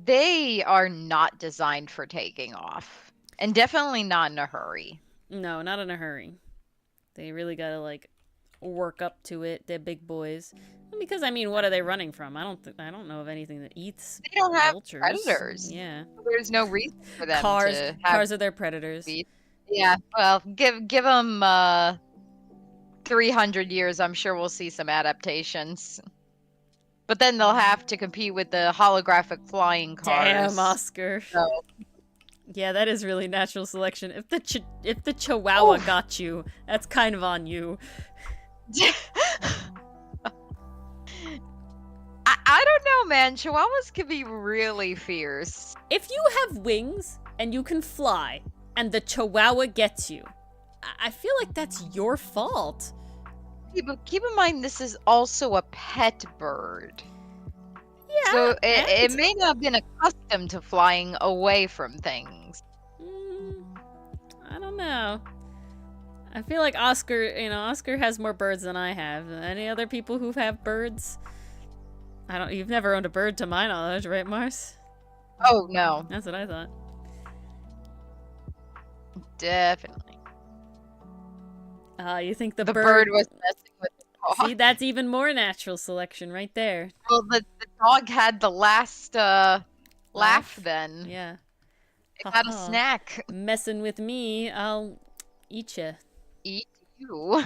They are not designed for taking off, and definitely not in a hurry. No, not in a hurry. They really gotta like work up to it. They're big boys. Because I mean, what are they running from? I don't know of anything that eats They don't have vultures. predators. Yeah. There's no reason for them Cars to have. cars are their predators. Yeah, well, give them 300 years. I'm sure we'll see some adaptations. But then they'll have to compete with the holographic flying cars. Damn, Oscar. So, Yeah, that is really natural selection. If the Chihuahua Oof. got you, that's kind of on you. I don't know, man. Chihuahuas can be really fierce. If you have wings and you can fly, and the Chihuahua gets you, I feel like that's your fault. But keep in mind, this is also a pet bird. Yeah. So it and- may not have been accustomed to flying away from things. I don't know. I feel like Oscar has more birds than I have. Any other people who have birds? You've never owned a bird to my knowledge, right, Mars? Oh, no. That's what I thought. Definitely. You think the bird was messing with the dog. See, that's even more natural selection right there. Well, the dog had the last laugh then. Yeah. It got a Haha. snack. Messing with me, I'll eat you. Eat you.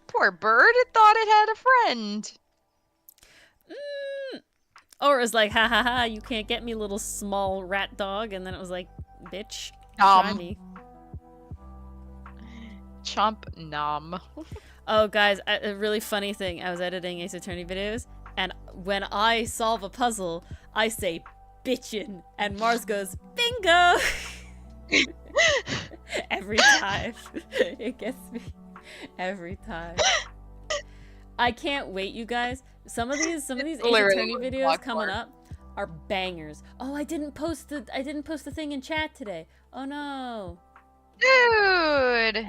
Poor bird, it thought it had a friend. Or it was like, ha ha ha, you can't get me, little small rat dog. And then it was like, bitch, Dumb. try me. Chomp nom. Oh, guys, a really funny thing. I was editing Ace Attorney videos, and when I solve a puzzle, I say bitchin', and Mars goes, bingo! Every time. It gets me every time. I can't wait, you guys. Some of these Ace Attorney videos coming up are bangers. Oh, I didn't post the thing in chat today. Oh no. Dude.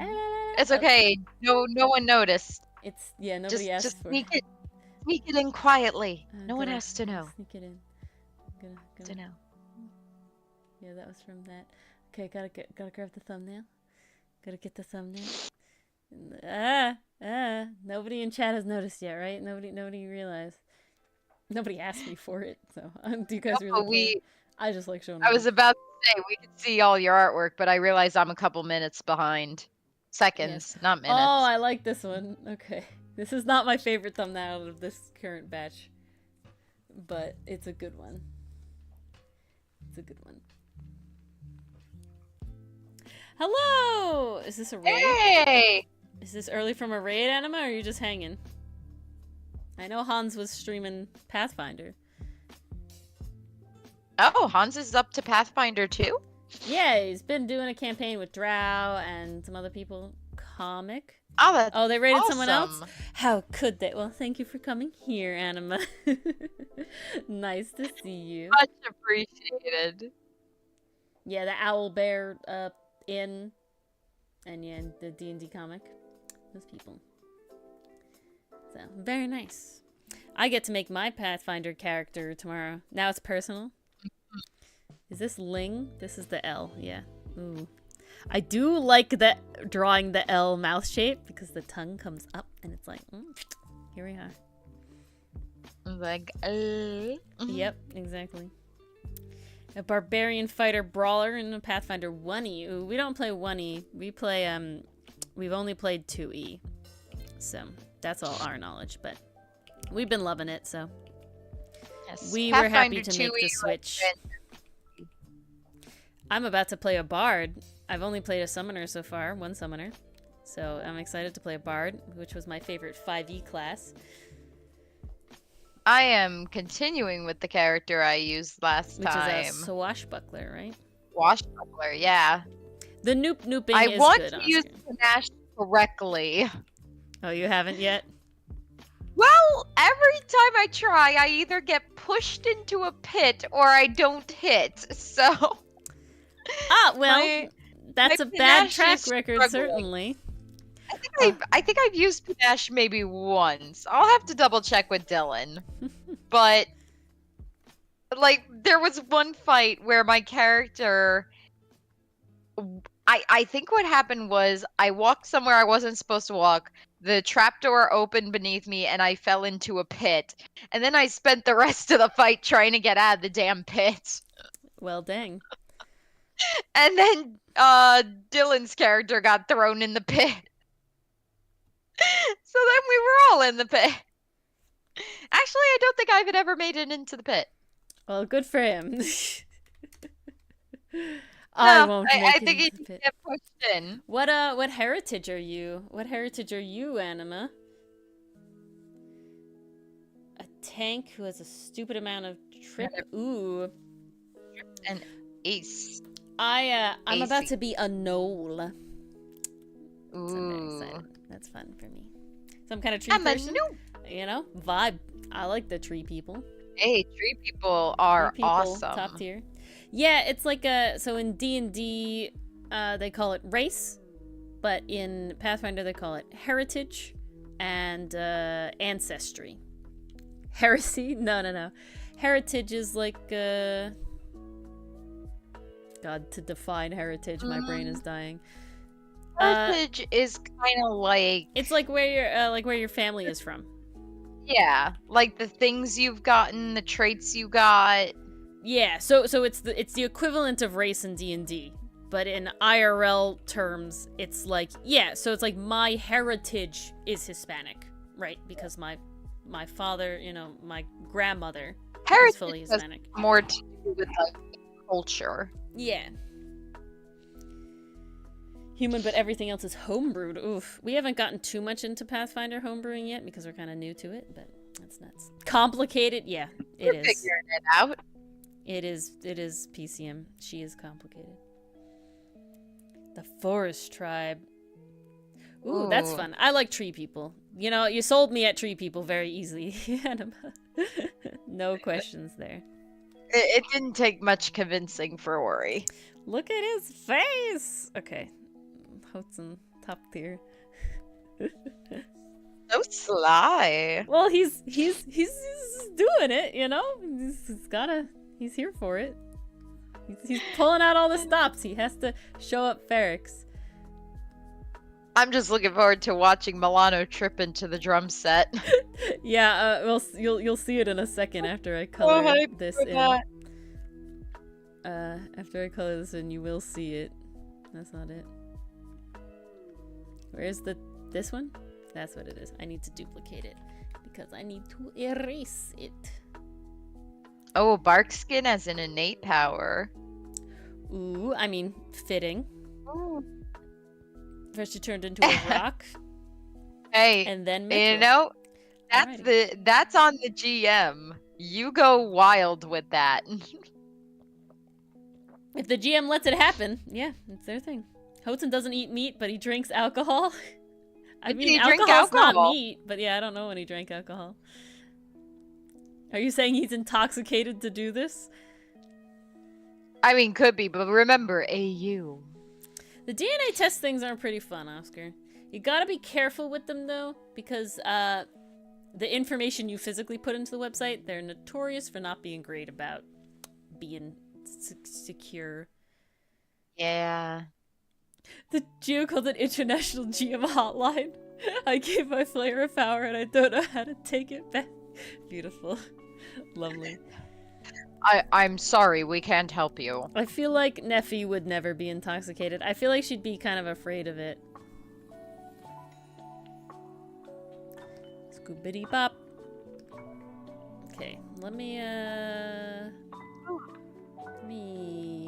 It's okay. No one noticed. It's nobody asked just for sneak it in quietly. No one Gotta has to know. Sneak it in. To know. Yeah, that was from that. Okay, gotta grab the thumbnail. Gotta get the thumbnail. Nobody in chat has noticed yet, right? Nobody realized. Nobody asked me for it, so do you guys really care? I just like showing. I was about to say we could see all your artwork, but I realized I'm a couple minutes behind. Seconds, not minutes. Oh, I like this one. Okay, this is not my favorite thumbnail of this current batch, but it's a good one. It's a good one. Hello! Is this a raid? Hey! Is this early from a raid, Anima, or are you just hanging? I know Hans was streaming Pathfinder. Oh, Hans is up to Pathfinder too? Yeah, he's been doing a campaign with Drow and some other people. Comic. Oh, that's they raided awesome. someone else? How could they? Well, thank you for coming here, Anima. Nice to see you. Much appreciated. Yeah, the Owl Bear Inn. And yeah, the D&D comic. Those people. So, very nice. I get to make my Pathfinder character tomorrow. Now it's personal. Is this Ling? This is the L, yeah. Ooh. I do like the drawing the L mouth shape because the tongue comes up and it's like, here we are. Like, Yep, exactly. A barbarian fighter brawler in a Pathfinder 1E. Ooh, we don't play 1E. We play, we've only played 2E. So, that's all our knowledge, but we've been loving it, so. yes. We Pathfinder were happy to 2E make the switch. I'm about to play a bard. I've only played a summoner so far, one summoner. So I'm excited to play a bard, which was my favorite 5e class. I am continuing with the character I used last time. Which is a swashbuckler, right? Swashbuckler, yeah. The nooping I is want good, to Oscar. use panache correctly. Oh, you haven't yet? Well, every time I try, I either get pushed into a pit or I don't hit, so... Ah, well, that's my a bad panache track is record, struggling. certainly. I think I've used panache maybe once. I'll have to double check with Dylan. But like there was one fight where my character I think what happened was I walked somewhere I wasn't supposed to walk. The trapdoor opened beneath me and I fell into a pit. And then I spent the rest of the fight trying to get out of the damn pit. Well, dang. And then Dylan's character got thrown in the pit. So then we were all in the pit. Actually, I don't think I've ever made it into the pit. Well, good for him. I won't make I it think he into the pit. get pushed in. What heritage are you? What heritage are you, Anima? A tank who has a stupid amount of trip. Ooh. An ace. I'm about AC. to be a knoll. So I'm very Ooh. excited. That's fun for me. Some kind of tree I'm a person. noob. You know, vibe. I like the tree people. Hey, tree people are Tree people, awesome. top tier. Yeah, it's like so in D&D, they call it race, but in Pathfinder they call it heritage and ancestry. Heresy? No. Heritage is like God, to define heritage, my brain is dying. Heritage is kind of like It's like where your family is from. yeah, like the things you've gotten, the traits you got. Yeah, so it's the equivalent of race in D&D, but in IRL terms, it's like so it's like my heritage is Hispanic, right? Because my father, my grandmother is fully Heritage Hispanic. has more to do with like culture. Yeah. Human, but everything else is homebrewed. Oof. We haven't gotten too much into Pathfinder homebrewing yet because we're kind of new to it, but that's nuts. Complicated? Yeah, You're it is. figuring it out. It is PCM. She is complicated. The Forest Tribe. Ooh, that's fun. I like tree people. You know, you sold me at tree people very easily. No questions there. It didn't take much convincing for Ori. Look at his face! Okay. Hudson, top tier. So sly. Well, he's doing it, you know? He's here for it. He's pulling out all the stops. He has to show up Ferrix. I'm just looking forward to watching Milano trip into the drum set. Yeah, well, you'll see it in a second after I color this in. After I color this in, you will see it. That's not it. Where's this one? That's what it is. I need to duplicate it because I need to erase it. Oh, Barkskin has an innate power. Ooh, I mean, fitting. Ooh. First you turned into a rock. Hey, and then you know, that's on the GM. You go wild with that. If the GM lets it happen, yeah, it's their thing. Houghton doesn't eat meat, but he drinks alcohol. I mean, alcohol's not meat, but yeah, I don't know when he drank alcohol. Are you saying he's intoxicated to do this? I mean, could be, but remember, AU. The DNA test things are pretty fun, Oscar. You gotta be careful with them, though, because the information you physically put into the website, they're notorious for not being great about being secure. Yeah. The Geo called it International GM Hotline. I gave my flair of power and I don't know how to take it back. Beautiful. Lovely. I'm sorry, we can't help you. I feel like Neffy would never be intoxicated. I feel like she'd be kind of afraid of it. Scoobity bop. Okay, let me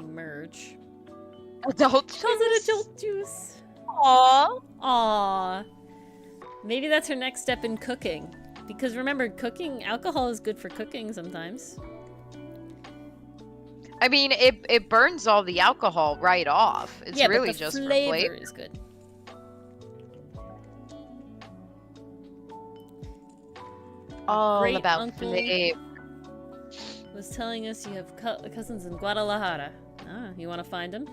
merge. Adult juice? Calls it adult juice. Aww. Aww. Maybe that's her next step in cooking. Because remember, alcohol is good for cooking sometimes. I mean, it burns all the alcohol right off. It's really but the just flavor for flavor. Is good. All Great about uncle flavor. Was telling us you have cousins in Guadalajara. Ah, you want to find them?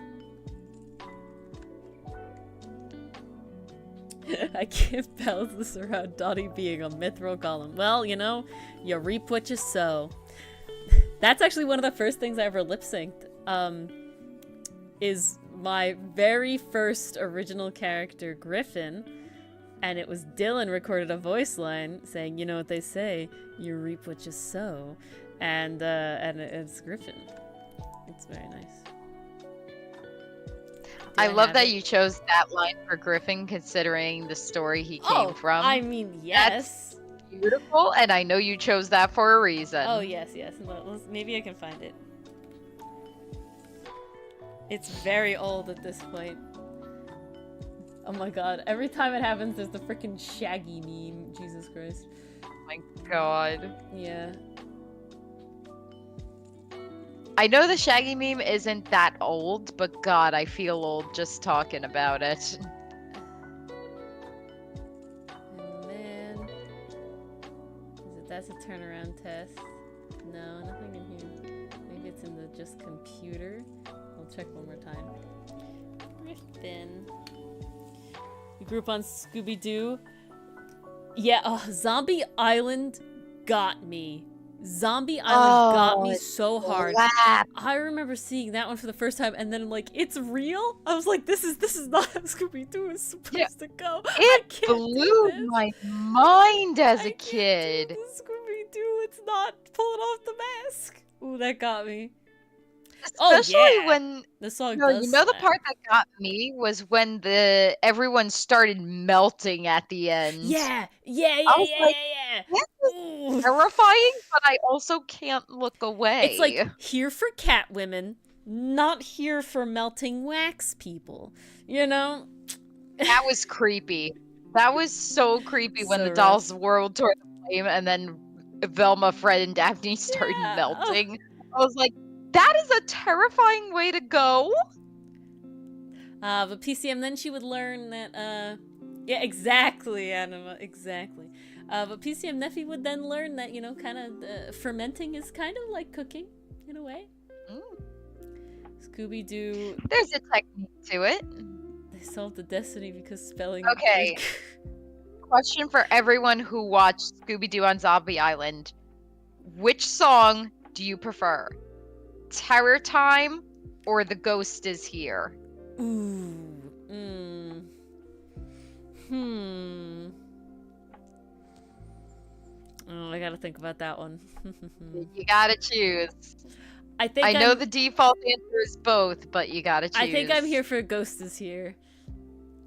I can't balance this around Donnie being a mithril golem. Well, you know, you reap what you sow. That's actually one of the first things I ever lip-synced. Is my very first original character, Griffin. And it was Dylan recorded a voice line saying, you know what they say, you reap what you sow. And it's Griffin. It's very nice. I love that you chose that line for Griffin, considering the story he came from. I mean, yes. That's beautiful, and I know you chose that for a reason. Oh, yes. Maybe I can find it. It's very old at this point. Oh my god. Every time it happens, there's the freaking Shaggy meme. Jesus Christ. Oh my god. Yeah. I know the Shaggy meme isn't that old, but god, I feel old just talking about it. And then... That's a turnaround test. No, nothing in here. Maybe it's in the just computer. I'll check one more time. Griffin. You grew up on Scooby-Doo? Yeah, Zombie Island got me. Zombie Island got me so hard. I remember seeing that one for the first time, and then like, it's real? I was like, this is not how Scooby-Doo is supposed to go. It blew my mind as a kid. Scooby-Doo, it's not pulling off the mask. Ooh, that got me. Especially when the song the part that got me was when everyone started melting at the end. Yeah. Terrifying, but I also can't look away. It's like, here for cat women, not here for melting wax people, you know? That was creepy. That was so creepy when So the rough. dolls whirled toward the flame and then Velma, Fred, and Daphne started Yeah. melting. I was like, that is a terrifying way to go. But PCM, then she would learn that, yeah, exactly, Anima, exactly. But PCM Neffy would then learn that, you know, kind of fermenting is kind of like cooking, in a way. Scooby-Doo, There's a technique to it. they solved the destiny because spelling... Okay. Question for everyone who watched Scooby-Doo on Zombie Island. Which song do you prefer? Terror Time or The Ghost Is Here? Ooh. Oh, I gotta think about that one. You gotta choose. I know the default answer is both, but you gotta choose. I think I'm here for Ghost Is Here.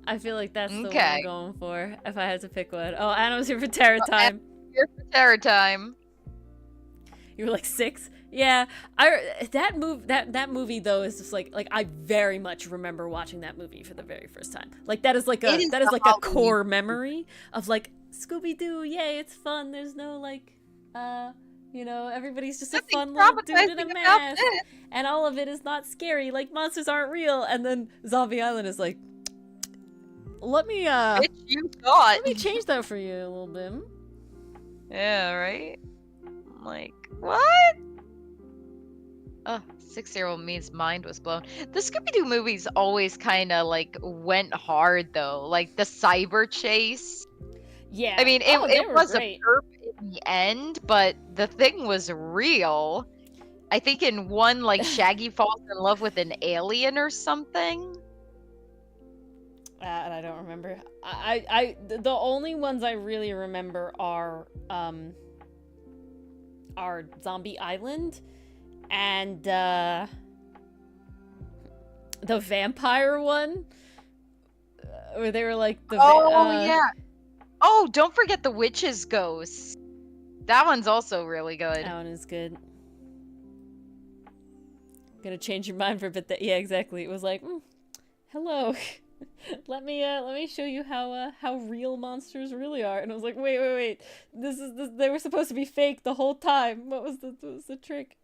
I feel like that's the one I'm going for, if I had to pick one. Oh, Anna's here for Terror Time. Here for Terror Time. You were like 6? Yeah. That movie though is just like I very much remember watching that movie for the very first time. Like that is like a core memory of like Scooby-Doo, yay, it's fun. There's no like you know, everybody's just a fun little dude in a mask. And all of it is not scary. Like monsters aren't real. And then Zombie Island is like, let me change that for you a little bit. Yeah, right? I'm like, what? Oh, 6-year-old me's mind was blown. The Scooby-Doo movies always kind of like went hard though. Like the cyber chase. Yeah. I mean, it was a perp in the end, but the thing was real. I think in one, like Shaggy falls in love with an alien or something. And I don't remember. The only ones I really remember are Zombie Island and the vampire one, where they were like the yeah. Oh, don't forget the witch's ghost. That one's also really good. That one is good. Gonna change your mind for a bit. Yeah, exactly. It was like, hello. let me show you how real monsters really are. And I was like, wait. This they were supposed to be fake the whole time. What was the trick?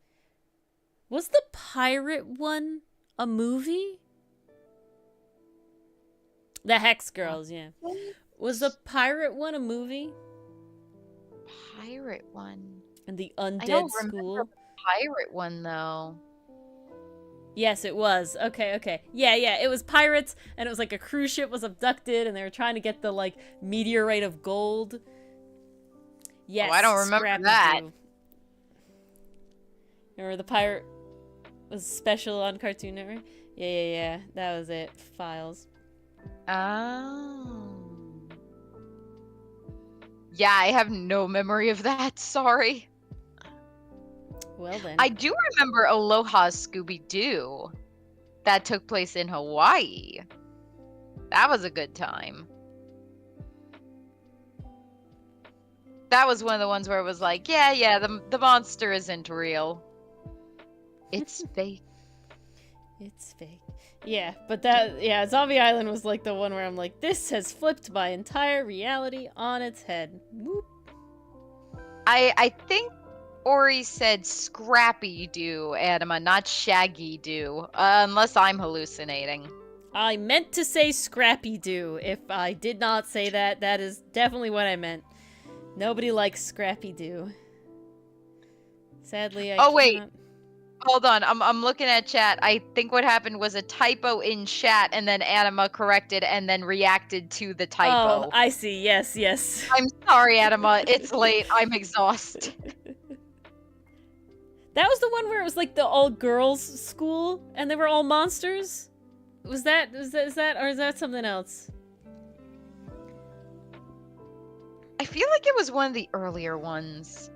Was the pirate one a movie? The Hex Girls, yeah. Was the pirate one a movie? Pirate one. And the I Undead don't School. remember the pirate one though. Yes, it was. Okay. Yeah, it was pirates, and it was like a cruise ship was abducted, and they were trying to get the, like, meteorite of gold. Yes, oh, I don't remember that. Remember the pirate was special on Cartoon Network? Yeah. That was it. Files. Oh. Yeah, I have no memory of that. Sorry. Well then. I do remember Aloha Scooby-Doo. That took place in Hawaii. That was a good time. That was one of the ones where it was like, yeah, the monster isn't real. It's fake. It's fake. Yeah, but Zombie Island was like the one where I'm like, this has flipped my entire reality on its head. Whoop. I think Ori said Scrappy-Doo, Anima, not Shaggy-Doo, unless I'm hallucinating. I meant to say Scrappy-Doo. If I did not say that, that is definitely what I meant. Nobody likes Scrappy-Doo. Sadly, I cannot... wait. Hold on, I'm looking at chat. I think what happened was a typo in chat, and then Anima corrected and then reacted to the typo. Oh, I see. Yes. I'm sorry, Anima. It's late. I'm exhausted. That was the one where it was like the all-girls school, and they were all monsters? Is that, or is that something else? I feel like it was one of the earlier ones.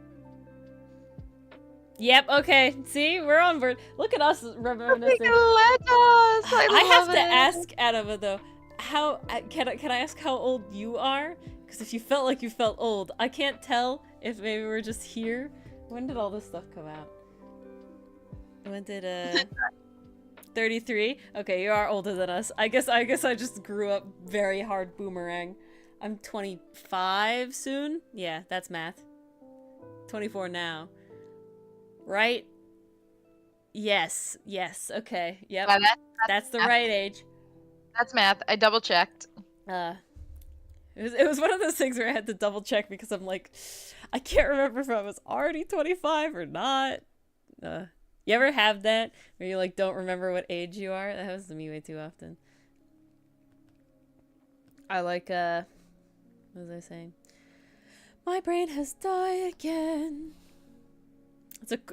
Yep, okay. See, we're on board. Look at us reminiscing. I have to ask Anima though, how can I ask how old you are? Because if you felt like you felt old, I can't tell if maybe we're just here. When did all this stuff come out? When did 33? Okay, you are older than us. I guess I just grew up very hard boomerang. I'm 25 soon? Yeah, that's math. 24 now. Right? Yes, okay. Yep. That's the right age. That's math. I double checked. It was one of those things where I had to double check because I'm like, I can't remember if I was already 25 or not. You ever have that where you like don't remember what age you are? That happens to me way too often. I like what was I saying? My brain has died again.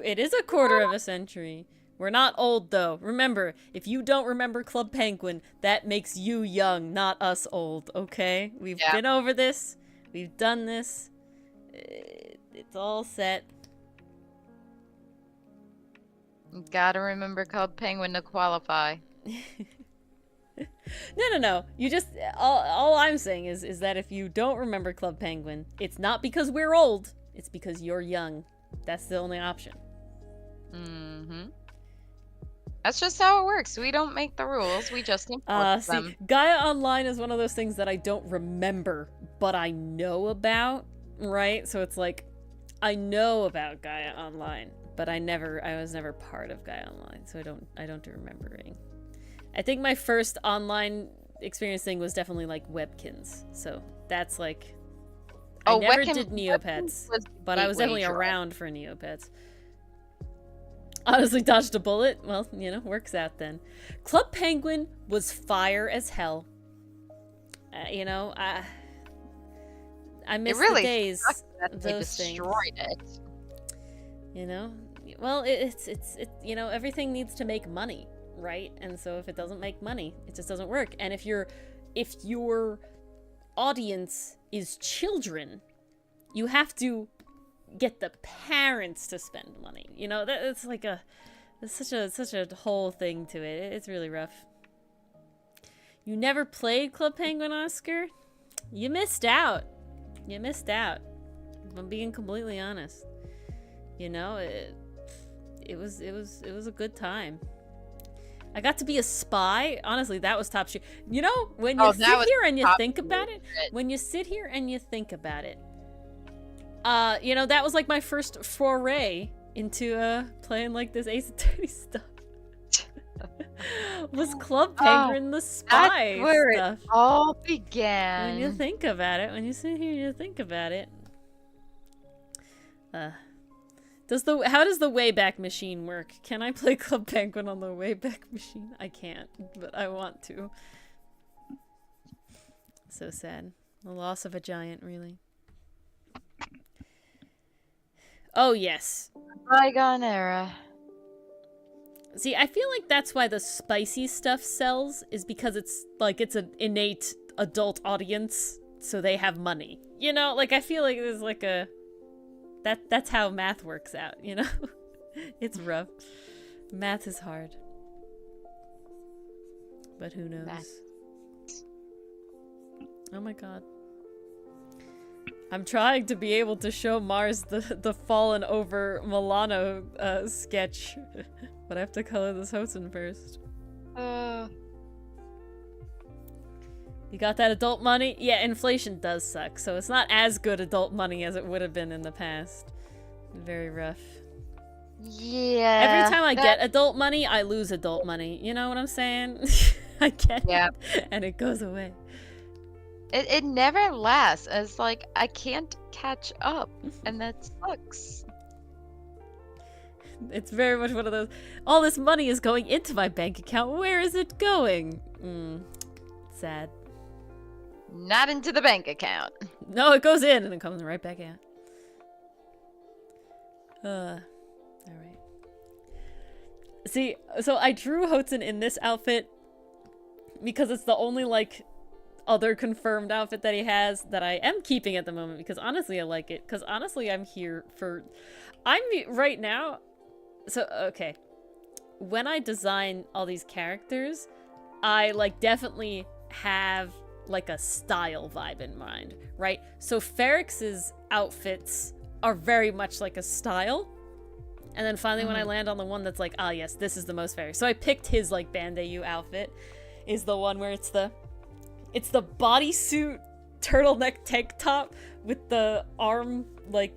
It is a quarter of a century. We're not old though. Remember, if you don't remember Club Penguin, that makes you young, not us old, okay? We've been over this. We've done this. It's all set. Gotta remember Club Penguin to qualify. No. You just all I'm saying is that if you don't remember Club Penguin, it's not because we're old. It's because you're young. That's the only option. Mm-hmm. That's just how it works. We don't make the rules. We just enforce them. Gaia Online is one of those things that I don't remember, but I know about, right? So it's like, I know about Gaia Online, but I was never part of Gaia Online, so I don't do remembering. I think my first online experience thing was definitely like Webkins, so that's like, I never did Neopets, but I was definitely around for Neopets. Honestly, dodged a bullet. Well, works out then. Club Penguin was fire as hell. I miss the days of those things. Destroyed it. Well, it's everything needs to make money, right? And so if it doesn't make money, it just doesn't work. And if your audience is children, you have to get the parents to spend money. That's like there's such a whole thing to it. It's really rough. You never played Club Penguin, Oscar? You missed out. If I'm being completely honest. It was a good time. I got to be a spy. Honestly, that was top shit. When you sit here and you think about it, that was like my first foray into playing like this Ace Attorney stuff. Was Club Penguin the spy That's where stuff. It all began. When you think about it, when you sit here and you think about it. How does the Wayback Machine work? Can I play Club Penguin on the Wayback Machine? I can't, but I want to. So sad. The loss of a giant, really. Oh, yes. Bygone era. See, I feel like that's why the spicy stuff sells, is because it's an innate adult audience, so they have money. I feel like there's like a... That's how math works out, It's rough. Math is hard. But who knows? Math. Oh my god. I'm trying to be able to show Mars the fallen over Milano sketch, but I have to color this Hosen first. You got that adult money? Yeah, inflation does suck, so it's not as good adult money as it would have been in the past. Very rough. Yeah. Every time I get adult money, I lose adult money. You know what I'm saying? I get it, and it goes away. It never lasts. It's like, I can't catch up, and that sucks. It's very much one of those, all this money is going into my bank account. Where is it going? Sad. Not into the bank account. No, it goes in and it comes right back out. Alright. See, so I drew Hotsun in this outfit because it's the only, other confirmed outfit that he has that I am keeping at the moment, because honestly I like it. Because honestly right now... So, okay. When I design all these characters, I, definitely have... a style vibe in mind, right? So Ferrex's outfits are very much like a style, And then finally when I land on the one that's like, ah, yes, this is the most Ferrex. So I picked his, like, Bandai outfit. Is the one where it's the bodysuit turtleneck tank top with the arm, like,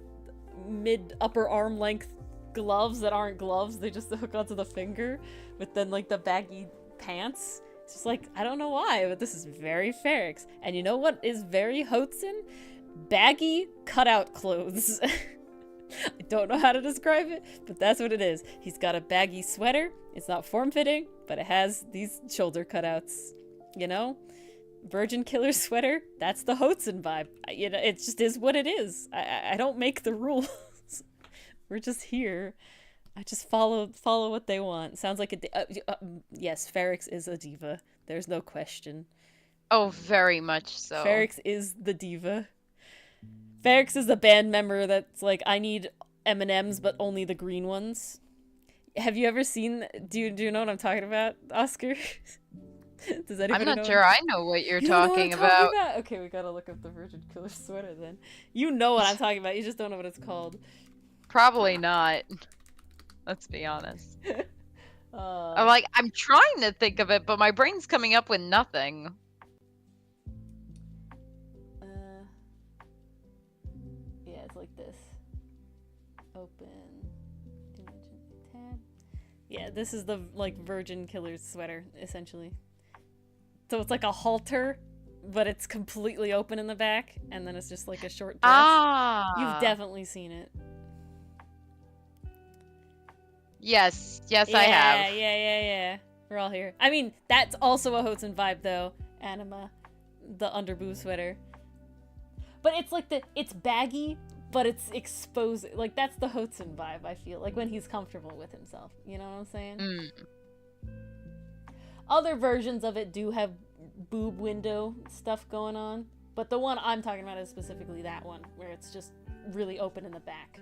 mid-upper arm length gloves that aren't gloves. They just hook onto the finger. With then, like, the baggy pants. It's just like, I don't know why, but this is very Ferrex. And you know what is very Hotsun? Baggy cutout clothes. I don't know how to describe it, but that's what it is. He's got a baggy sweater. It's not form-fitting, but it has these shoulder cutouts. You know? Virgin Killer sweater. That's the Hotsun vibe. You know, it just is what it is. I don't make the rules. We're just here. I just follow what they want. Sounds like yes, Ferrex is a diva. There's no question. Oh, very much so. Ferrex is the diva. Ferrex is the band member that's like, I need M&Ms, but only the green ones. Have you ever seen? Do you know what I'm talking about, Oscar? Does anybody I'm not know sure I know what you're You don't know what talking I'm about. talking about. Okay, we gotta look up the Virgin Killer sweater then. You know what I'm talking about. You just don't know what it's called. Probably not. Let's be honest. I'm trying to think of it, but my brain's coming up with nothing. Yeah, it's like this. Open image tab. Yeah, this is the like Virgin Killer's sweater essentially. So it's like a halter, but it's completely open in the back, and then it's just like a short dress. Ah, You've definitely seen it. yes, I have. Yeah. We're all here. I mean, that's also a Hotsun vibe though. Anima, the underboob sweater. But it's like it's baggy, but it's exposed. Like that's the Hotsun vibe. I feel like when he's comfortable with himself. You know what I'm saying? Mm. Other versions of it do have boob window stuff going on, but the one I'm talking about is specifically that one, where it's just really open in the back.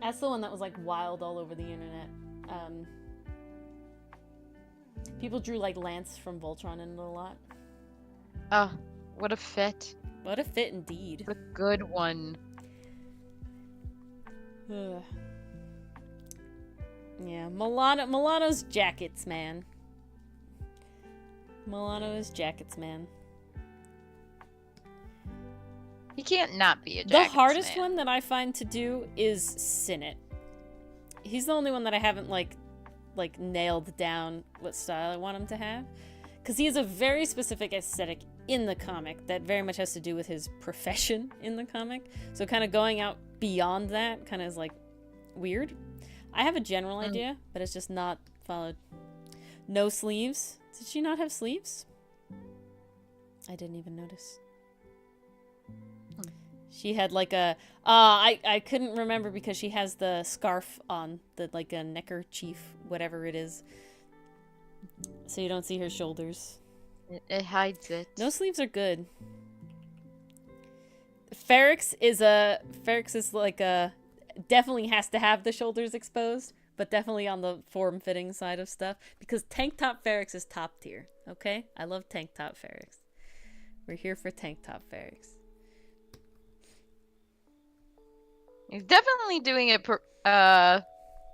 That's the one that was like wild all over the internet. People drew like Lance from Voltron in it a lot. Oh, what a fit. What a fit indeed. What a good one. Ugh. Yeah, Milano's jackets, man. Milano's jackets, man. He can't not be a The jackets hardest man. one that I find to do is Sinnet. He's the only one that I haven't like nailed down what style I want him to have, because he has a very specific aesthetic in the comic that very much has to do with his profession in the comic. So kind of going out beyond that kind of is like weird. I have a general idea, but it's just not followed. No sleeves. Did she not have sleeves? I didn't even notice. She had like a I couldn't remember because she has the scarf on, the like a neckerchief, whatever it is. So you don't see her shoulders. It hides it. No sleeves are good. Ferrex is like a definitely has to have the shoulders exposed, but definitely on the form-fitting side of stuff, because tank top Ferrex is top tier. Okay, I love tank top Ferrex. We're here for tank top Ferrex. He's definitely doing it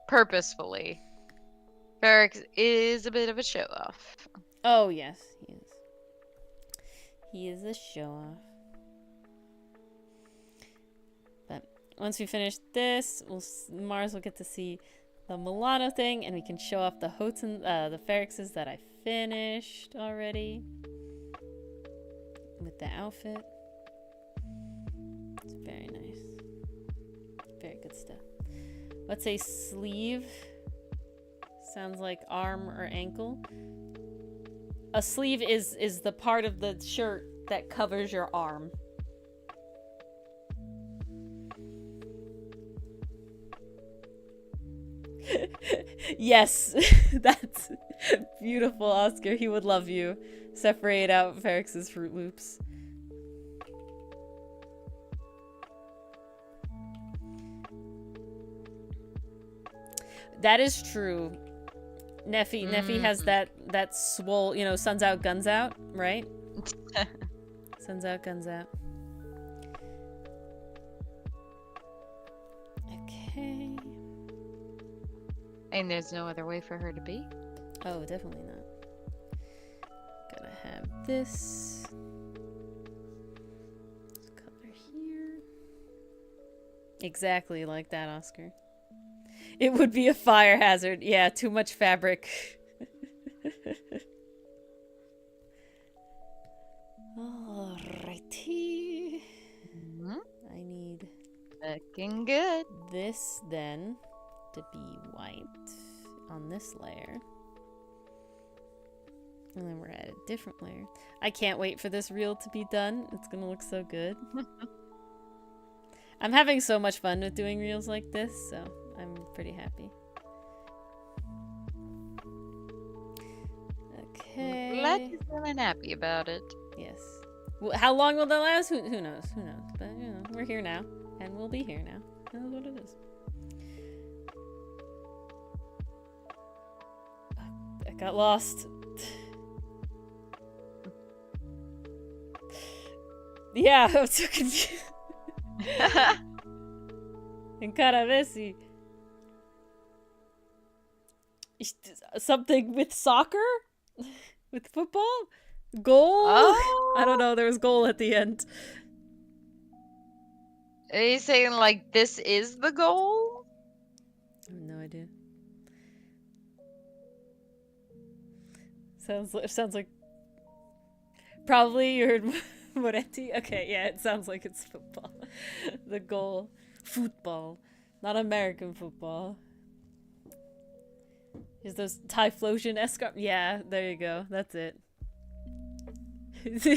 purposefully. Ferrex is a bit of a show-off. Oh yes, he is. He is a show-off. But once we finish this, Mars will get to see the Milano thing, and we can show off the Hotsun, the Ferrexes that I finished already with the outfit. It's very nice. Very good stuff. Let's say sleeve. Sounds like arm or ankle. A sleeve is the part of the shirt that covers your arm. Yes, that's beautiful, Oscar. He would love you. Separate out Ferrex's Fruit Loops. That is true. Neffy has that swole, you know, suns out, guns out, right? Suns out, guns out. Okay. Okay. And there's no other way for her to be. Oh, definitely not. Gotta have this color here. Exactly like that, Oscar. It would be a fire hazard. Yeah, too much fabric. Alrighty. I need Looking good. this then to be white on this layer. And then we're at a different layer. I can't wait for this reel to be done. It's gonna look so good. I'm having so much fun with doing reels like this, so I'm pretty happy. Okay. Glad you're feeling happy about it. Yes. Well, how long will that last? Who knows? Who knows? But, you know, we're here now. And we'll be here now. That's what it is. I got lost. Yeah, I'm so confused. Encaravesi. Something with soccer? With football? Goal? Oh. I don't know, there was goal at the end. Are you saying like this is the goal? I have no idea. Sounds like probably you heard Moretti. Okay, yeah, it sounds like it's football. The goal, football, not American football. Is those Typhlosion escarp? Yeah, there you go. That's it. It's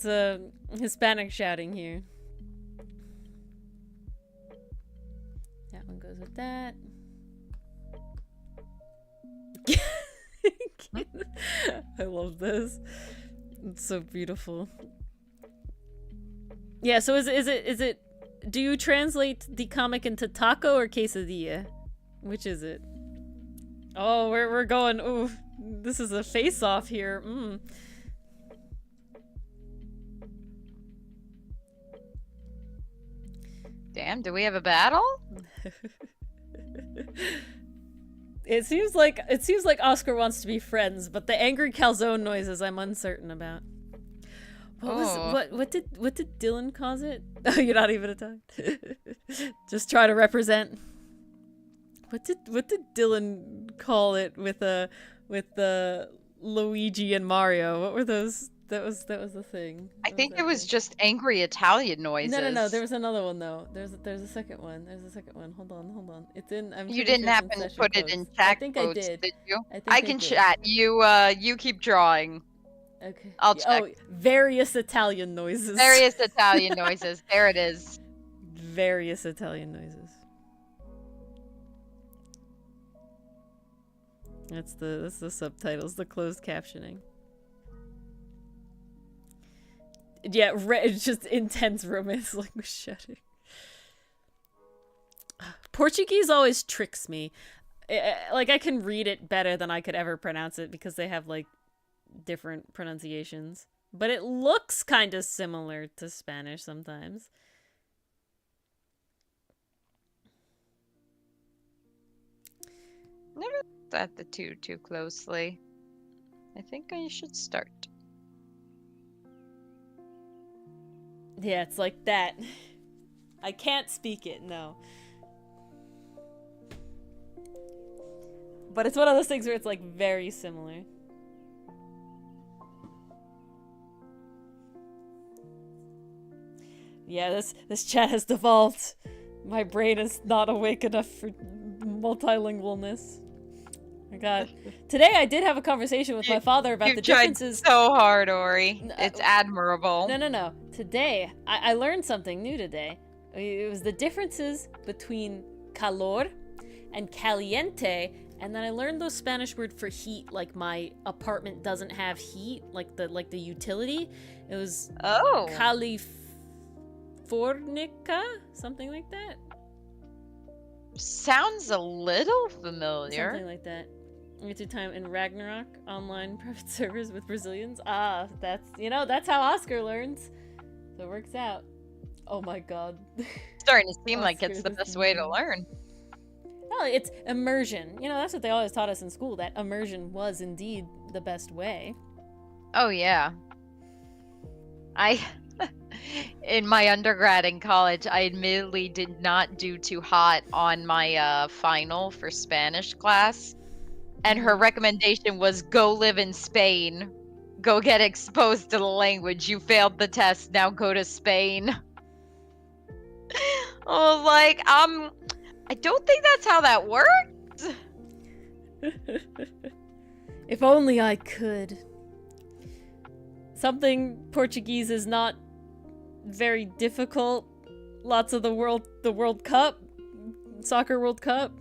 a Hispanic shouting here. That one goes with that. I love this. It's so beautiful. Yeah, so is it do you translate the comic into taco or quesadilla? Which is it? Oh, we're going. Ooh, this is a face-off here. Damn, do we have a battle? It seems like Oscar wants to be friends, but the angry calzone noises I'm uncertain about. What did Dylan cause it? Oh, you're not even a time. Just try to represent. What did Dylan call it with Luigi and Mario? What were those? That was the thing. I think it was just angry Italian noises. No. There was another one though. There's a second one. There's a second one. Hold on. It's in. You didn't happen to put it in chat. I think codes, I did. Did you? I can did. chat. You keep drawing. Okay. I'll check. Oh, various Italian noises. Various Italian noises. There it is. Various Italian noises. That's the subtitles, the closed captioning. Yeah, it's just intense romance language shouting. Portuguese always tricks me. Like, I can read it better than I could ever pronounce it because they have, like, different pronunciations. But it looks kind of similar to Spanish sometimes. Never looked at the two too closely. I think I should start. Yeah, it's like that. I can't speak it, no. But it's one of those things where it's like very similar. Yeah, this chat has devolved. My brain is not awake enough for multilingualness. My God. Today I did have a conversation with my father about the differences. Tried so hard, Ori. It's admirable. No. Today, I learned something new today. It was the differences between calor and caliente, and then I learned the Spanish word for heat, like my apartment doesn't have heat, like the utility. It was Californica, something like that. Sounds a little familiar. Something like that. We do time in Ragnarok online private servers with Brazilians. That's how Oscar learns. So it works out. Oh my god. Starting to seem I'll like it's screw the this best way to name. learn. Oh, it's immersion. You know, that's what they always taught us in school, that immersion was indeed the best way. Oh yeah. In my undergrad in college, I admittedly did not do too hot on my final for Spanish class. And her recommendation was go live in Spain. Go get exposed to the language. You failed the test. Now go to Spain. I was like, I don't think that's how that works. If only I could. Something Portuguese is not very difficult. Lots of the World Cup, soccer World Cup.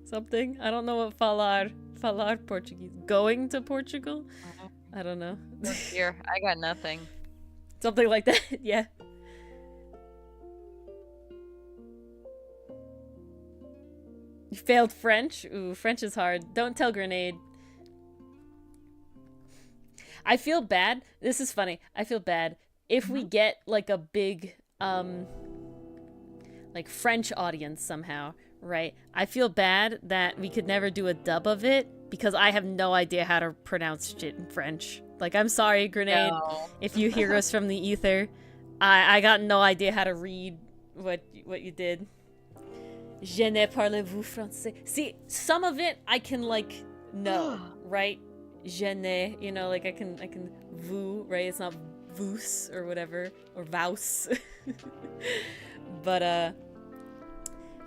Something. I don't know what falar Portuguese. Going to Portugal? I don't know. Here, I got nothing. Something like that. Yeah. You failed French? Ooh, French is hard. Don't tell Grenade. I feel bad. This is funny. I feel bad. If we get, like, a big, like, French audience somehow, right? I feel bad that we could never do a dub of it because I have no idea how to pronounce shit in French. Like, I'm sorry, Grenade, No. if you hear us from the ether. I got no idea how to read what you did. Je ne parlez-vous français? See, some of it I can, like, know, right? Je ne, you know, like I can vous, right? It's not vous or whatever, or vous. But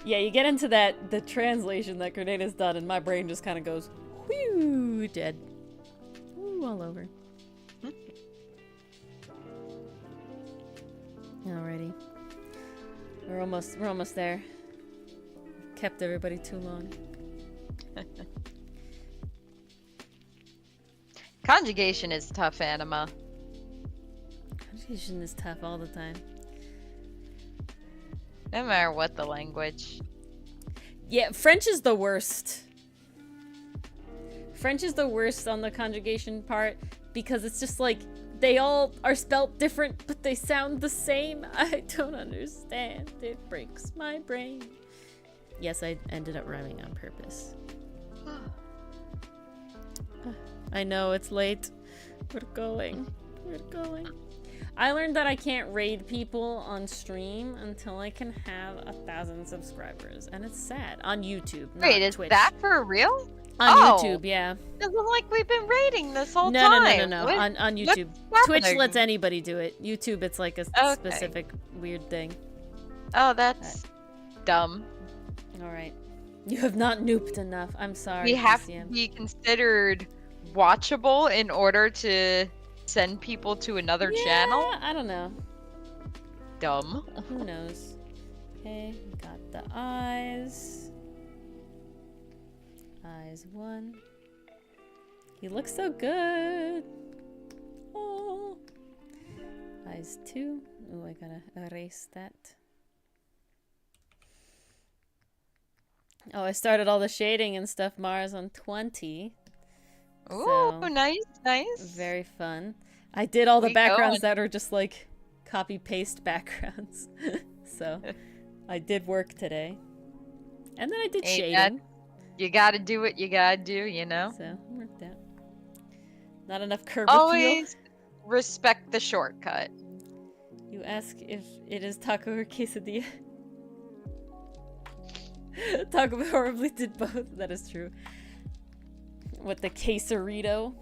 yeah, you get into the translation that Grenade has done, and my brain just kind of goes, whew, dead. Ooh, all over. Alrighty, we're almost there. Kept everybody too long. Conjugation is tough, Anima. Conjugation is tough all the time. No matter what the language. Yeah, French is the worst. French is the worst on the conjugation part because it's just like they all are spelt different, but they sound the same. I don't understand. It breaks my brain. Yes, I ended up rhyming on purpose. I know, it's late. We're going. I learned that I can't raid people on stream until I can have 1,000 subscribers, and it's sad. On YouTube, not Wait, is Twitch. that for real? On Oh. YouTube, yeah. It looks like we've been raiding this whole No. time. On What- YouTube. what's Twitch happening? lets anybody do it. YouTube, it's like a Okay. specific weird thing. Oh, that's dumb. All right. You have not nooped enough. I'm sorry. We have to PCM. be considered watchable in order to send people to another channel? I don't know. Dumb. Who knows? Okay, got the eyes. Eyes 1. He looks so good. Oh. Eyes 2. Oh, I gotta erase that. Oh, I started all the shading and stuff, Mars, on 20. Ooh, So, nice. very fun. I did all the We backgrounds going. that are just like copy-paste backgrounds. So, I did work today. And then I did Ain't shading. You gotta do what you gotta do, you know? So, it worked out. Not enough curb Always respect the shortcut. You ask if it is taco or quesadilla. Taco horribly did both. That is true. With the quesarito.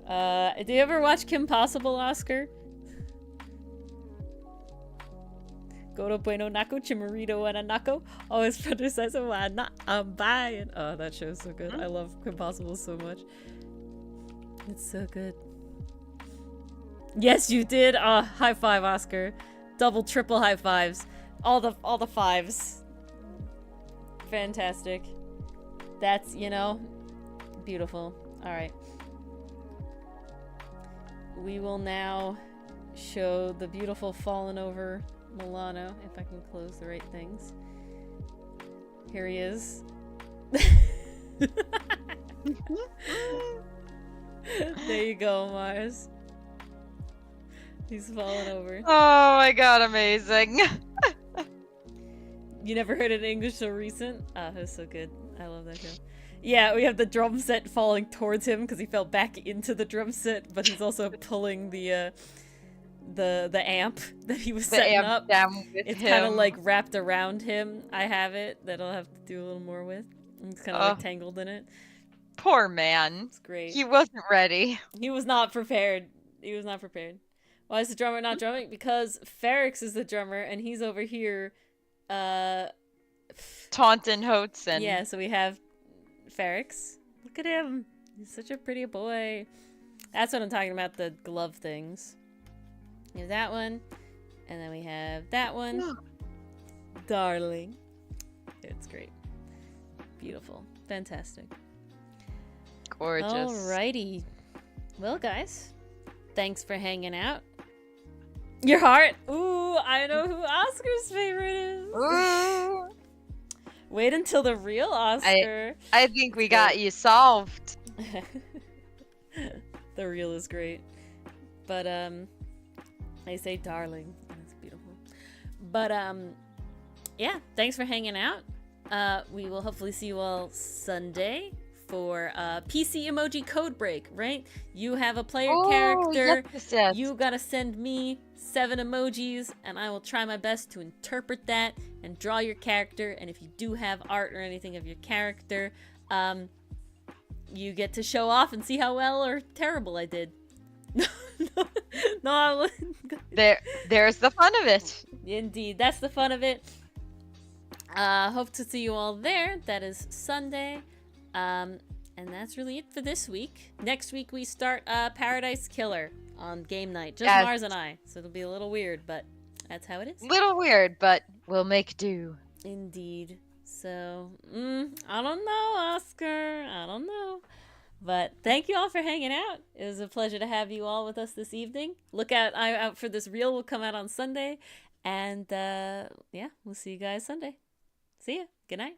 Do you ever watch Kim Possible, Oscar? Goro bueno nako chimarito and anako. Always brother says I'm buying. Oh, that show is so good. I love Kim Possible so much. It's so good. Yes, you did. High five, Oscar. Double, triple high fives. All the fives. Fantastic. That's, you know, beautiful. All right. We will now show the beautiful fallen over Milano, if I can close the right things. Here he is. There you go, Mars. He's falling over. Oh my god, amazing. You never heard it in English so recent? Ah, it was so good. I love that show. Yeah, we have the drum set falling towards him because he fell back into the drum set, but he's also pulling the amp that he was setting up. Down with It's him. kind of like wrapped around him. I have it that I'll have to do a little more with. It's kind of like tangled in it. Poor man. It's great. He wasn't ready. He was not prepared. He was not prepared. Why is the drummer not drumming? Because Ferrix is the drummer and he's over here Taunting Hotson. yeah, so we have Ferrix. Look at him. He's such a pretty boy. That's what I'm talking about, the glove things. We have that one. And then we have that one. Darling. It's great. Beautiful. Fantastic. Gorgeous. Alrighty. Well, guys, thanks for hanging out. Your heart? Ooh, I know who Oscar's favorite is. Ooh. Wait until the real Oscar. I think we got you solved. The real is great. But, I say darling. That's beautiful. But, yeah, thanks for hanging out. We will hopefully see you all Sunday for PC emoji code break, right? You have a player character. Yes. You gotta send me 7 emojis, and I will try my best to interpret that and draw your character. And if you do have art or anything of your character, you get to show off and see how well or terrible I did. No, I wouldn't. There's the fun of it. Indeed, that's the fun of it. Hope to see you all there. That is Sunday. And that's really it for this week. Next week we start Paradise Killer on game night. Just Yes. Mars and I. So it'll be a little weird, but that's how it is. Little weird, but we'll make do. Indeed. So, I don't know, Oscar. I don't know. But thank you all for hanging out. It was a pleasure to have you all with us this evening. Look out for this reel. Will come out on Sunday. And, yeah, we'll see you guys Sunday. See ya. Good night.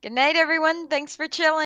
Good night, everyone. Thanks for chilling.